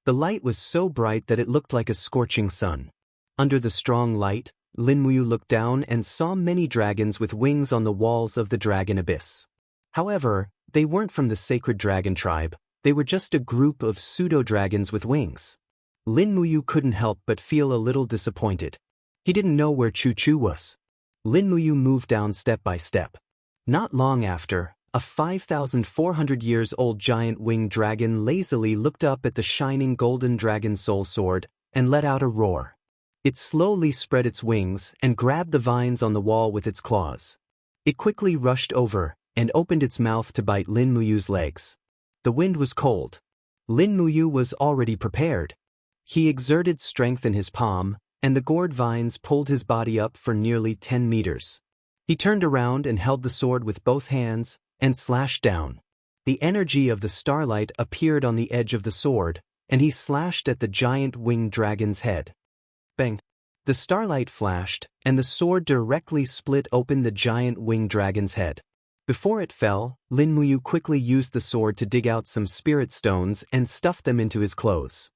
The light was so bright that it looked like a scorching sun. Under the strong light, Lin Muyu looked down and saw many dragons with wings on the walls of the dragon abyss. However, they weren't from the sacred dragon tribe, they were just a group of pseudo-dragons with wings. Lin Muyu couldn't help but feel a little disappointed. He didn't know where Chu Chu was. Lin Muyu moved down step by step. Not long after, a 5,400 years old giant winged dragon lazily looked up at the shining golden dragon soul sword and let out a roar. It slowly spread its wings and grabbed the vines on the wall with its claws. It quickly rushed over and opened its mouth to bite Lin Muyu's legs. The wind was cold. Lin Muyu was already prepared. He exerted strength in his palm, and the gourd vines pulled his body up for nearly 10 meters. He turned around and held the sword with both hands and slashed down. The energy of the starlight appeared on the edge of the sword, and he slashed at the giant winged dragon's head. Bang! The starlight flashed, and the sword directly split open the giant winged dragon's head. Before it fell, Lin Muyu quickly used the sword to dig out some spirit stones and stuff them into his clothes.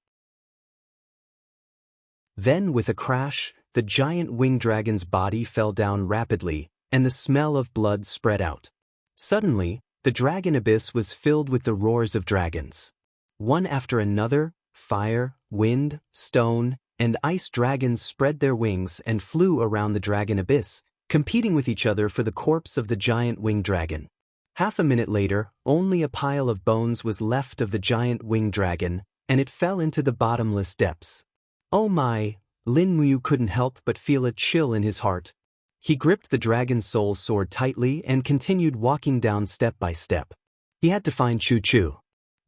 Then, with a crash, the giant winged dragon's body fell down rapidly, and the smell of blood spread out. Suddenly, The dragon abyss was filled with the roars of dragons. One after another, fire, wind, stone, and ice dragons spread their wings and flew around the dragon abyss, competing with each other for the corpse of the giant winged dragon. Half a minute later, only a pile of bones was left of the giant winged dragon, and it fell into the bottomless depths. Oh my! Lin Muyu couldn't help but feel a chill in his heart. He gripped the dragon's soul sword tightly and continued walking down step by step. He had to find Chu Chu.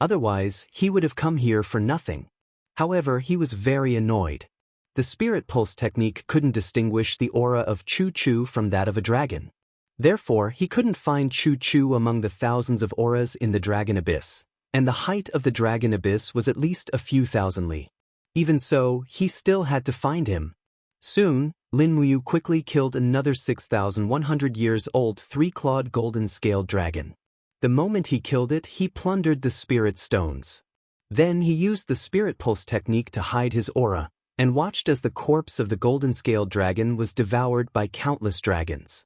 Otherwise, he would have come here for nothing. However, he was very annoyed. The spirit pulse technique couldn't distinguish the aura of Chu Chu from that of a dragon. Therefore, he couldn't find Chu Chu among the thousands of auras in the dragon abyss, and the height of the dragon abyss was at least a few thousand li. Even so, he still had to find him. Soon, Lin Muyu quickly killed another 6,100 years old three-clawed golden-scaled dragon. The moment he killed it, he plundered the spirit stones. Then he used the spirit pulse technique to hide his aura, and watched as the corpse of the golden-scaled dragon was devoured by countless dragons.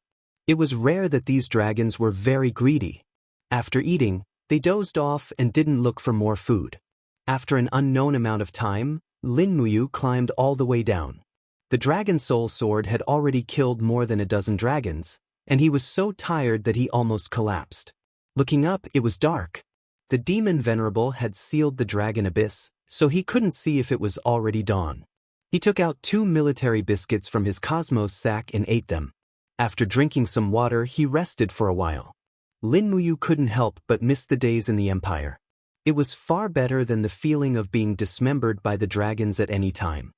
It was rare that these dragons were very greedy. After eating, they dozed off and didn't look for more food. After an unknown amount of time, Lin Muyu climbed all the way down. The dragon soul sword had already killed more than a dozen dragons, and he was so tired that he almost collapsed. Looking up, it was dark. The demon venerable had sealed the dragon abyss, so he couldn't see if it was already dawn. He took out 2 military biscuits from his cosmos sack and ate them. After drinking some water, he rested for a while. Lin Muyu couldn't help but miss the days in the empire. It was far better than the feeling of being dismembered by the dragons at any time.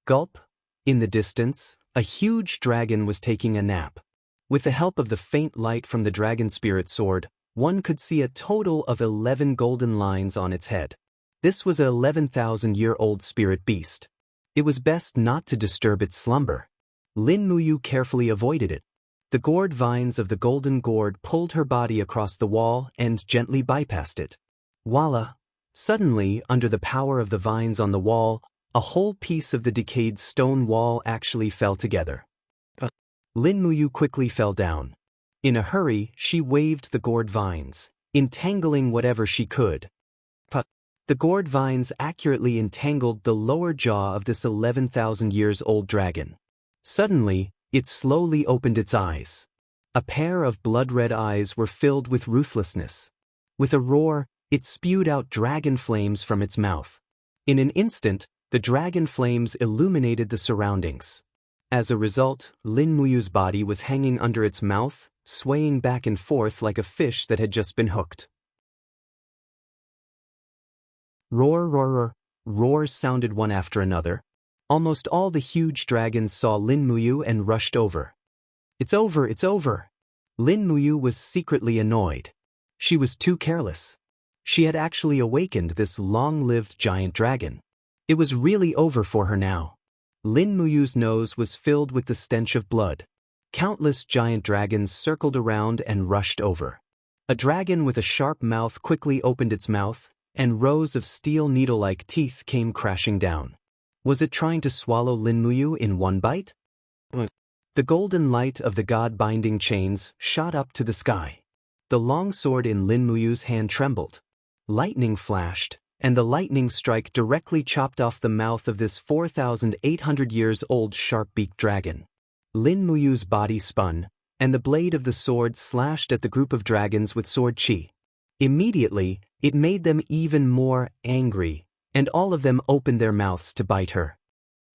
Gulp. In the distance, a huge dragon was taking a nap. With the help of the faint light from the dragon spirit sword, one could see a total of 11 golden lines on its head. This was an 11,000-year-old spirit beast. It was best not to disturb its slumber. Lin Muyu carefully avoided it. The gourd vines of the golden gourd pulled her body across the wall and gently bypassed it. Voila! Suddenly, under the power of the vines on the wall, a whole piece of the decayed stone wall actually fell together. Lin Muyu quickly fell down. In a hurry, she waved the gourd vines, entangling whatever she could. The gourd vines accurately entangled the lower jaw of this 11,000 years old dragon. Suddenly, it slowly opened its eyes. A pair of blood-red eyes were filled with ruthlessness. With a roar, it spewed out dragon flames from its mouth. In an instant, the dragon flames illuminated the surroundings. As a result, Lin Muyu's body was hanging under its mouth, swaying back and forth like a fish that had just been hooked. Roar, roar, roar. Roars sounded one after another. Almost all the huge dragons saw Lin Muyu and rushed over. It's over, it's over. Lin Muyu was secretly annoyed. She was too careless. She had actually awakened this long-lived giant dragon. It was really over for her now. Lin Muyu's nose was filled with the stench of blood. Countless giant dragons circled around and rushed over. A dragon with a sharp mouth quickly opened its mouth, and rows of steel needle-like teeth came crashing down. Was it trying to swallow Lin Muyu in one bite? The golden light of the god-binding chains shot up to the sky. The long sword in Lin Muyu's hand trembled. Lightning flashed, and the lightning strike directly chopped off the mouth of this 4,800 years old sharp-beaked dragon. Lin Muyu's body spun, and the blade of the sword slashed at the group of dragons with sword chi. Immediately, it made them even more angry, and all of them opened their mouths to bite her.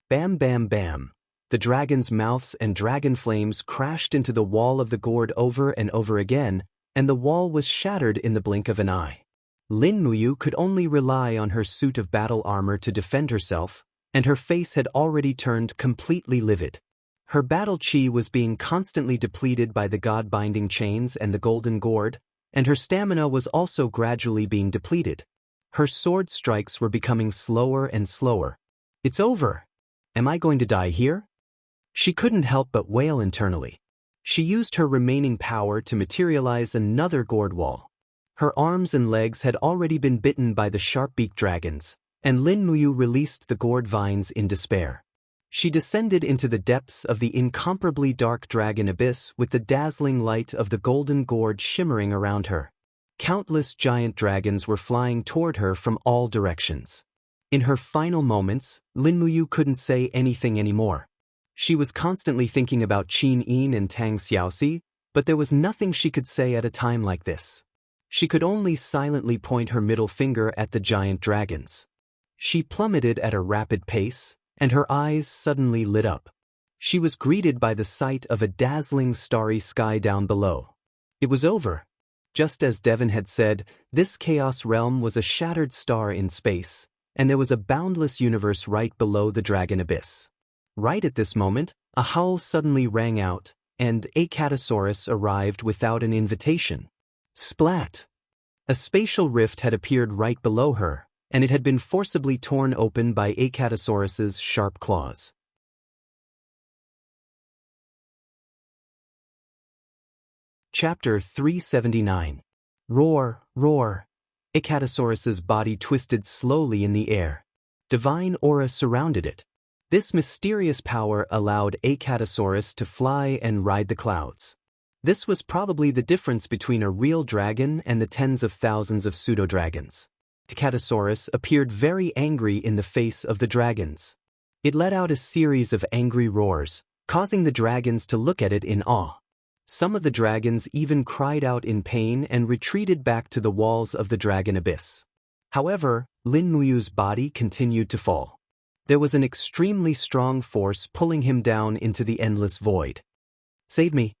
Bam, bam, bam. The dragons' mouths and dragon flames crashed into the wall of the gourd over and over again, and the wall was shattered in the blink of an eye. Lin Muyu could only rely on her suit of battle armor to defend herself, and her face had already turned completely livid. Her battle chi was being constantly depleted by the god-binding chains and the golden gourd, and her stamina was also gradually being depleted. Her sword strikes were becoming slower and slower. It's over. Am I going to die here? She couldn't help but wail internally. She used her remaining power to materialize another gourd wall. Her arms and legs had already been bitten by the sharp-beaked dragons, and Lin Muyu released the gourd vines in despair. She descended into the depths of the incomparably dark dragon abyss with the dazzling light of the golden gorge shimmering around her. Countless giant dragons were flying toward her from all directions. In her final moments, Lin Muyu couldn't say anything anymore. She was constantly thinking about Qin Yin and Tang Xiaoxi, but there was nothing she could say at a time like this. She could only silently point her middle finger at the giant dragons. She plummeted at a rapid pace, and her eyes suddenly lit up. She was greeted by the sight of a dazzling starry sky down below. It was over. Just as Devon had said, this chaos realm was a shattered star in space, and there was a boundless universe right below the dragon abyss. Right at this moment, a howl suddenly rang out, and Acatosaurus arrived without an invitation. Splat! A spatial rift had appeared right below her, and it had been forcibly torn open by Acatosaurus's sharp claws. Chapter 379. Roar, roar. Acatosaurus's body twisted slowly in the air. Divine aura surrounded it. This mysterious power allowed Acatosaurus to fly and ride the clouds. This was probably the difference between a real dragon and the tens of thousands of pseudo-dragons. Acatosaurus appeared very angry in the face of the dragons. It let out a series of angry roars, causing the dragons to look at it in awe. Some of the dragons even cried out in pain and retreated back to the walls of the dragon abyss. However, Lin Muyu's body continued to fall. There was an extremely strong force pulling him down into the endless void. Save me.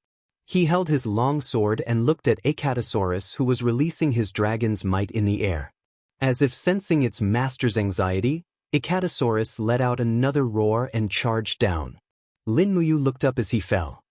He held his long sword and looked at Acatosaurus, who was releasing his dragon's might in the air. As if sensing its master's anxiety, Acatosaurus let out another roar and charged down. Lin Muyu looked up as he fell.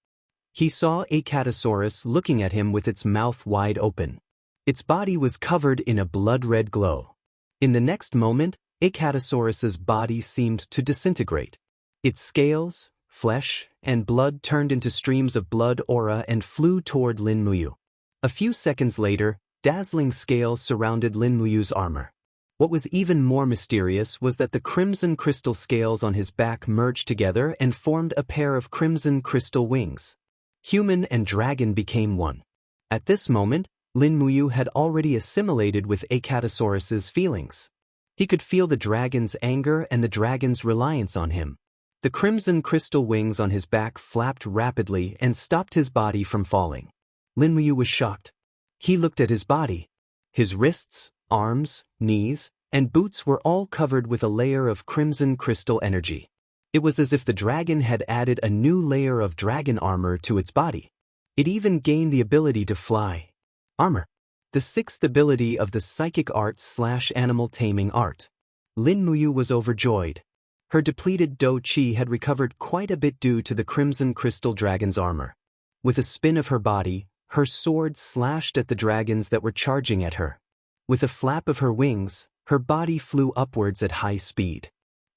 He saw Acatosaurus looking at him with its mouth wide open. Its body was covered in a blood-red glow. In the next moment, Acatosaurus's body seemed to disintegrate. Its scales, flesh, and blood turned into streams of blood aura and flew toward Lin Muyu. A few seconds later, dazzling scales surrounded Lin Muyu's armor. What was even more mysterious was that the crimson crystal scales on his back merged together and formed a pair of crimson crystal wings. Human and dragon became one. At this moment, Lin Muyu had already assimilated with Acatosaurus's feelings. He could feel the dragon's anger and the dragon's reliance on him. The crimson crystal wings on his back flapped rapidly and stopped his body from falling. Lin Muyu was shocked. He looked at his body. His wrists, arms, knees, and boots were all covered with a layer of crimson crystal energy. It was as if the dragon had added a new layer of dragon armor to its body. It even gained the ability to fly. Armor. The sixth ability of the psychic art/animal taming art. Lin Muyu was overjoyed. Her depleted Do Qi had recovered quite a bit due to the crimson crystal dragon's armor. With a spin of her body, her sword slashed at the dragons that were charging at her. With a flap of her wings, her body flew upwards at high speed.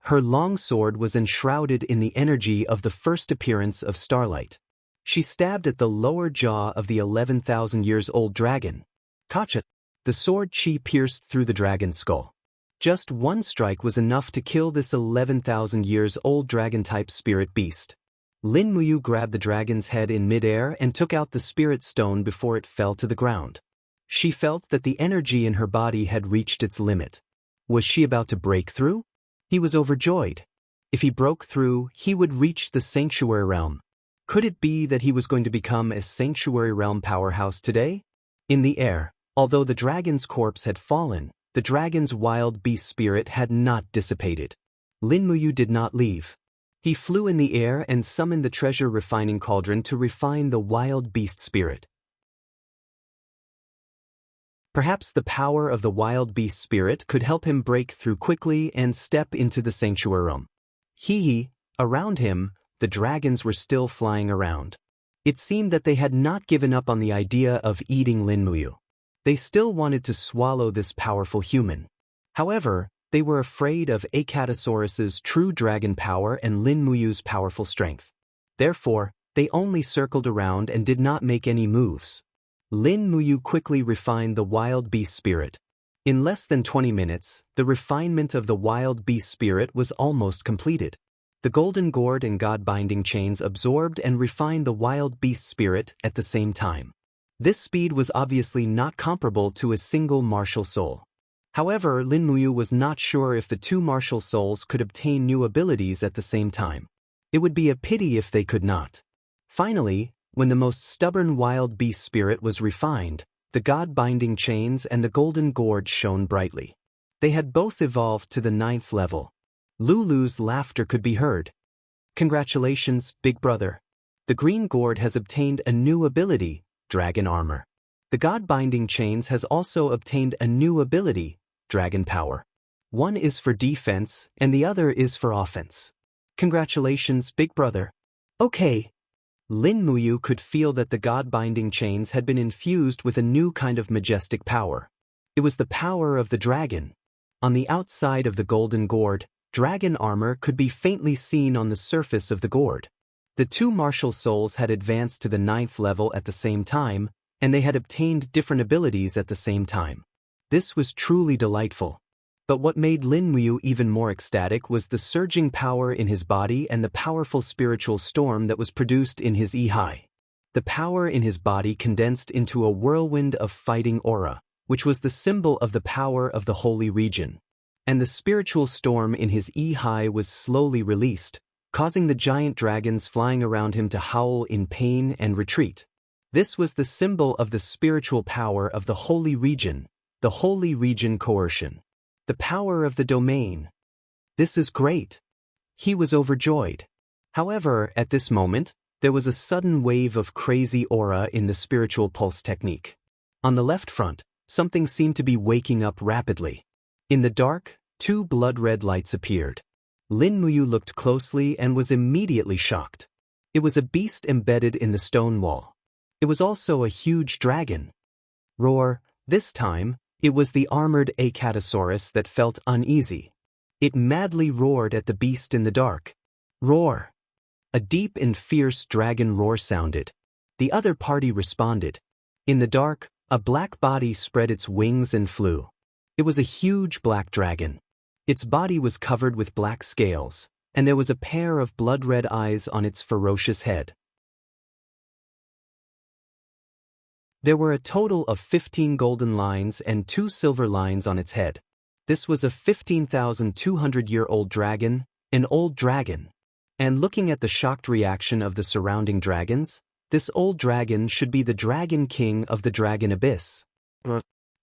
Her long sword was enshrouded in the energy of the first appearance of starlight. She stabbed at the lower jaw of the 11,000 years old dragon. Kacha! The sword Qi pierced through the dragon's skull. Just one strike was enough to kill this 11,000 years old dragon-type spirit beast. Lin Muyu grabbed the dragon's head in midair and took out the spirit stone before it fell to the ground. She felt that the energy in her body had reached its limit. Was she about to break through? He was overjoyed. If he broke through, he would reach the sanctuary realm. Could it be that he was going to become a sanctuary realm powerhouse today? In the air, although the dragon's corpse had fallen, the dragon's wild beast spirit had not dissipated. Lin Muyu did not leave. He flew in the air and summoned the treasure refining cauldron to refine the wild beast spirit. Perhaps the power of the wild beast spirit could help him break through quickly and step into the sanctuary realm. Around him, the dragons were still flying around. It seemed that they had not given up on the idea of eating Lin Muyu. They still wanted to swallow this powerful human. However, they were afraid of Acatosaurus's true dragon power and Lin Muyu's powerful strength. Therefore, they only circled around and did not make any moves. Lin Muyu quickly refined the wild beast spirit. In less than 20 minutes, the refinement of the wild beast spirit was almost completed. The golden gourd and god-binding chains absorbed and refined the wild beast spirit at the same time. This speed was obviously not comparable to a single martial soul. However, Lin Muyu was not sure if the two martial souls could obtain new abilities at the same time. It would be a pity if they could not. Finally, when the most stubborn wild beast spirit was refined, the god-binding chains and the golden gourd shone brightly. They had both evolved to the 9th level. Lulu's laughter could be heard. Congratulations, big brother. The green gourd has obtained a new ability, dragon armor. The god-binding chains has also obtained a new ability, dragon power. One is for defense and the other is for offense. Congratulations, big brother. Okay. Lin Muyu could feel that the god-binding chains had been infused with a new kind of majestic power. It was the power of the dragon. On the outside of the golden gourd, dragon armor could be faintly seen on the surface of the gourd. The two martial souls had advanced to the 9th level at the same time, and they had obtained different abilities at the same time. This was truly delightful. But what made Lin Muyu even more ecstatic was the surging power in his body and the powerful spiritual storm that was produced in his Ihai. The power in his body condensed into a whirlwind of fighting aura, which was the symbol of the power of the holy region. And the spiritual storm in his Ihai was slowly released, causing the giant dragons flying around him to howl in pain and retreat. This was the symbol of the spiritual power of the holy region coercion. The power of the domain. This is great. He was overjoyed. However, at this moment, there was a sudden wave of crazy aura in the spiritual pulse technique. On the left front, something seemed to be waking up rapidly. In the dark, two blood-red lights appeared. Lin Muyu looked closely and was immediately shocked. It was a beast embedded in the stone wall. It was also a huge dragon. Roar, this time, it was the armored Acatosaurus that felt uneasy. It madly roared at the beast in the dark. Roar! A deep and fierce dragon roar sounded. The other party responded. In the dark, a black body spread its wings and flew. It was a huge black dragon. Its body was covered with black scales, and there was a pair of blood-red eyes on its ferocious head. There were a total of 15 golden lines and 2 silver lines on its head. This was a 15,200-year-old dragon, an old dragon. And looking at the shocked reaction of the surrounding dragons, this old dragon should be the dragon king of the dragon abyss.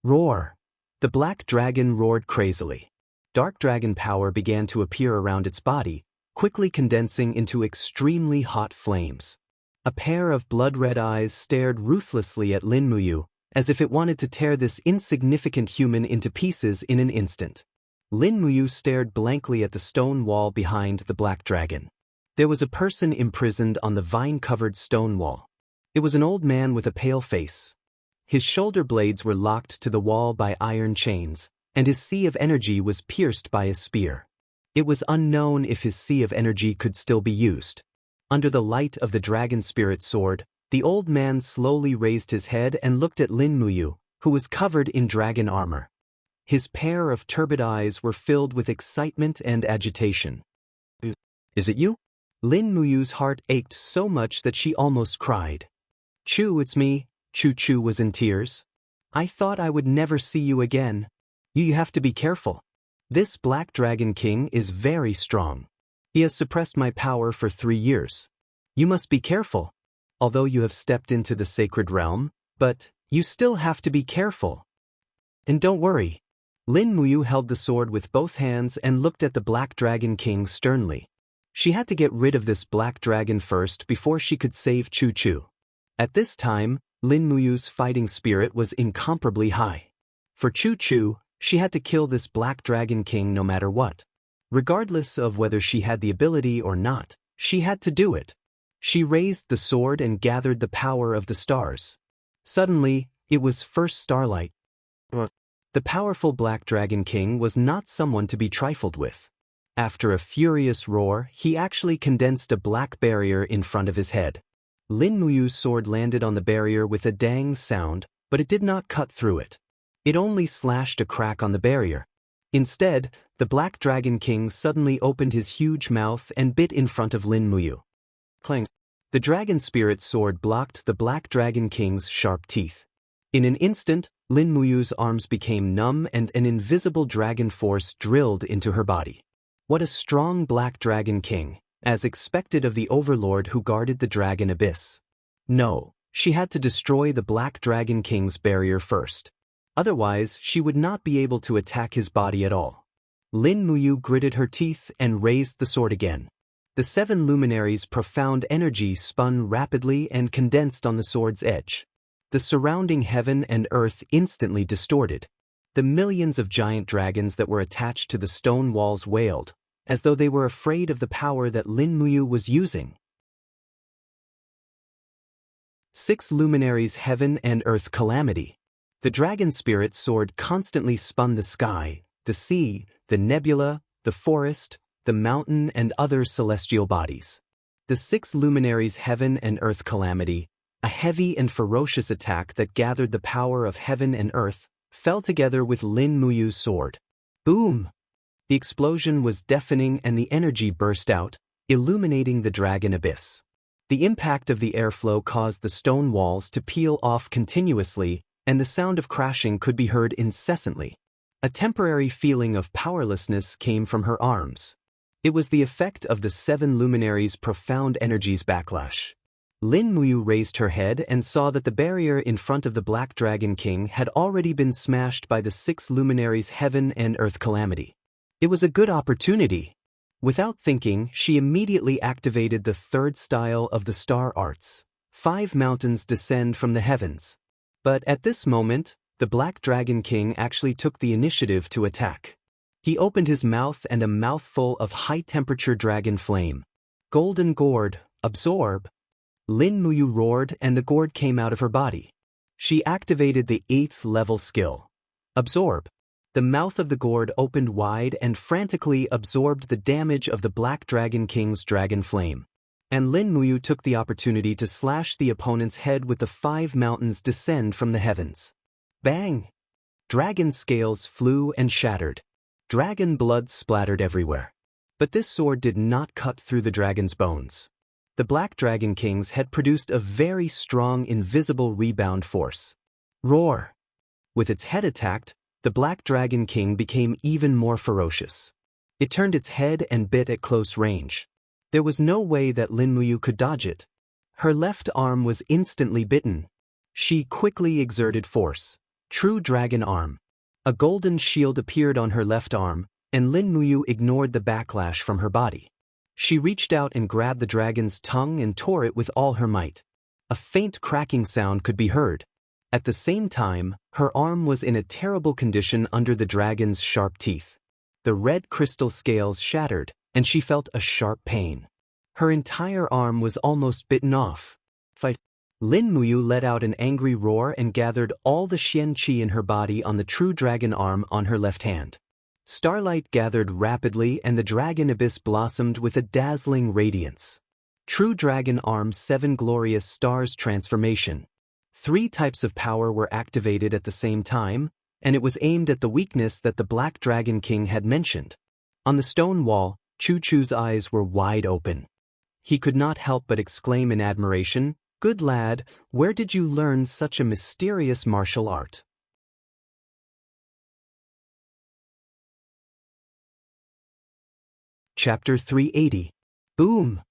Roar! The black dragon roared crazily. Dark dragon power began to appear around its body, quickly condensing into extremely hot flames. A pair of blood-red eyes stared ruthlessly at Lin Muyu, as if it wanted to tear this insignificant human into pieces in an instant. Lin Muyu stared blankly at the stone wall behind the black dragon. There was a person imprisoned on the vine-covered stone wall. It was an old man with a pale face. His shoulder blades were locked to the wall by iron chains, and his sea of energy was pierced by a spear. It was unknown if his sea of energy could still be used. Under the light of the dragon spirit sword, the old man slowly raised his head and looked at Lin Muyu, who was covered in dragon armor. His pair of turbid eyes were filled with excitement and agitation. Is it you? Lin Muyu's heart ached so much that she almost cried. Chu, it's me. Chu was in tears. I thought I would never see you again. You have to be careful. This Black Dragon King is very strong. He has suppressed my power for 3 years. You must be careful. Although you have stepped into the sacred realm, but you still have to be careful. And don't worry. Lin Muyu held the sword with both hands and looked at the Black Dragon King sternly. She had to get rid of this black dragon first before she could save Chu. At this time, Lin Muyu's fighting spirit was incomparably high. For Chu, she had to kill this Black Dragon King no matter what. Regardless of whether she had the ability or not, she had to do it. She raised the sword and gathered the power of the stars. Suddenly, it was first starlight. The powerful Black Dragon King was not someone to be trifled with. After a furious roar, he actually condensed a black barrier in front of his head. Lin Muyu's sword landed on the barrier with a dang sound, but it did not cut through it. It only slashed a crack on the barrier. Instead, The Black Dragon King suddenly opened his huge mouth and bit in front of Lin Muyu. Clang! The dragon spirit sword blocked the Black Dragon King's sharp teeth. In an instant, Lin Muyu's arms became numb and an invisible dragon force drilled into her body. What a strong Black Dragon King, as expected of the overlord who guarded the dragon abyss. No, she had to destroy the Black Dragon King's barrier first. Otherwise, she would not be able to attack his body at all. Lin Muyu gritted her teeth and raised the sword again. The 7 luminaries' profound energy spun rapidly and condensed on the sword's edge. The surrounding heaven and earth instantly distorted. The millions of giant dragons that were attached to the stone walls wailed, as though they were afraid of the power that Lin Muyu was using. 6 luminaries' heaven and earth calamity. The dragon spirit sword constantly spun the sky, the sea, the nebula, the forest, the mountain and other celestial bodies. The 6 luminaries' heaven and earth calamity, a heavy and ferocious attack that gathered the power of heaven and earth, fell together with Lin Muyu's sword. Boom! The explosion was deafening and the energy burst out, illuminating the dragon abyss. The impact of the airflow caused the stone walls to peel off continuously, and the sound of crashing could be heard incessantly. A temporary feeling of powerlessness came from her arms. It was the effect of the 7 luminaries' profound energies backlash. Lin Muyu raised her head and saw that the barrier in front of the Black Dragon King had already been smashed by the 6 luminaries' heaven and earth calamity. It was a good opportunity. Without thinking, she immediately activated the 3rd style of the star arts. 5 mountains descend from the heavens. But at this moment, the Black Dragon King actually took the initiative to attack. He opened his mouth and a mouthful of high-temperature dragon flame. Golden gourd, absorb. Lin Muyu roared and the gourd came out of her body. She activated the 8th level skill. Absorb. The mouth of the gourd opened wide and frantically absorbed the damage of the Black Dragon King's dragon flame. And Lin Muyu took the opportunity to slash the opponent's head with the 5 mountains descend from the heavens. Bang! Dragon scales flew and shattered. Dragon blood splattered everywhere. But this sword did not cut through the dragon's bones. The Black Dragon Kings had produced a very strong invisible rebound force. Roar! With its head attacked, the Black Dragon King became even more ferocious. It turned its head and bit at close range. There was no way that Lin Muyu could dodge it. Her left arm was instantly bitten. She quickly exerted force. True Dragon Arm. A golden shield appeared on her left arm, and Lin Muyu ignored the backlash from her body. She reached out and grabbed the dragon's tongue and tore it with all her might. A faint cracking sound could be heard. At the same time, her arm was in a terrible condition under the dragon's sharp teeth. The red crystal scales shattered, and she felt a sharp pain. Her entire arm was almost bitten off. Fight! Lin Muyu let out an angry roar and gathered all the Xian Qi in her body on the true dragon arm on her left hand. Starlight gathered rapidly and the dragon abyss blossomed with a dazzling radiance. True Dragon Arm's 7 glorious stars transformation. 3 types of power were activated at the same time, and it was aimed at the weakness that the Black Dragon King had mentioned. On the stone wall, Chu Chu's eyes were wide open. He could not help but exclaim in admiration, "Good lad, where did you learn such a mysterious martial art?" Chapter 380. Boom!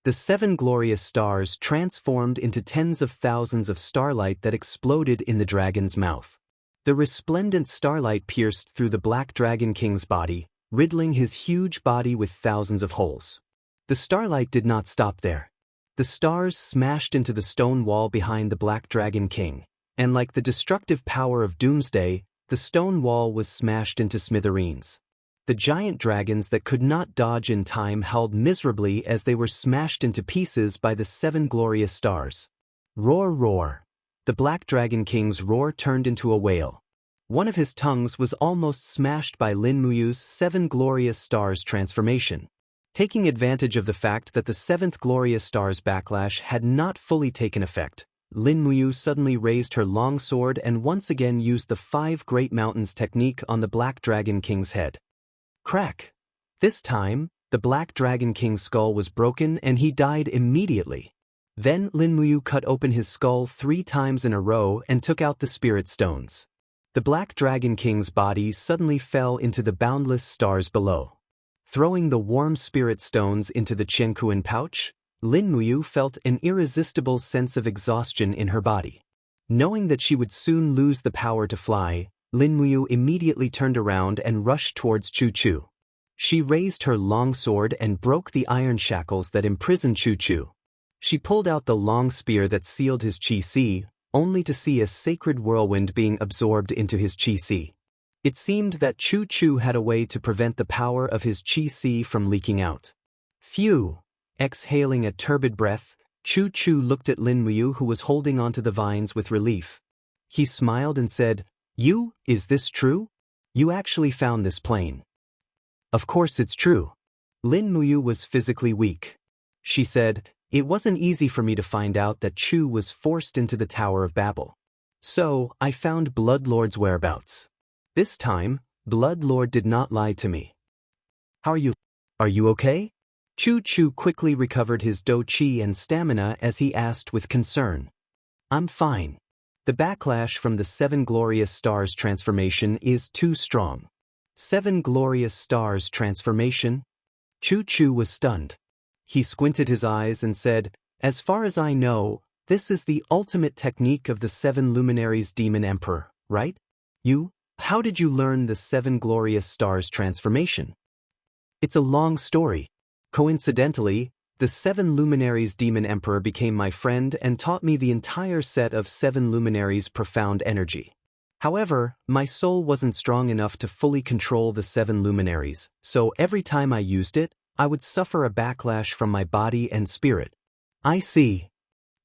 The 7 glorious stars transformed into tens of thousands of starlight that exploded in the dragon's mouth. The resplendent starlight pierced through the Black Dragon King's body, riddling his huge body with thousands of holes. The starlight did not stop there. The stars smashed into the stone wall behind the Black Dragon King, and like the destructive power of Doomsday, the stone wall was smashed into smithereens. The giant dragons that could not dodge in time howled miserably as they were smashed into pieces by the 7 glorious stars. Roar, roar! The Black Dragon King's roar turned into a wail. One of his tongues was almost smashed by Lin Muyu's 7 glorious stars transformation. Taking advantage of the fact that the 7th glorious star's backlash had not fully taken effect, Lin Muyu suddenly raised her long sword and once again used the 5 Great Mountains technique on the Black Dragon King's head. Crack. This time, the Black Dragon King's skull was broken and he died immediately. Then Lin Muyu cut open his skull 3 times in a row and took out the spirit stones. The Black Dragon King's body suddenly fell into the boundless stars below. Throwing the warm spirit stones into the Qiankuan pouch, Lin Muyu felt an irresistible sense of exhaustion in her body. Knowing that she would soon lose the power to fly, Lin Muyu immediately turned around and rushed towards Chu Chu. She raised her long sword and broke the iron shackles that imprisoned Chu Chu. She pulled out the long spear that sealed his qi, only to see a sacred whirlwind being absorbed into his qi. It seemed that Chu Chu had a way to prevent the power of his qi from leaking out. Phew! Exhaling a turbid breath, Chu Chu looked at Lin Muyu, who was holding onto the vines, with relief. He smiled and said, Is this true? You actually found this plane." "Of course it's true." Lin Muyu was physically weak. She said, "It wasn't easy for me to find out that Chu was forced into the Tower of Babel. So, I found Blood Lord's whereabouts. This time, Blood Lord did not lie to me." "How are you? Are you okay?" Chu Chu quickly recovered his do qi and stamina as he asked with concern. "I'm fine. The backlash from the 7 glorious stars transformation is too strong." 7 glorious stars transformation? Chu Chu was stunned. He squinted his eyes and said, "As far as I know, this is the ultimate technique of the 7 luminaries demon emperor, right? How did you learn the 7 glorious stars transformation?" "It's a long story. Coincidentally, the 7 luminaries demon emperor became my friend and taught me the entire set of 7 luminaries profound energy. However, my soul wasn't strong enough to fully control the 7 luminaries, so every time I used it, I would suffer a backlash from my body and spirit." "I see."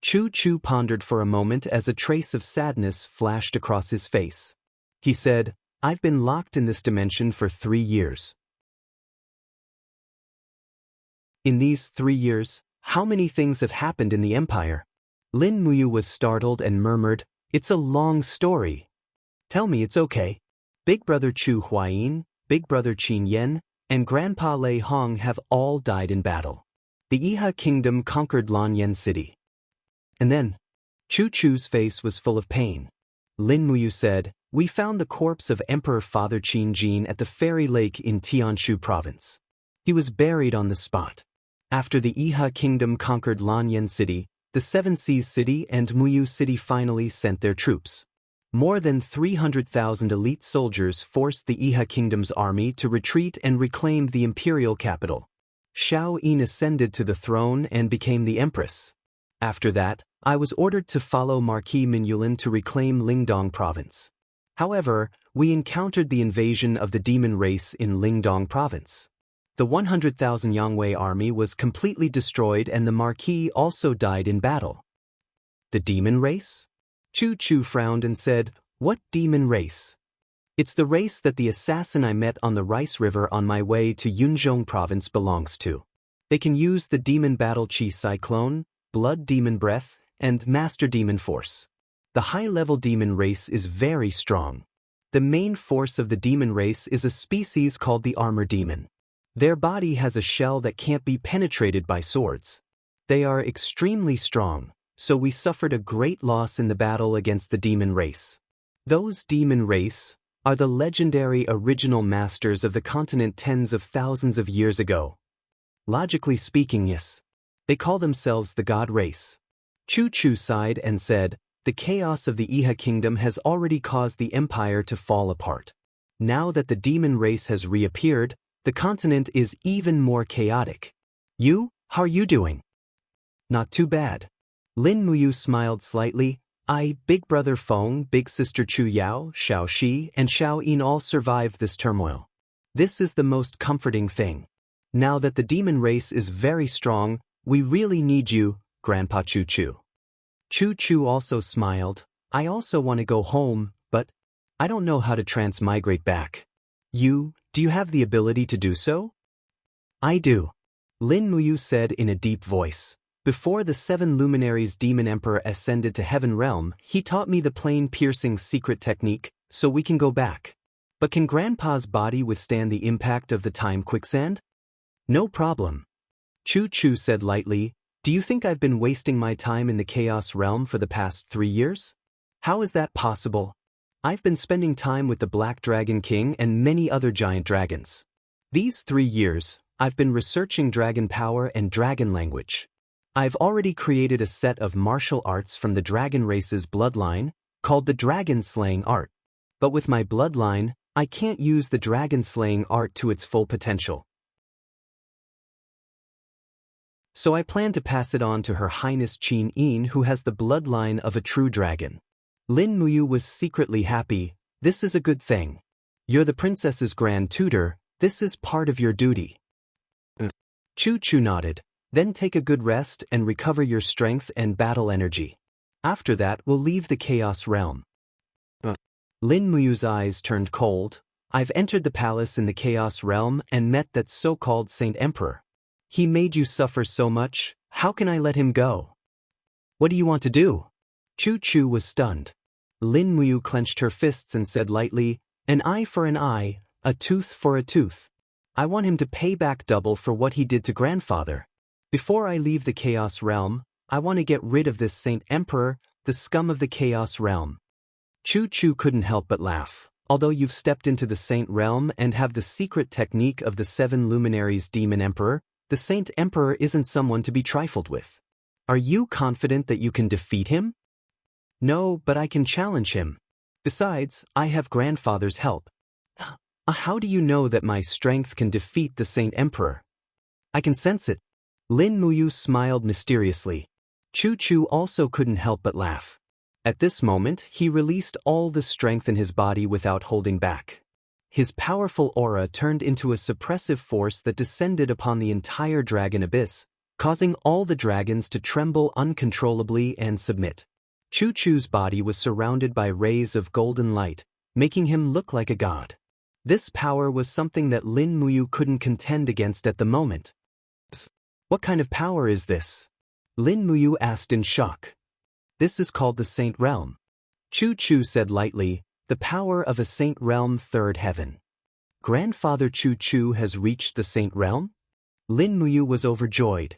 Chu Chu pondered for a moment as a trace of sadness flashed across his face. He said, "I've been locked in this dimension for 3 years. In these 3 years, how many things have happened in the Empire?" Lin Muyu was startled and murmured, "It's a long story." "Tell me it's okay. Big brother Chu Huayin, big brother Qin Yan, and grandpa Lei Hong have all died in battle. The Iha kingdom conquered Lanyan city." And then, Chu Chu's face was full of pain. Lin Muyu said, "We found the corpse of Emperor Father Qin Jin at the Fairy Lake in Tianshu province. He was buried on the spot. After the Iha kingdom conquered Lanyan city, the 7 Seas city and Muyu city finally sent their troops. More than 300,000 elite soldiers forced the Iha kingdom's army to retreat and reclaimed the imperial capital. Xiao Yin ascended to the throne and became the empress. After that, I was ordered to follow Marquis Minyulan to reclaim Lingdong province. However, we encountered the invasion of the demon race in Lingdong province. The 100,000 Yangwei army was completely destroyed and the Marquis also died in battle." "The demon race?" Chu Chu frowned and said, "What demon race?" "It's the race that the assassin I met on the Rice River on my way to Yunzhong province belongs to. They can use the demon battle Qi Cyclone, blood demon breath, and master demon force. The high-level demon race is very strong. The main force of the demon race is a species called the armor demon. Their body has a shell that can't be penetrated by swords. They are extremely strong, so we suffered a great loss in the battle against the demon race. Those demon race are the legendary original masters of the continent tens of thousands of years ago. Logically speaking, yes. They call themselves the God race." Chu Chu sighed and said, "The chaos of the Iha kingdom has already caused the empire to fall apart. Now that the demon race has reappeared, the continent is even more chaotic. How are you doing?" "Not too bad." Lin Muyu smiled slightly. Big brother Feng, big sister Chu Yao, Xiao Shi, and Xiao Yin all survived this turmoil. This is the most comforting thing. Now that the demon race is very strong, we really need you, Grandpa Chu Chu." Chu Chu also smiled. "I also want to go home, but I don't know how to transmigrate back. Do you have the ability to do so?" "I do," Lin Muyu said in a deep voice. "Before the 7 luminaries demon emperor ascended to heaven realm, he taught me the plane-piercing secret technique, so we can go back. But can Grandpa's body withstand the impact of the time quicksand? No problem. Chu Chu said lightly, do you think I've been wasting my time in the Chaos Realm for the past 3 years? How is that possible? I've been spending time with the Black Dragon King and many other giant dragons. These 3 years, I've been researching dragon power and dragon language. I've already created a set of martial arts from the dragon race's bloodline, called the dragon slaying art. But with my bloodline, I can't use the dragon slaying art to its full potential. So I plan to pass it on to Her Highness Qin Yin, who has the bloodline of a true dragon. Lin Muyu was secretly happy. This is a good thing. You're the princess's grand tutor, this is part of your duty. Chu Chu nodded. Then take a good rest and recover your strength and battle energy. After that we'll leave the Chaos Realm. Lin Muyu's eyes turned cold. I've entered the palace in the Chaos Realm and met that so-called Saint Emperor. He made you suffer so much, how can I let him go? What do you want to do? Chu Chu was stunned. Lin Muyu clenched her fists and said lightly, an eye for an eye, a tooth for a tooth. I want him to pay back double for what he did to grandfather. Before I leave the Chaos Realm, I want to get rid of this Saint Emperor, the scum of the Chaos Realm. Chu Chu couldn't help but laugh. Although you've stepped into the Saint Realm and have the secret technique of the 7 Luminaries Demon Emperor, the Saint Emperor isn't someone to be trifled with. Are you confident that you can defeat him? No, but I can challenge him. Besides, I have grandfather's help. How do you know that my strength can defeat the Saint Emperor? I can sense it. Lin Muyu smiled mysteriously. Chu Chu also couldn't help but laugh. At this moment, he released all the strength in his body without holding back. His powerful aura turned into a suppressive force that descended upon the entire dragon abyss, causing all the dragons to tremble uncontrollably and submit. Chu Chu's body was surrounded by rays of golden light, making him look like a god. This power was something that Lin Muyu couldn't contend against at the moment. What kind of power is this? Lin Muyu asked in shock. This is called the Saint Realm. Chu Chu said lightly, the power of a Saint Realm third heaven. Grandfather Chu Chu has reached the Saint Realm? Lin Muyu was overjoyed.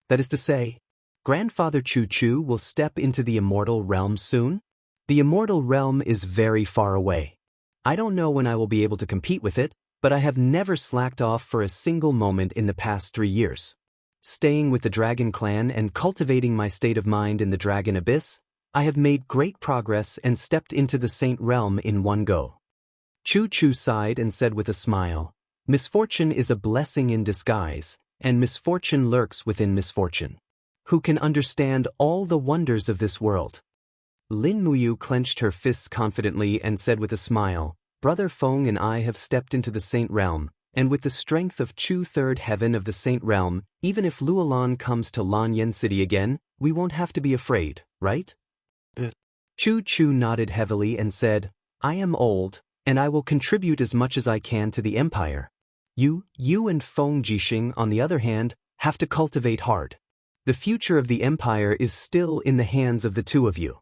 That is to say, Grandfather Chu Chu will step into the Immortal Realm soon? The Immortal Realm is very far away. I don't know when I will be able to compete with it, but I have never slacked off for a single moment in the past 3 years. Staying with the Dragon Clan and cultivating my state of mind in the Dragon Abyss, I have made great progress and stepped into the Saint Realm in one go. Chu Chu sighed and said with a smile, misfortune is a blessing in disguise, and misfortune lurks within misfortune. Who can understand all the wonders of this world? Lin Muyu clenched her fists confidently and said with a smile, Brother Feng and I have stepped into the Saint Realm, and with the strength of Chu Third Heaven of the Saint Realm, even if Luolan comes to Lanyan City again, we won't have to be afraid, right? Chu Chu nodded heavily and said, I am old, and I will contribute as much as I can to the empire. You and Feng Jixing, on the other hand, have to cultivate hard. The future of the empire is still in the hands of the two of you.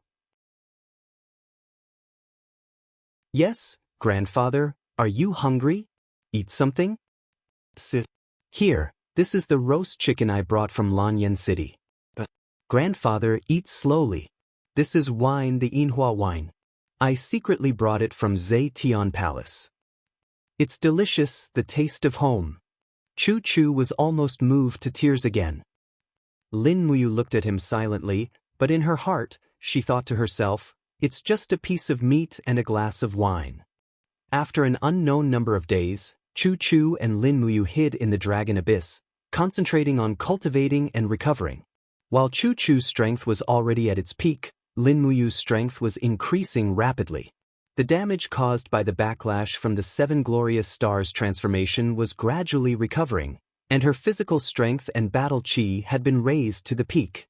Yes, grandfather, are you hungry? Eat something? Here, this is the roast chicken I brought from Lanyan City. Grandfather, eat slowly. This is wine, the Yinhua wine. I secretly brought it from Zetian Palace. It's delicious, the taste of home. Chu Chu was almost moved to tears again. Lin Muyu looked at him silently, but in her heart, she thought to herself, it's just a piece of meat and a glass of wine. After an unknown number of days, Chu Chu and Lin Muyu hid in the Dragon Abyss, concentrating on cultivating and recovering. While Chu Chu's strength was already at its peak, Lin Muyu's strength was increasing rapidly. The damage caused by the backlash from the 7 Glorious Stars transformation was gradually recovering, and her physical strength and battle chi had been raised to the peak.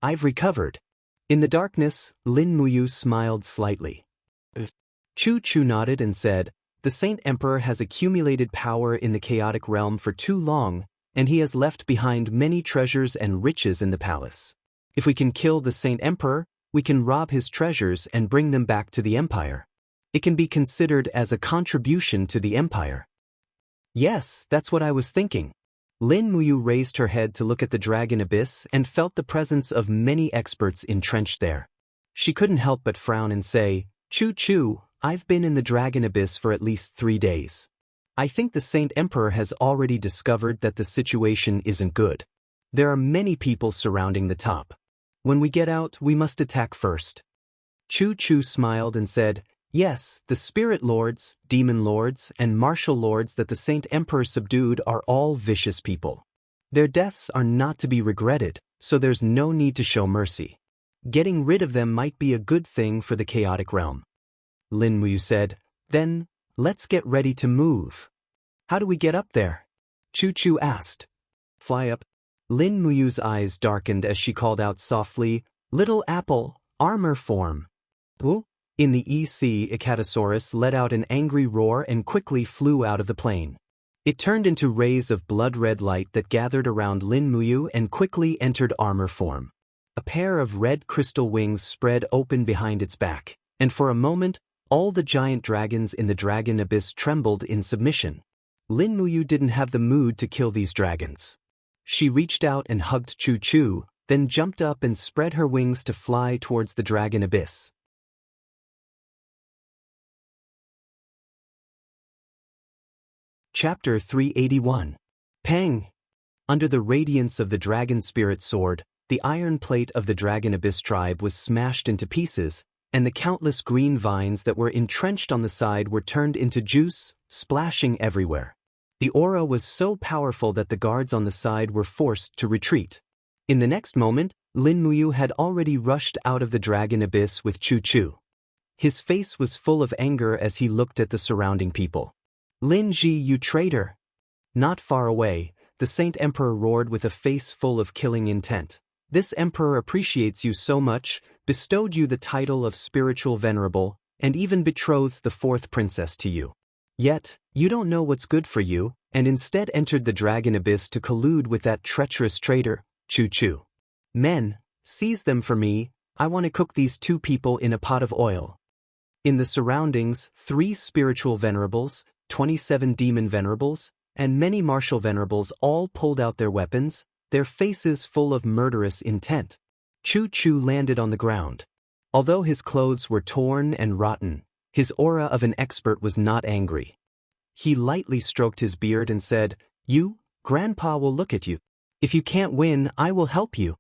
I've recovered. In the darkness, Lin Muyu smiled slightly. Chu Chu nodded and said, the Saint Emperor has accumulated power in the chaotic realm for too long, and he has left behind many treasures and riches in the palace. If we can kill the Saint Emperor, we can rob his treasures and bring them back to the empire. It can be considered as a contribution to the empire. Yes, that's what I was thinking. Lin Muyu raised her head to look at the dragon abyss and felt the presence of many experts entrenched there. She couldn't help but frown and say, Chu, I've been in the dragon abyss for at least 3 days. I think the Saint Emperor has already discovered that the situation isn't good. There are many people surrounding the top. When we get out, we must attack first. Chu smiled and said, yes, the spirit lords, demon lords, and martial lords that the Saint Emperor subdued are all vicious people. Their deaths are not to be regretted, so there's no need to show mercy. Getting rid of them might be a good thing for the chaotic realm. Lin Muyu said, then, let's get ready to move. How do we get up there? Chu asked. Fly up. Lin Muyu's eyes darkened as she called out softly, Little Apple, armor form. Who? In the EC, Icatosaurus let out an angry roar and quickly flew out of the plane. It turned into rays of blood-red light that gathered around Lin Muyu and quickly entered armor form. A pair of red crystal wings spread open behind its back, and for a moment, all the giant dragons in the dragon abyss trembled in submission. Lin Muyu didn't have the mood to kill these dragons. She reached out and hugged Chu, then jumped up and spread her wings to fly towards the dragon abyss. Chapter 381. Pang! Under the radiance of the dragon spirit sword, the iron plate of the dragon abyss tribe was smashed into pieces, and the countless green vines that were entrenched on the side were turned into juice, splashing everywhere. The aura was so powerful that the guards on the side were forced to retreat. In the next moment, Lin Muyu had already rushed out of the dragon abyss with Chu. His face was full of anger as he looked at the surrounding people. Lin Ji, you traitor! Not far away, the Saint Emperor roared with a face full of killing intent. This emperor appreciates you so much, bestowed you the title of spiritual venerable, and even betrothed the 4th princess to you. Yet, you don't know what's good for you, and instead entered the dragon abyss to collude with that treacherous traitor, Chu. Men, seize them for me, I want to cook these 2 people in a pot of oil. In the surroundings, 3 spiritual venerables, 27 demon venerables, and many martial venerables all pulled out their weapons, their faces full of murderous intent. Chu landed on the ground. Although his clothes were torn and rotten, his aura of an expert was not angry. He lightly stroked his beard and said, You, Grandpa will look at you. If you can't win, I will help you.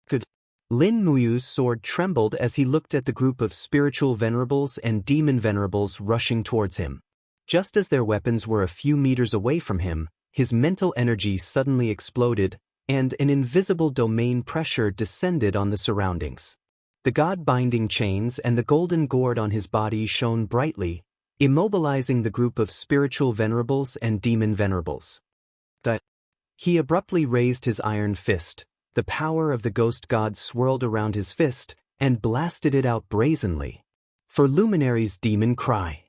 Good. Lin Muyu's sword trembled as he looked at the group of spiritual venerables and demon venerables rushing towards him. Just as their weapons were a few meters away from him, his mental energy suddenly exploded, and an invisible domain pressure descended on the surroundings. The god-binding chains and the golden gourd on his body shone brightly, immobilizing the group of spiritual venerables and demon venerables. He abruptly raised his iron fist. The power of the ghost god swirled around his fist and blasted it out brazenly. For Luminary's demon cry.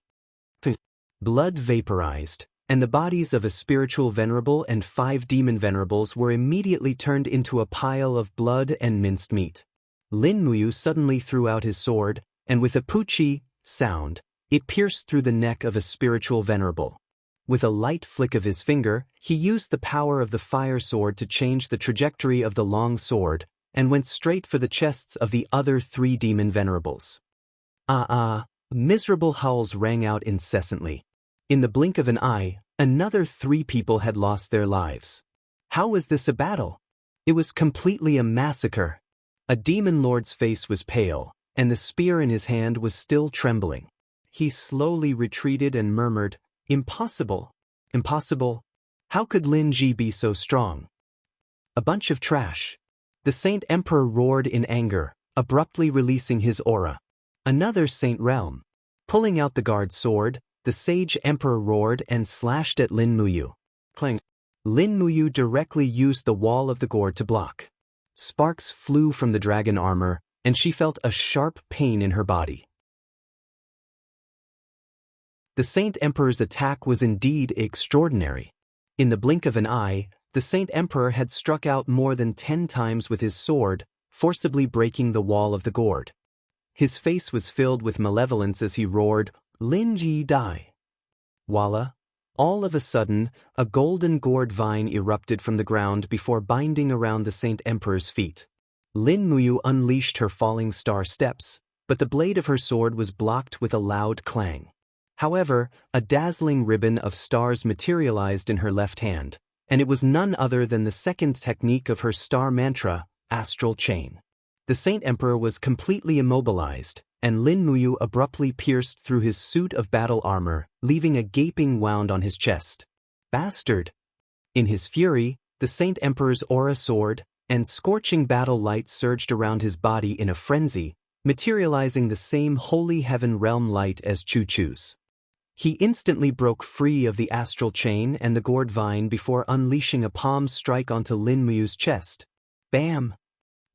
Blood vaporized, and the bodies of a spiritual venerable and 5 demon venerables were immediately turned into a pile of blood and minced meat. Lin Muyu suddenly threw out his sword, and with a poochie sound, it pierced through the neck of a spiritual venerable. With a light flick of his finger, he used the power of the fire sword to change the trajectory of the long sword, and went straight for the chests of the other 3 demon venerables. Miserable howls rang out incessantly. In the blink of an eye, another 3 people had lost their lives. How was this a battle? It was completely a massacre. A demon lord's face was pale, and the spear in his hand was still trembling. He slowly retreated and murmured, Impossible. Impossible. How could Lin Ji be so strong? A bunch of trash. The Saint Emperor roared in anger, abruptly releasing his aura. Another Saint Realm. Pulling out the guard sword, the Sage Emperor roared and slashed at Lin Muyu. Clang. Lin Muyu directly used the wall of the gourd to block. Sparks flew from the dragon armor, and she felt a sharp pain in her body. The Saint Emperor's attack was indeed extraordinary. In the blink of an eye, the Saint Emperor had struck out more than 10 times with his sword, forcibly breaking the wall of the gourd. His face was filled with malevolence as he roared, Lin Ji die. Voila! All of a sudden, a golden gourd vine erupted from the ground before binding around the Saint Emperor's feet. Lin Muyu unleashed her falling star steps, but the blade of her sword was blocked with a loud clang. However, a dazzling ribbon of stars materialized in her left hand, and it was none other than the second technique of her star mantra, Astral Chain. The Saint Emperor was completely immobilized, and Lin Muyu abruptly pierced through his suit of battle armor, leaving a gaping wound on his chest. Bastard! In his fury, the Saint Emperor's aura soared, and scorching battle light surged around his body in a frenzy, materializing the same holy heaven realm light as Chu Chu's. He instantly broke free of the astral chain and the gourd vine before unleashing a palm strike onto Lin Muyu's chest. Bam!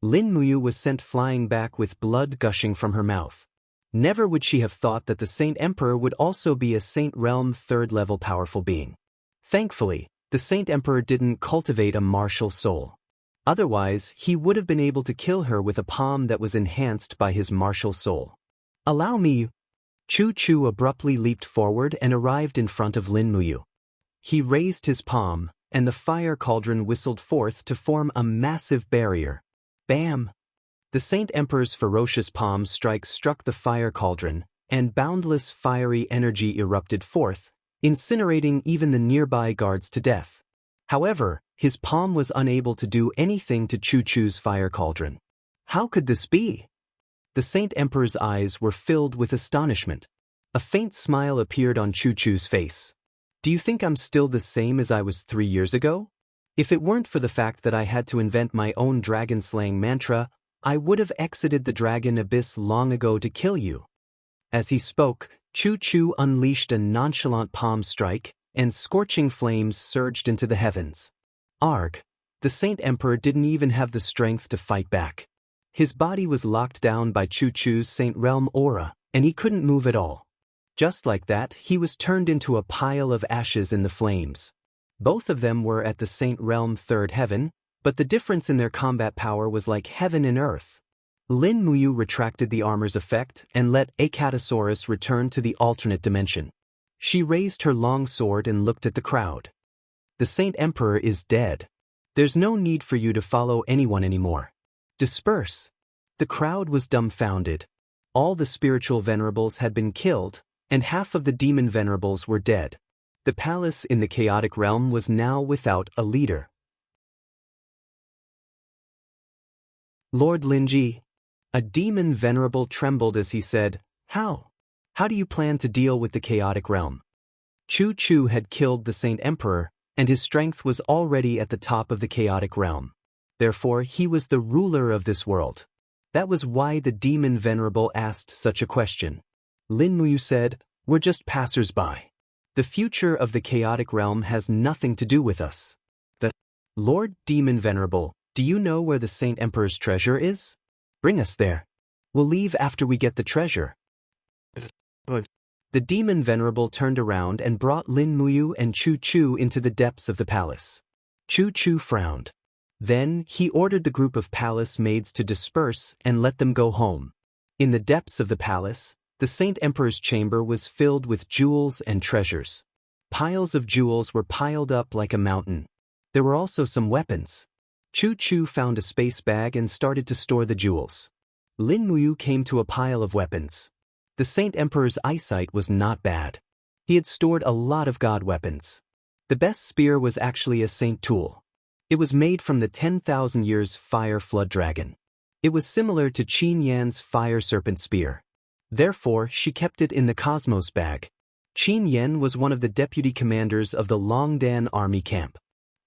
Lin Muyu was sent flying back with blood gushing from her mouth. Never would she have thought that the Saint Emperor would also be a Saint Realm third-level powerful being. Thankfully, the Saint Emperor didn't cultivate a martial soul. Otherwise, he would have been able to kill her with a palm that was enhanced by his martial soul. Allow me. Chu Chu abruptly leaped forward and arrived in front of Lin Muyu. He raised his palm, and the fire cauldron whistled forth to form a massive barrier. Bam! The Saint Emperor's ferocious palm strike struck the fire cauldron, and boundless fiery energy erupted forth, incinerating even the nearby guards to death. However, his palm was unable to do anything to Chu Chu's fire cauldron. How could this be? The Saint Emperor's eyes were filled with astonishment. A faint smile appeared on Chu Chu's face. Do you think I'm still the same as I was 3 years ago? If it weren't for the fact that I had to invent my own dragon-slaying mantra, I would have exited the dragon abyss long ago to kill you. As he spoke, Chu Chu unleashed a nonchalant palm strike, and scorching flames surged into the heavens. Arg! The Saint Emperor didn't even have the strength to fight back. His body was locked down by Chu Chu's Saint Realm aura, and he couldn't move at all. Just like that, he was turned into a pile of ashes in the flames. Both of them were at the Saint Realm third heaven, but the difference in their combat power was like heaven and earth. Lin Muyu retracted the armor's effect and let Acatosaurus return to the alternate dimension. She raised her long sword and looked at the crowd. The Saint Emperor is dead. There's no need for you to follow anyone anymore. Disperse. The crowd was dumbfounded. All the spiritual venerables had been killed, and half of the demon venerables were dead. The palace in the chaotic realm was now without a leader. Lord Linji. A demon venerable trembled as he said, How? How do you plan to deal with the chaotic realm? Chu Chu had killed the Saint Emperor, and his strength was already at the top of the chaotic realm. Therefore, he was the ruler of this world. That was why the demon venerable asked such a question. Lin Muyu said, We're just passers-by. The future of the chaotic realm has nothing to do with us. The Lord Demon Venerable, do you know where the Saint Emperor's treasure is? Bring us there. We'll leave after we get the treasure. The Demon Venerable turned around and brought Lin Muyu and Chu Chu into the depths of the palace. Chu Chu frowned. Then, he ordered the group of palace maids to disperse and let them go home. In the depths of the palace, the Saint Emperor's chamber was filled with jewels and treasures. Piles of jewels were piled up like a mountain. There were also some weapons. Chu Chu found a space bag and started to store the jewels. Lin Muyu came to a pile of weapons. The Saint Emperor's eyesight was not bad. He had stored a lot of god weapons. The best spear was actually a saint tool. It was made from the 10,000 years fire flood dragon. It was similar to Qin Yan's fire serpent spear. Therefore, she kept it in the Cosmos bag. Qin Yan was one of the deputy commanders of the Longdan army camp.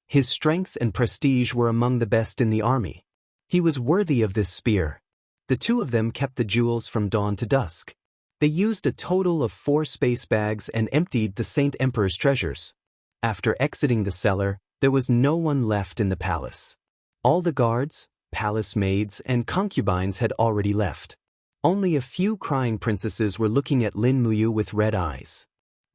His strength and prestige were among the best in the army. He was worthy of this spear. The two of them kept the jewels from dawn to dusk. They used a total of 4 space bags and emptied the Saint Emperor's treasures. After exiting the cellar, there was no one left in the palace. All the guards, palace maids, and concubines had already left. Only a few crying princesses were looking at Lin Muyu with red eyes.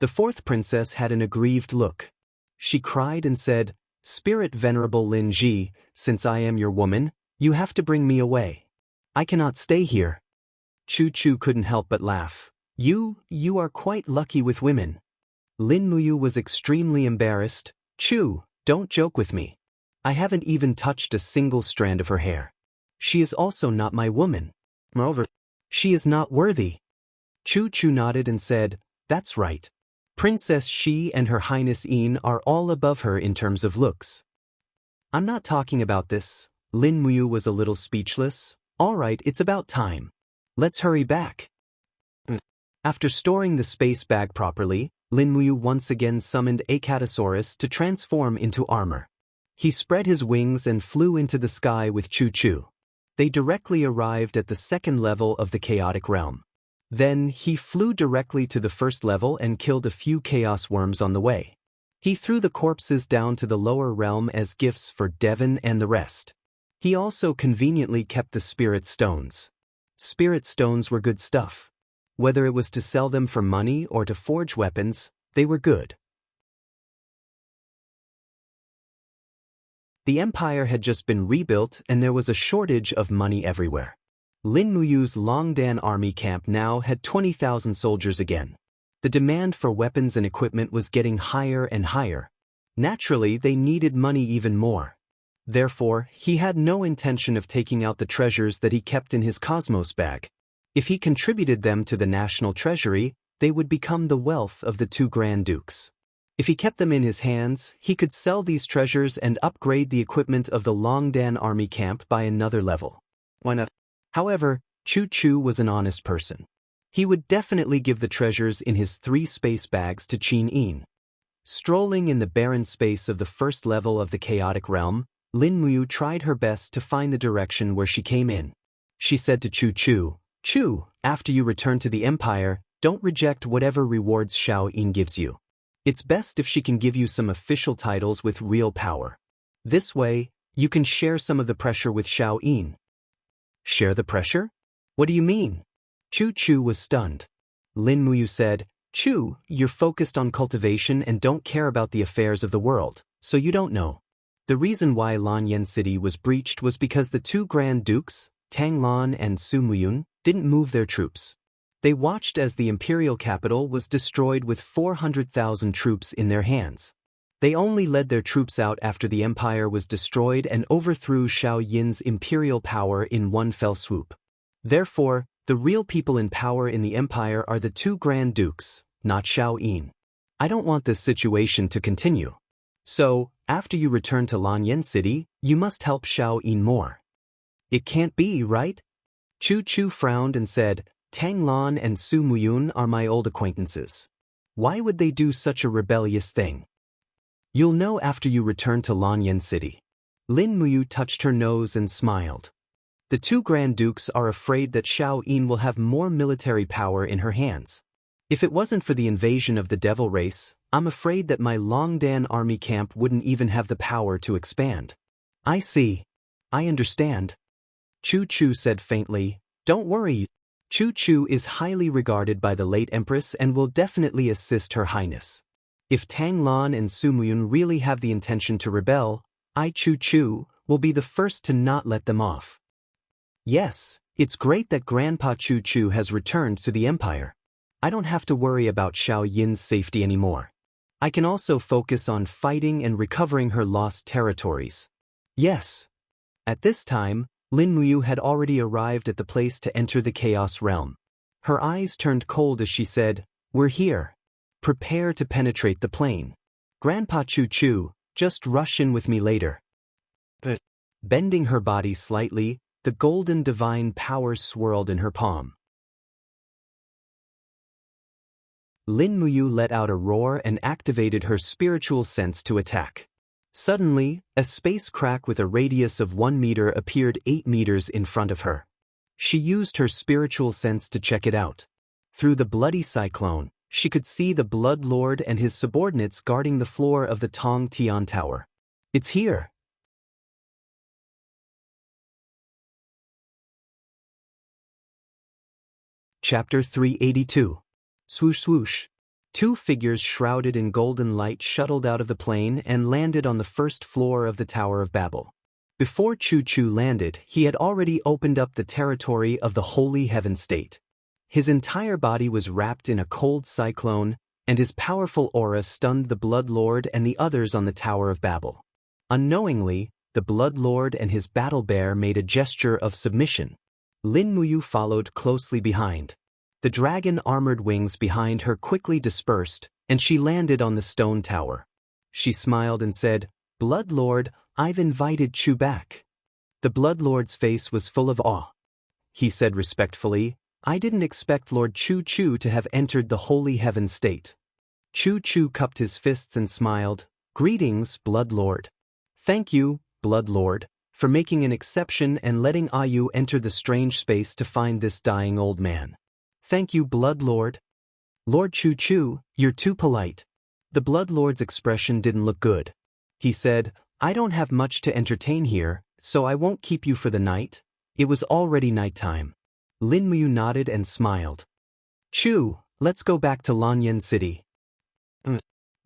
The 4th princess had an aggrieved look. She cried and said, Spirit Venerable Lin Ji, since I am your woman, you have to bring me away. I cannot stay here. Chu Chu couldn't help but laugh. You are quite lucky with women. Lin Muyu was extremely embarrassed. Chu, don't joke with me. I haven't even touched a single strand of her hair. She is also not my woman. Moreover, she is not worthy. Chu nodded and said, that's right. Princess Shi and Her Highness Yin are all above her in terms of looks. I'm not talking about this. Lin Muyu was a little speechless. All right, it's about time. Let's hurry back. After storing the space bag properly, Lin Muyu once again summoned Acatosaurus to transform into armor. He spread his wings and flew into the sky with Chu. They directly arrived at the second level of the chaotic realm. Then he flew directly to the first level and killed a few chaos worms on the way. He threw the corpses down to the lower realm as gifts for Devon and the rest. He also conveniently kept the spirit stones. Spirit stones were good stuff. Whether it was to sell them for money or to forge weapons, they were good. The empire had just been rebuilt and there was a shortage of money everywhere. Lin Muyu's Longdan army camp now had 20,000 soldiers again. The demand for weapons and equipment was getting higher and higher. Naturally, they needed money even more. Therefore, he had no intention of taking out the treasures that he kept in his Cosmos bag. If he contributed them to the national treasury, they would become the wealth of the two Grand Dukes. If he kept them in his hands, he could sell these treasures and upgrade the equipment of the Longdan army camp by another level. Why not? However, Chu was an honest person. He would definitely give the treasures in his 3 space bags to Qin Yin. Strolling in the barren space of the first level of the chaotic realm, Lin Muyu tried her best to find the direction where she came in. She said to Chu, after you return to the Empire, don't reject whatever rewards Xiao Yin gives you. It's best if she can give you some official titles with real power. This way, you can share some of the pressure with Xiao Yin. Share the pressure? What do you mean? Chu was stunned. Lin Muyu said, Chu, you're focused on cultivation and don't care about the affairs of the world, so you don't know. The reason why Lanyan City was breached was because the two Grand Dukes, Tang Lan and Su Muyun, didn't move their troops. They watched as the imperial capital was destroyed with 400,000 troops in their hands. They only led their troops out after the empire was destroyed and overthrew Xiao Yin's imperial power in one fell swoop. Therefore, the real people in power in the empire are the two Grand Dukes, not Xiao Yin. I don't want this situation to continue. So, after you return to Lanyan City, you must help Xiao Yin more. It can't be, right? Chu frowned and said, Tang Lan and Su Muyun are my old acquaintances. Why would they do such a rebellious thing? You'll know after you return to Lanyan City. Lin Muyu touched her nose and smiled. The two Grand Dukes are afraid that Xiao Yin will have more military power in her hands. If it wasn't for the invasion of the devil race, I'm afraid that my Longdan army camp wouldn't even have the power to expand. I see. I understand. Chu said faintly, don't worry. Chu is highly regarded by the late Empress and will definitely assist Her Highness. If Tang Lan and Su Muyun really have the intention to rebel, Chu will be the first to not let them off. Yes, it's great that Grandpa Chu has returned to the Empire. I don't have to worry about Xiao Yin's safety anymore. I can also focus on fighting and recovering her lost territories. Yes. At this time, Lin Muyu had already arrived at the place to enter the Chaos Realm. Her eyes turned cold as she said, we're here. Prepare to penetrate the plane. Grandpa Chu, just rush in with me later. But, bending her body slightly, the golden divine power swirled in her palm. Lin Muyu let out a roar and activated her spiritual sense to attack. Suddenly, a space crack with a radius of 1 meter appeared 8 meters in front of her. She used her spiritual sense to check it out. Through the bloody cyclone, she could see the Blood Lord and his subordinates guarding the floor of the Tong Tian Tower. It's here. Chapter 382. Swoosh swoosh. 2 figures shrouded in golden light shuttled out of the plane and landed on the first floor of the Tower of Babel. Before Chu landed, he had already opened up the territory of the Holy Heaven State. His entire body was wrapped in a cold cyclone, and his powerful aura stunned the Blood Lord and the others on the Tower of Babel. Unknowingly, the Blood Lord and his battle bear made a gesture of submission. Lin Muyu followed closely behind. The dragon-armored wings behind her quickly dispersed, and she landed on the stone tower. She smiled and said, "Blood Lord, I've invited Chu back." The Blood Lord's face was full of awe. He said respectfully, "I didn't expect Lord Chu to have entered the Holy Heaven state." Chu cupped his fists and smiled, "Greetings, Blood Lord." "Thank you, Blood Lord, for making an exception and letting Ayu enter the strange space to find this dying old man." "Thank you, Blood Lord." "Lord Chu, you're too polite." The Blood Lord's expression didn't look good. He said, "I don't have much to entertain here, so I won't keep you for the night." It was already nighttime. Lin Muyu nodded and smiled. "Chu, let's go back to Lanyan City."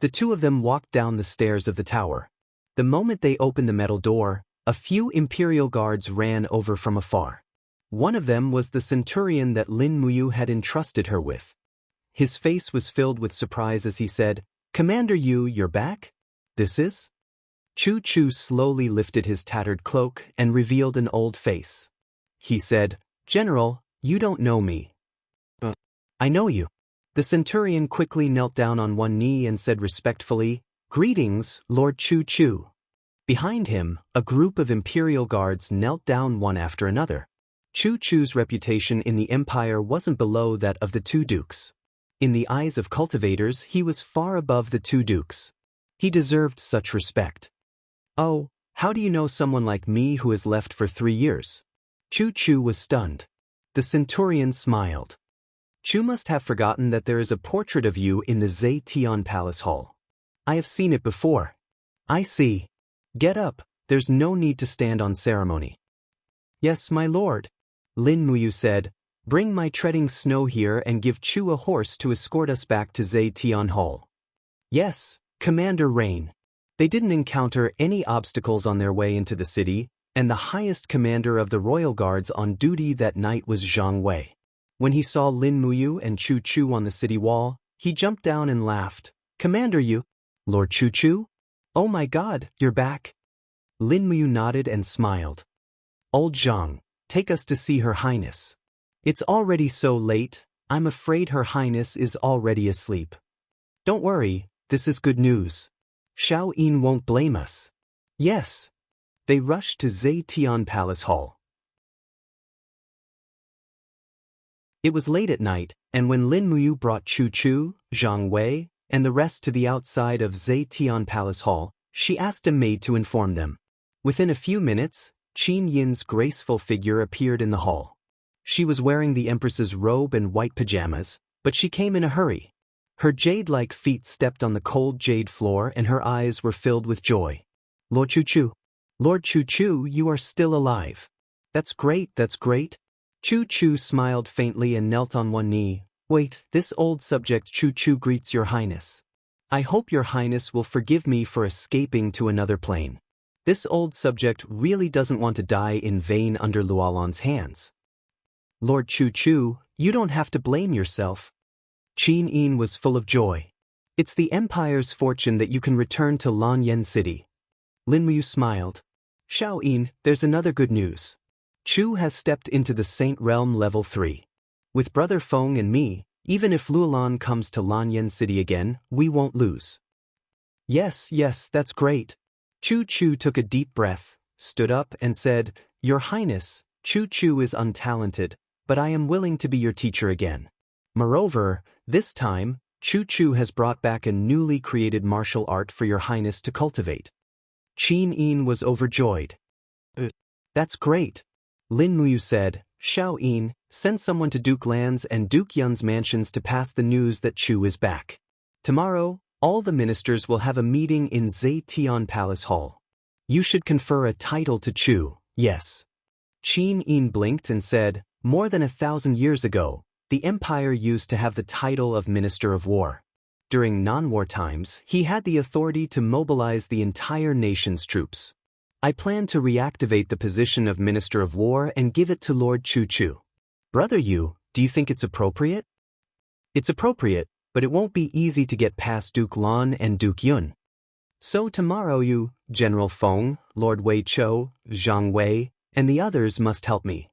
The two of them walked down the stairs of the tower. The moment they opened the metal door, a few Imperial guards ran over from afar. One of them was the centurion that Lin Muyu had entrusted her with. His face was filled with surprise as he said, "Commander Yu, you're back? This is?" Chu slowly lifted his tattered cloak and revealed an old face. He said, "General, you don't know me." "I know you." The centurion quickly knelt down on one knee and said respectfully, "Greetings, Lord Chu." Behind him, a group of Imperial guards knelt down one after another. Chu's reputation in the Empire wasn't below that of the two dukes. In the eyes of cultivators, he was far above the two dukes. He deserved such respect. "Oh, how do you know someone like me who has left for 3 years?" Chu was stunned. The centurion smiled. "Chu must have forgotten that there is a portrait of you in the Zetian Palace Hall. I have seen it before." "I see. Get up, there's no need to stand on ceremony." "Yes, my lord." Lin Muyu said, "Bring my treading snow here and give Chu a horse to escort us back to Zetian Hall." "Yes, Commander Rain." They didn't encounter any obstacles on their way into the city, and the highest commander of the royal guards on duty that night was Jianghu. When he saw Lin Muyu and Chu on the city wall, he jumped down and laughed. "Commander Yu? Lord Chu? Oh my god, you're back." Lin Muyu nodded and smiled. "Old Zhang, take us to see Her Highness." "It's already so late, I'm afraid Her Highness is already asleep." "Don't worry, this is good news. Xiao Yin won't blame us." "Yes." They rushed to Zetian Palace Hall. It was late at night, and when Lin Muyu brought Chu, Zhang Wei, and the rest to the outside of Zetian Palace Hall, she asked a maid to inform them. Within a few minutes, Qin Yin's graceful figure appeared in the hall. She was wearing the Empress's robe and white pajamas, but she came in a hurry. Her jade-like feet stepped on the cold jade floor and her eyes were filled with joy. "Lord Chu. Lord Chu, you are still alive." That's great. Chu smiled faintly and knelt on one knee. "Wait, this old subject Chu greets your highness. I hope your highness will forgive me for escaping to another plane. This old subject really doesn't want to die in vain under Luolan's hands." "Lord Chu, you don't have to blame yourself." Qin Yin was full of joy. "It's the Empire's fortune that you can return to Lanyan City." Lin Muyu smiled. "Xiao Yin, there's another good news. Chu has stepped into the Saint Realm Level 3. With Brother Feng and me, even if Luolan comes to Lanyan City again, we won't lose." Yes, that's great." Chu took a deep breath, stood up and said, "Your Highness, Chu is untalented, but I am willing to be your teacher again. Moreover, this time, Chu has brought back a newly created martial art for your Highness to cultivate." Qin Yin was overjoyed. That's great." Lin Muyu said, "Xiao Yin, send someone to Duke Lan's and Duke Yun's mansions to pass the news that Chu is back. Tomorrow, all the ministers will have a meeting in Zetian Palace Hall. You should confer a title to Chu, yes." Qin Yin blinked and said, "More than 1,000 years ago, the Empire used to have the title of Minister of War. During non-war times, he had the authority to mobilize the entire nation's troops. I plan to reactivate the position of Minister of War and give it to Lord Chu. Brother Yu, Do you think it's appropriate? It's appropriate, but it won't be easy to get past Duke Lan and Duke Yun. So tomorrow you, General Feng, Lord Wei Chou, Zhang Wei, and the others must help me.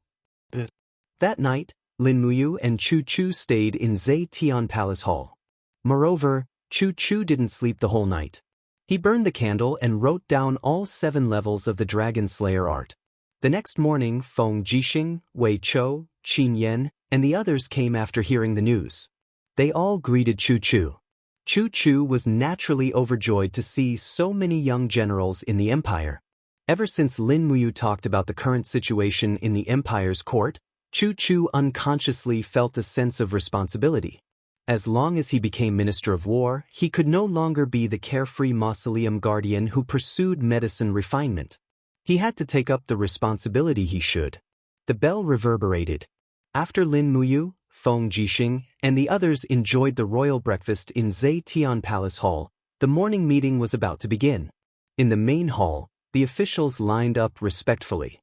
That night, Lin Muyu and Chu Chu stayed in Zhe Tian Palace Hall. Moreover, Chu Chu didn't sleep the whole night. He burned the candle and wrote down all 7 levels of the Dragon Slayer art. The next morning, Feng Jixing, Wei Chou, Qin Yan, and the others came after hearing the news. They all greeted Chu Chu. Chu Chu was naturally overjoyed to see so many young generals in the empire. Ever since Lin Muyu talked about the current situation in the empire's court, Chu Chu unconsciously felt a sense of responsibility. As long as he became Minister of War, he could no longer be the carefree mausoleum guardian who pursued medicine refinement. He had to take up the responsibility he should. The bell reverberated. After Lin Muyu, Feng Jixing, and the others enjoyed the royal breakfast in Zhe Tian Palace Hall, the morning meeting was about to begin. In the main hall, the officials lined up respectfully.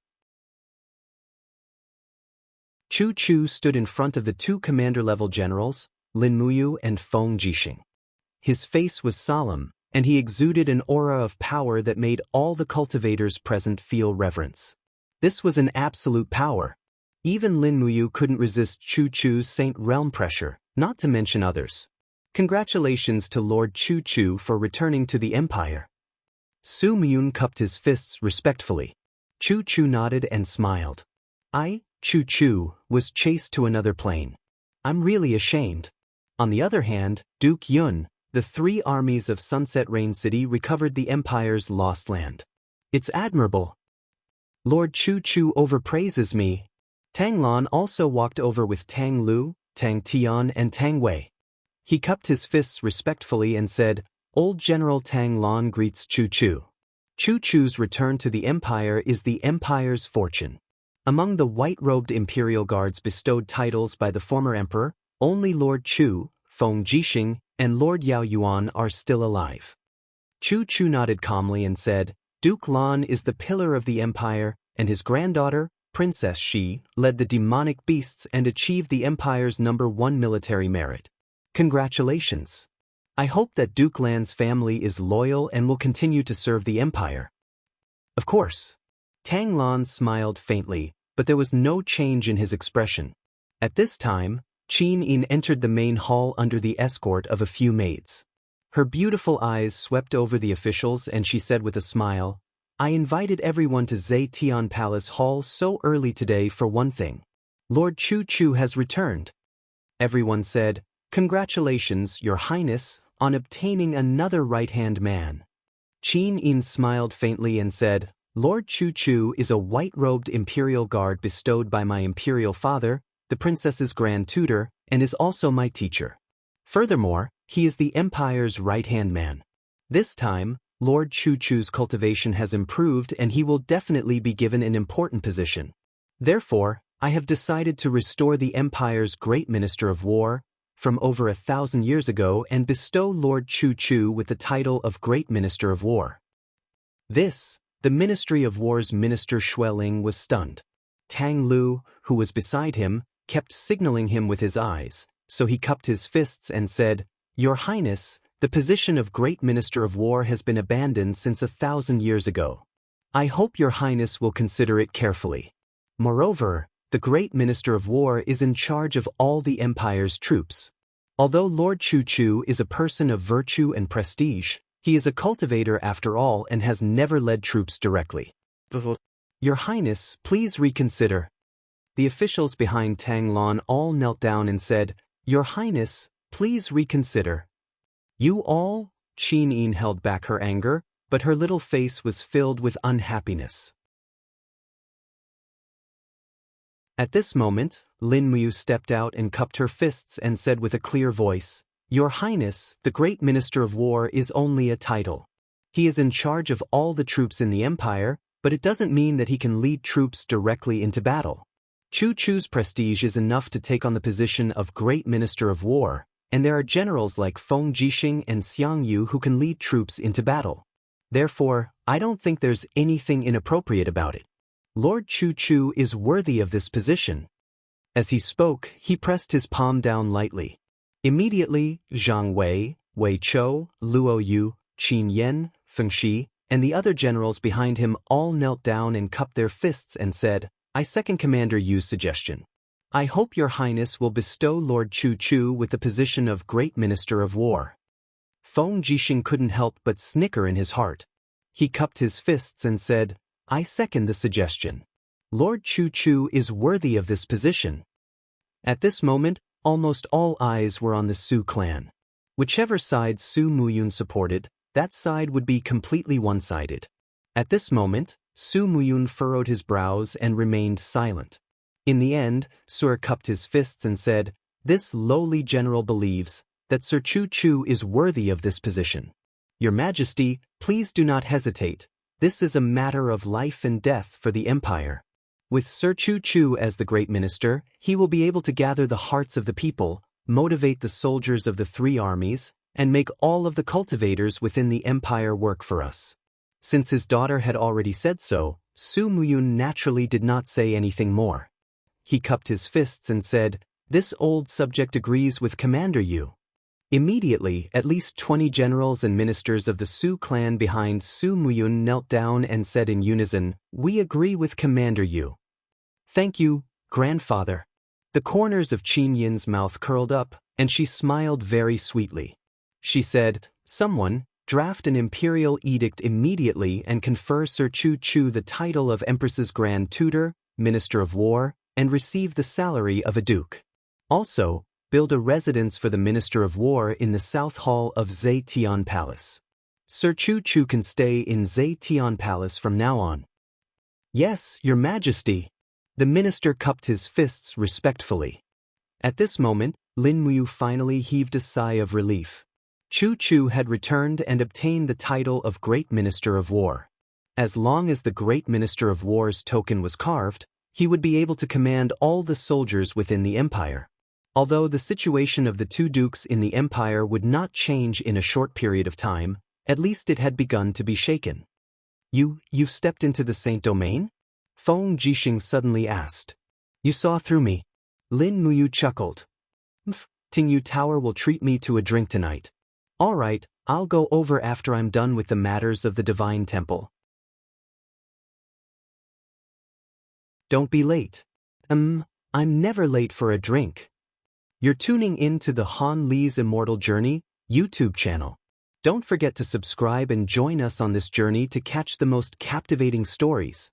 Chu Chu stood in front of the 2 commander-level generals, Lin Muyu and Feng Jixing. His face was solemn, and he exuded an aura of power that made all the cultivators present feel reverence. This was an absolute power. Even Lin Muyu couldn't resist Chu Chu's Saint Realm pressure, not to mention others. Congratulations to Lord Chu Chu for returning to the empire. Su Myun cupped his fists respectfully. Chu Chu nodded and smiled. I, Chu Chu, was chased to another plane. I'm really ashamed. On the other hand, Duke Yun, the 3 armies of Sunset Rain City recovered the empire's lost land. It's admirable. Lord Chu Chu overpraises me. Tang Lan also walked over with Tang Lu, Tang Tian and Tang Wei. He cupped his fists respectfully and said, Old General Tang Lan greets Chu Chu. Chu Chu's return to the empire is the empire's fortune. Among the white-robed imperial guards bestowed titles by the former emperor, only Lord Chu, Feng Jixing, and Lord Yao Yuan are still alive. Chu Chu nodded calmly and said, Duke Lan is the pillar of the empire, and his granddaughter, Princess Shi, led the demonic beasts and achieved the empire's #1 military merit. Congratulations. I hope that Duke Lan's family is loyal and will continue to serve the empire. Of course. Tang Lan smiled faintly, but there was no change in his expression. At this time, Qin Yin entered the main hall under the escort of a few maids. Her beautiful eyes swept over the officials and she said with a smile, I invited everyone to Zhe Tian Palace Hall so early today for one thing. Lord Chu Chu has returned. Everyone said, Congratulations, Your Highness, on obtaining another right-hand man. Qin Yin smiled faintly and said, Lord Chu Chu is a white-robed imperial guard bestowed by my imperial father, the princess's grand tutor, and is also my teacher. Furthermore, he is the empire's right-hand man. This time, Lord Chu Chu's cultivation has improved and he will definitely be given an important position. Therefore, I have decided to restore the empire's great minister of war from over 1,000 years ago and bestow Lord Chu Chu with the title of Great Minister of War. This, the Ministry of War's Minister Xueling was stunned. Tang Lu, who was beside him, kept signaling him with his eyes, so he cupped his fists and said, Your Highness, the position of Great Minister of War has been abandoned since 1,000 years ago. I hope Your Highness will consider it carefully. Moreover, the Great Minister of War is in charge of all the empire's troops. Although Lord Chu Chu is a person of virtue and prestige, he is a cultivator after all and has never led troops directly. Your Highness, please reconsider. The officials behind Tang Lan all knelt down and said, Your Highness, please reconsider. You all? Qin Yin held back her anger, but her little face was filled with unhappiness. At this moment, Lin Muyu stepped out and cupped her fists and said with a clear voice, Your Highness, the Great Minister of War is only a title. He is in charge of all the troops in the empire, but it doesn't mean that he can lead troops directly into battle. Chu Chu's prestige is enough to take on the position of Great Minister of War, and there are generals like Feng Jixing and Xiang Yu who can lead troops into battle. Therefore, I don't think there's anything inappropriate about it. Lord Chu Chu is worthy of this position. As he spoke, he pressed his palm down lightly. Immediately, Zhang Wei, Wei Chou, Luo Yu, Qin Yan, Feng Shi, and the other generals behind him all knelt down and cupped their fists and said, "I second Commander Yu's suggestion. I hope your highness will bestow Lord Chu Chu with the position of Great Minister of War." Feng Jixing couldn't help but snicker in his heart. He cupped his fists and said, "I second the suggestion. Lord Chu Chu is worthy of this position." At this moment, almost all eyes were on the Su clan. Whichever side Su Muyun supported, that side would be completely one-sided. At this moment, Su Muyun furrowed his brows and remained silent. In the end, Sur cupped his fists and said, "This lowly general believes that Sir Chu Chu is worthy of this position. Your Majesty, please do not hesitate. This is a matter of life and death for the Empire. With Sir Chu Chu as the great minister, he will be able to gather the hearts of the people, motivate the soldiers of the three armies, and make all of the cultivators within the Empire work for us." Since his daughter had already said so, Su Muyun naturally did not say anything more. He cupped his fists and said, "This old subject agrees with Commander Yu." Immediately, at least 20 generals and ministers of the Su clan behind Su Muyun knelt down and said in unison, "We agree with Commander Yu." "Thank you, grandfather." The corners of Qin Yin's mouth curled up, and she smiled very sweetly. She said, "Someone, draft an imperial edict immediately and confer Sir Chu Chu the title of Empress's Grand Tutor, Minister of War, and receive the salary of a duke. Also, build a residence for the Minister of War in the South Hall of Zetian Palace. Sir Chu Chu can stay in Zetian Palace from now on." "Yes, Your Majesty." The minister cupped his fists respectfully. At this moment, Lin Muyu finally heaved a sigh of relief. Chu Chu had returned and obtained the title of Great Minister of War. As long as the Great Minister of War's token was carved, he would be able to command all the soldiers within the empire. Although the situation of the two dukes in the empire would not change in a short period of time, at least it had begun to be shaken. You've stepped into the Saint Domain?" Feng Jixing suddenly asked. "You saw through me." Lin Muyu chuckled. "Tingyu Tower will treat me to a drink tonight. All right, I'll go over after I'm done with the matters of the Divine Temple." "Don't be late." I'm never late for a drink." You're tuning in to the Han Li's Immortal Journey YouTube channel. Don't forget to subscribe and join us on this journey to catch the most captivating stories.